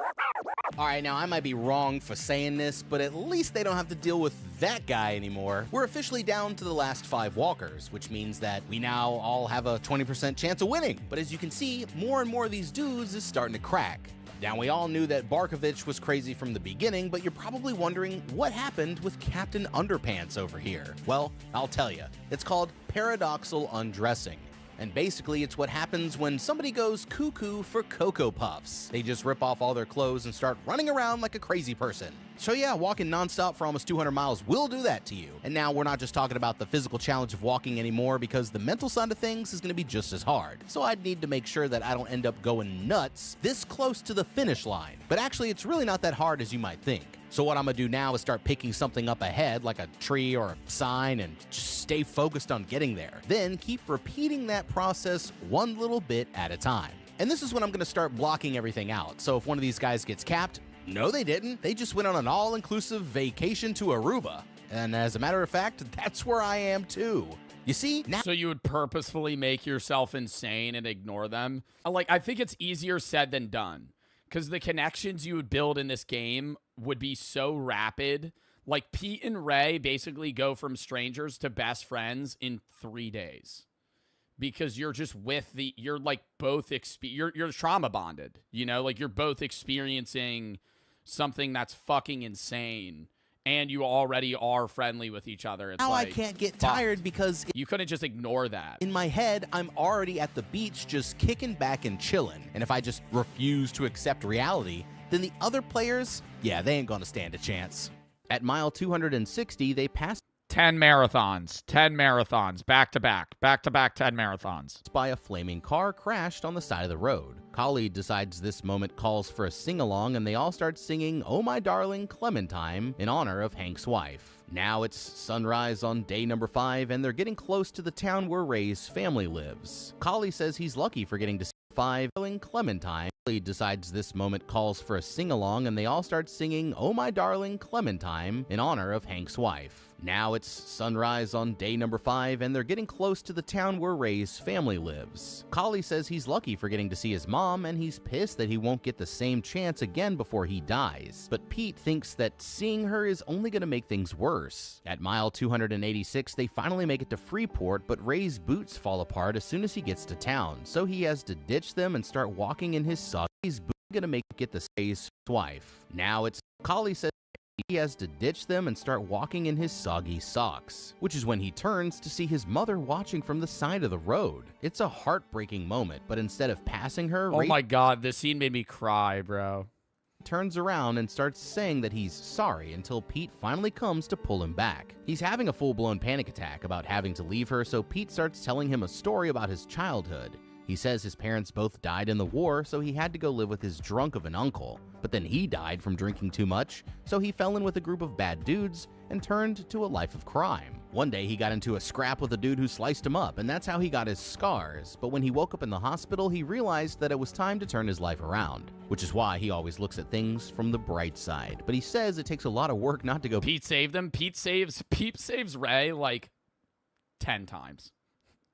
Alright, now I might be wrong for saying this, but at least they don't have to deal with that guy anymore. We're officially down to the last 5 walkers, which means that we now all have a 20% chance of winning. But as you can see, more and more of these dudes is starting to crack. Now, we all knew that Barkovich was crazy from the beginning, but you're probably wondering what happened with Captain Underpants over here. Well, I'll tell you. It's called paradoxal undressing. And basically, it's what happens when somebody goes cuckoo for Cocoa Puffs. They just rip off all their clothes and start running around like a crazy person. So yeah, walking nonstop for almost 200 miles will do that to you. And now we're not just talking about the physical challenge of walking anymore, because the mental side of things is going to be just as hard. So I'd need to make sure that I don't end up going nuts this close to the finish line. But actually, it's really not that hard as you might think. So what I'm gonna do now is start picking something up ahead, like a tree or a sign, and just stay focused on getting there. Then keep repeating that process one little bit at a time. And this is when I'm gonna start blocking everything out. So if one of these guys gets capped, no they didn't. They just went on an all-inclusive vacation to Aruba. And as a matter of fact, that's where I am too. You see? Now so you would purposefully make yourself insane and ignore them? Like, I think it's easier said than done. Because the connections you would build in this game would be so rapid. Like, Pete and Ray basically go from strangers to best friends in 3 days. Because you're just you're like both, you're trauma bonded. You know, like you're both experiencing something that's fucking insane. And you already are friendly with each other. It's now like, I can't get tired because... You couldn't just ignore that. In my head, I'm already at the beach just kicking back and chilling. And if I just refuse to accept reality, then the other players, yeah, they ain't gonna stand a chance. At mile 260, they passed 10 marathons, back to back 10 marathons. By a flaming car crashed on the side of the road. Khalid decides this moment calls for a sing-along, and they all start singing Oh My Darling Clementine in honor of Hank's wife. Now it's sunrise on day number 5, and they're getting close to the town where Ray's family lives. Khalid says he's lucky for getting to see 5 Clementine. He decides this moment calls for a sing-along, and they all start singing "Oh My Darling Clementine" in honor of Hank's wife. Now it's sunrise on day number 5, and they're getting close to the town where Ray's family lives. Collie says he's lucky for getting to see his mom, and he's pissed that he won't get the same chance again before he dies. But Pete thinks that seeing her is only going to make things worse. At mile 286, they finally make it to Freeport, but Ray's boots fall apart as soon as he gets to town, so he has to ditch them and start walking in his socks. He's gonna make it get the Ray's wife. Now it's Collie says he has to ditch them and start walking in his soggy socks, which is when he turns to see his mother watching from the side of the road. It's a heartbreaking moment, but instead of passing her, oh my god, this scene made me cry, bro. Turns around and starts saying that he's sorry until Pete finally comes to pull him back. He's having a full-blown panic attack about having to leave her, so Pete starts telling him a story about his childhood. He says his parents both died in the war, so he had to go live with his drunk of an uncle. But then he died from drinking too much, so he fell in with a group of bad dudes and turned to a life of crime. One day he got into a scrap with a dude who sliced him up, and that's how he got his scars. But when he woke up in the hospital, he realized that it was time to turn his life around, which is why he always looks at things from the bright side. But he says it takes a lot of work not to go. Pete saved them. Pete saves Ray like 10 times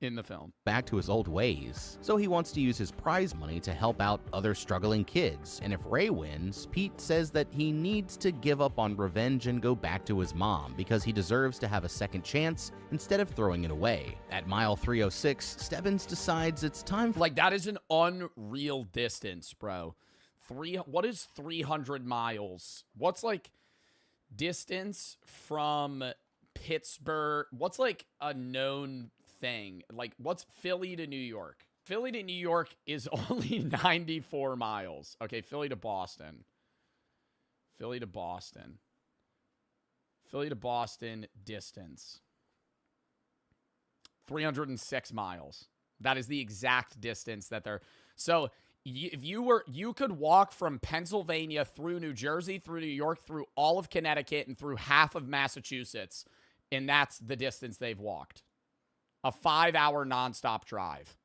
in the film. Back to his old ways. So he wants to use his prize money to help out other struggling kids. And if Ray wins, Pete says that he needs to give up on revenge and go back to his mom because he deserves to have a second chance instead of throwing it away. At mile 306, Stebbins decides it's time for— like, that is an unreal distance, bro. What is 300 miles? What's like distance from Pittsburgh? What's like a known thing? Like, what's Philly to New York? Philly to New York is only 94 miles. Okay, Philly to Boston. Philly to Boston. Philly to Boston distance. 306 miles. That is the exact distance that they're... So, if you could walk from Pennsylvania through New Jersey, through New York, through all of Connecticut, and through half of Massachusetts, and that's the distance they've walked. A 5-hour nonstop drive.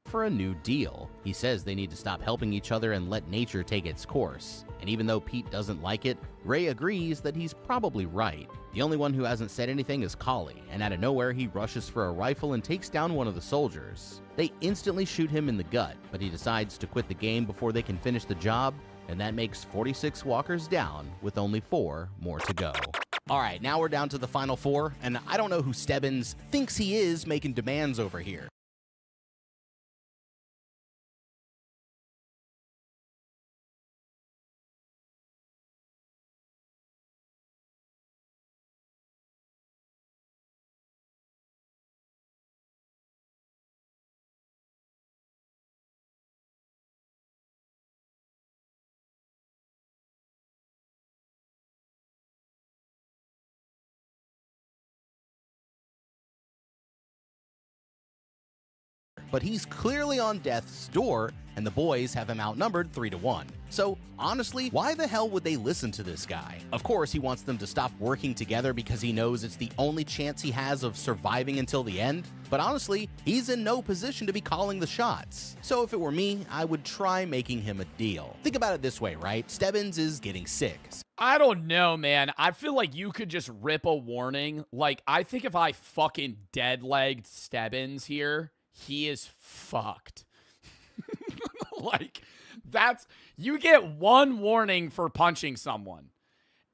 For a new deal. He says they need to stop helping each other and let nature take its course. And even though Pete doesn't like it, Ray agrees that he's probably right. The only one who hasn't said anything is Collie, and out of nowhere he rushes for a rifle and takes down one of the soldiers. They instantly shoot him in the gut, but he decides to quit the game before they can finish the job, and that makes 46 walkers down, with only 4 more to go. Alright, now we're down to the final 4, and I don't know who Stebbins thinks he is making demands over here. But he's clearly on death's door, and the boys have him outnumbered 3-1. So, honestly, why the hell would they listen to this guy? Of course, he wants them to stop working together because he knows it's the only chance he has of surviving until the end. But honestly, he's in no position to be calling the shots. So if it were me, I would try making him a deal. Think about it this way, right? Stebbins is getting sick. I don't know, man. I feel like you could just rip a warning. Like, I think if I fucking dead-legged Stebbins here, he is fucked. Like, you get one warning for punching someone.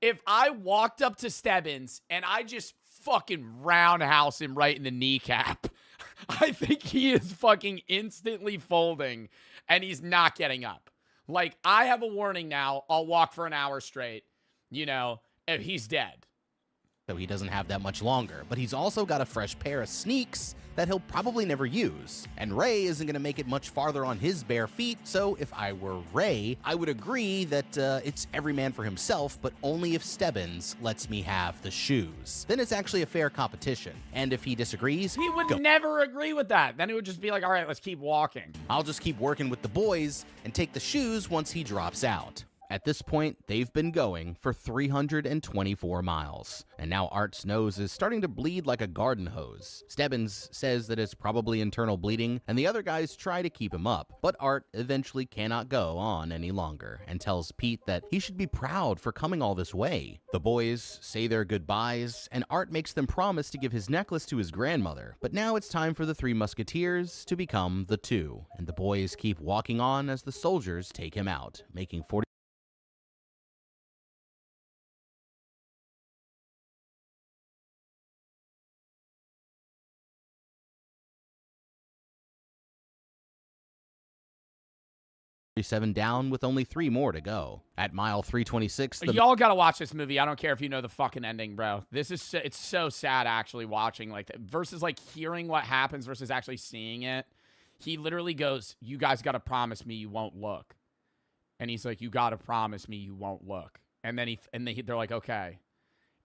If I walked up to Stebbins and I just fucking roundhouse him right in the kneecap, I think he is fucking instantly folding and he's not getting up. Like, I have a warning now. I'll walk for an hour straight, you know, if he's dead. So he doesn't have that much longer, but he's also got a fresh pair of sneaks that he'll probably never use. And Ray isn't going to make it much farther on his bare feet, so if I were Ray, I would agree that it's every man for himself, but only if Stebbins lets me have the shoes. Then it's actually a fair competition. And if he disagrees, he would never agree with that. Then it would just be like, all right, let's keep walking. I'll just keep working with the boys and take the shoes once he drops out. At this point, they've been going for 324 miles, and now Art's nose is starting to bleed like a garden hose. Stebbins says that it's probably internal bleeding, and the other guys try to keep him up, but Art eventually cannot go on any longer and tells Pete that he should be proud for coming all this way. The boys say their goodbyes, and Art makes them promise to give his necklace to his grandmother, but now it's time for the Three Musketeers to become the Two, and the boys keep walking on as the soldiers take him out, making 47 down with only 3 more to go. At mile 326, y'all gotta watch this movie. I don't care if you know the fucking ending, bro. This is it's so sad actually watching like that versus like hearing what happens versus actually seeing it. He literally goes, "You guys gotta promise me you won't look," and he's like, "You gotta promise me you won't look." And then they're like, "Okay."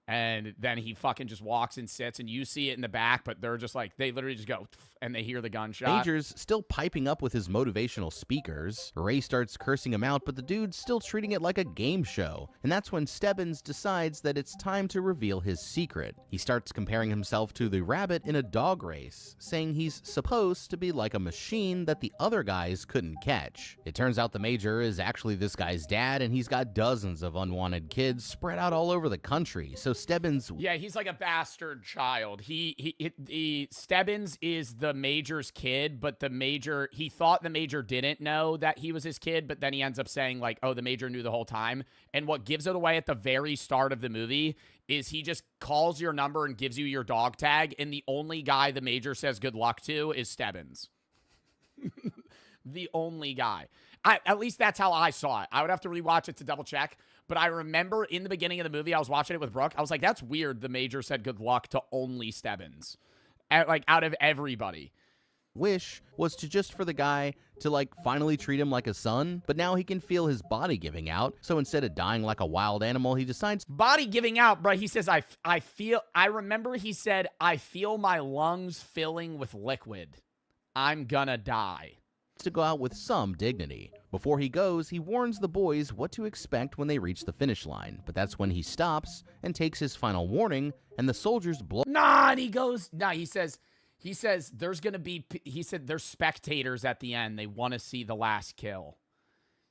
And then he fucking just walks and sits, and you see it in the back, but they're just like, they literally just go, and they hear the gunshot. Major's still piping up with his motivational speakers. Ray starts cursing him out, but the dude's still treating it like a game show. And that's when Stebbins decides that it's time to reveal his secret. He starts comparing himself to the rabbit in a dog race, saying he's supposed to be like a machine that the other guys couldn't catch. It turns out the Major is actually this guy's dad, and he's got dozens of unwanted kids spread out all over the country. So Stebbins... Yeah, he's like a bastard child. Stebbins is the Major's kid, but the Major, he thought the Major didn't know that he was his kid, but then he ends up saying like, oh, the Major knew the whole time. And what gives it away at the very start of the movie is he just calls your number and gives you your dog tag, and the only guy the Major says good luck to is Stebbins. The only guy. At least that's how I saw it. I would have to rewatch it to double check. But I remember in the beginning of the movie, I was watching it with Brooke. I was like, that's weird. The Major said good luck to only Stebbins. Like, out of everybody. Wish was to just for the guy to, like, finally treat him like a son. But now he can feel his body giving out. So instead of dying like a wild animal, he decides... Body giving out, bro. He says, I remember he said, I feel my lungs filling with liquid. I'm gonna die. To go out with some dignity. Before he goes, he warns the boys what to expect when they reach the finish line, but that's when he stops and takes his final warning, and the soldiers blow... He says there's gonna be, he said there's spectators at the end, they want to see the last kill.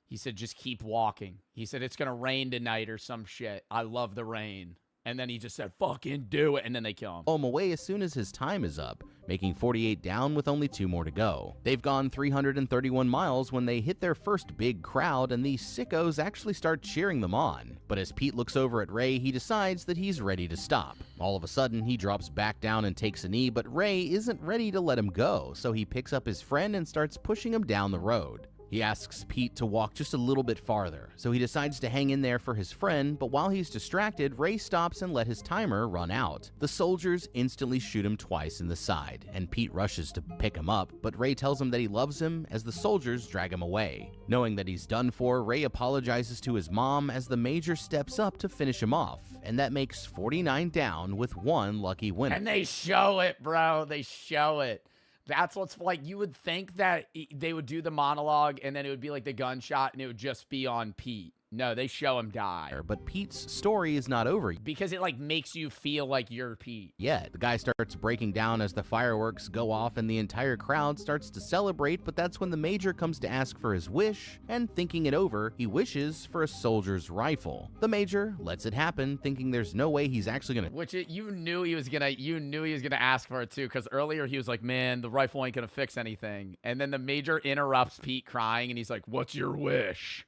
He said just keep walking. He said it's gonna rain tonight or some shit. I love the rain. And then he just said, fucking do it. And then they kill him. Away as soon as his time is up, making 48 down with only 2 more to go. They've gone 331 miles when they hit their first big crowd, and these sickos actually start cheering them on. But as Pete looks over at Ray, he decides that he's ready to stop. All of a sudden, he drops back down and takes a knee, but Ray isn't ready to let him go, so he picks up his friend and starts pushing him down the road. He asks Pete to walk just a little bit farther, so he decides to hang in there for his friend, but while he's distracted, Ray stops and let his timer run out. The soldiers instantly shoot him twice in the side, and Pete rushes to pick him up, but Ray tells him that he loves him as the soldiers drag him away. Knowing that he's done for, Ray apologizes to his mom as the Major steps up to finish him off, and that makes 49 down with 1 lucky winner. And they show it, bro. They show it. That's what's like. You would think that they would do the monologue and then it would be like the gunshot and it would just be on Pete. No, they show him die. But Pete's story is not over. Because it like makes you feel like you're Pete. Yeah, the guy starts breaking down as the fireworks go off and the entire crowd starts to celebrate, but that's when the Major comes to ask for his wish, and thinking it over, he wishes for a soldier's rifle. The Major lets it happen, thinking there's no way he's actually gonna... You knew he was gonna ask for it too, because earlier he was like, man, the rifle ain't gonna fix anything. And then the Major interrupts Pete crying and he's like, what's your wish?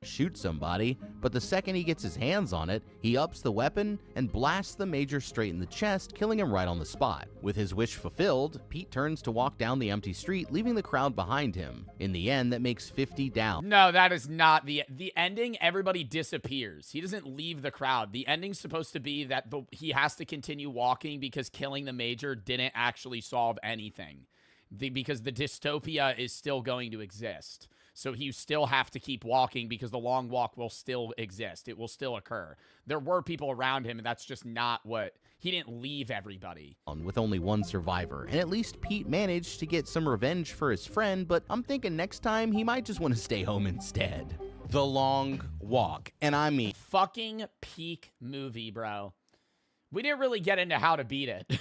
Shoot somebody, but the second he gets his hands on it, he ups the weapon and blasts the Major straight in the chest, killing him right on the spot. With his wish fulfilled, Pete turns to walk down the empty street, leaving the crowd behind him. In the end, that makes 50 down. No, that is not the ending. Everybody disappears. He doesn't leave the crowd. The ending's supposed to be that he has to continue walking because killing the Major didn't actually solve anything. Because the dystopia is still going to exist. So you still have to keep walking because the long walk will still exist. It will still occur. There were people around him, and that's just not what... He didn't leave everybody. With only 1 survivor, and at least Pete managed to get some revenge for his friend, but I'm thinking next time he might just want to stay home instead. The Long Walk. And I mean, fucking peak movie, bro. We didn't really get into how to beat it.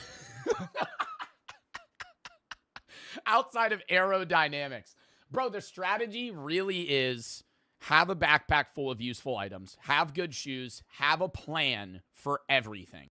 Outside of aerodynamics. Bro, the strategy really is have a backpack full of useful items, have good shoes, have a plan for everything.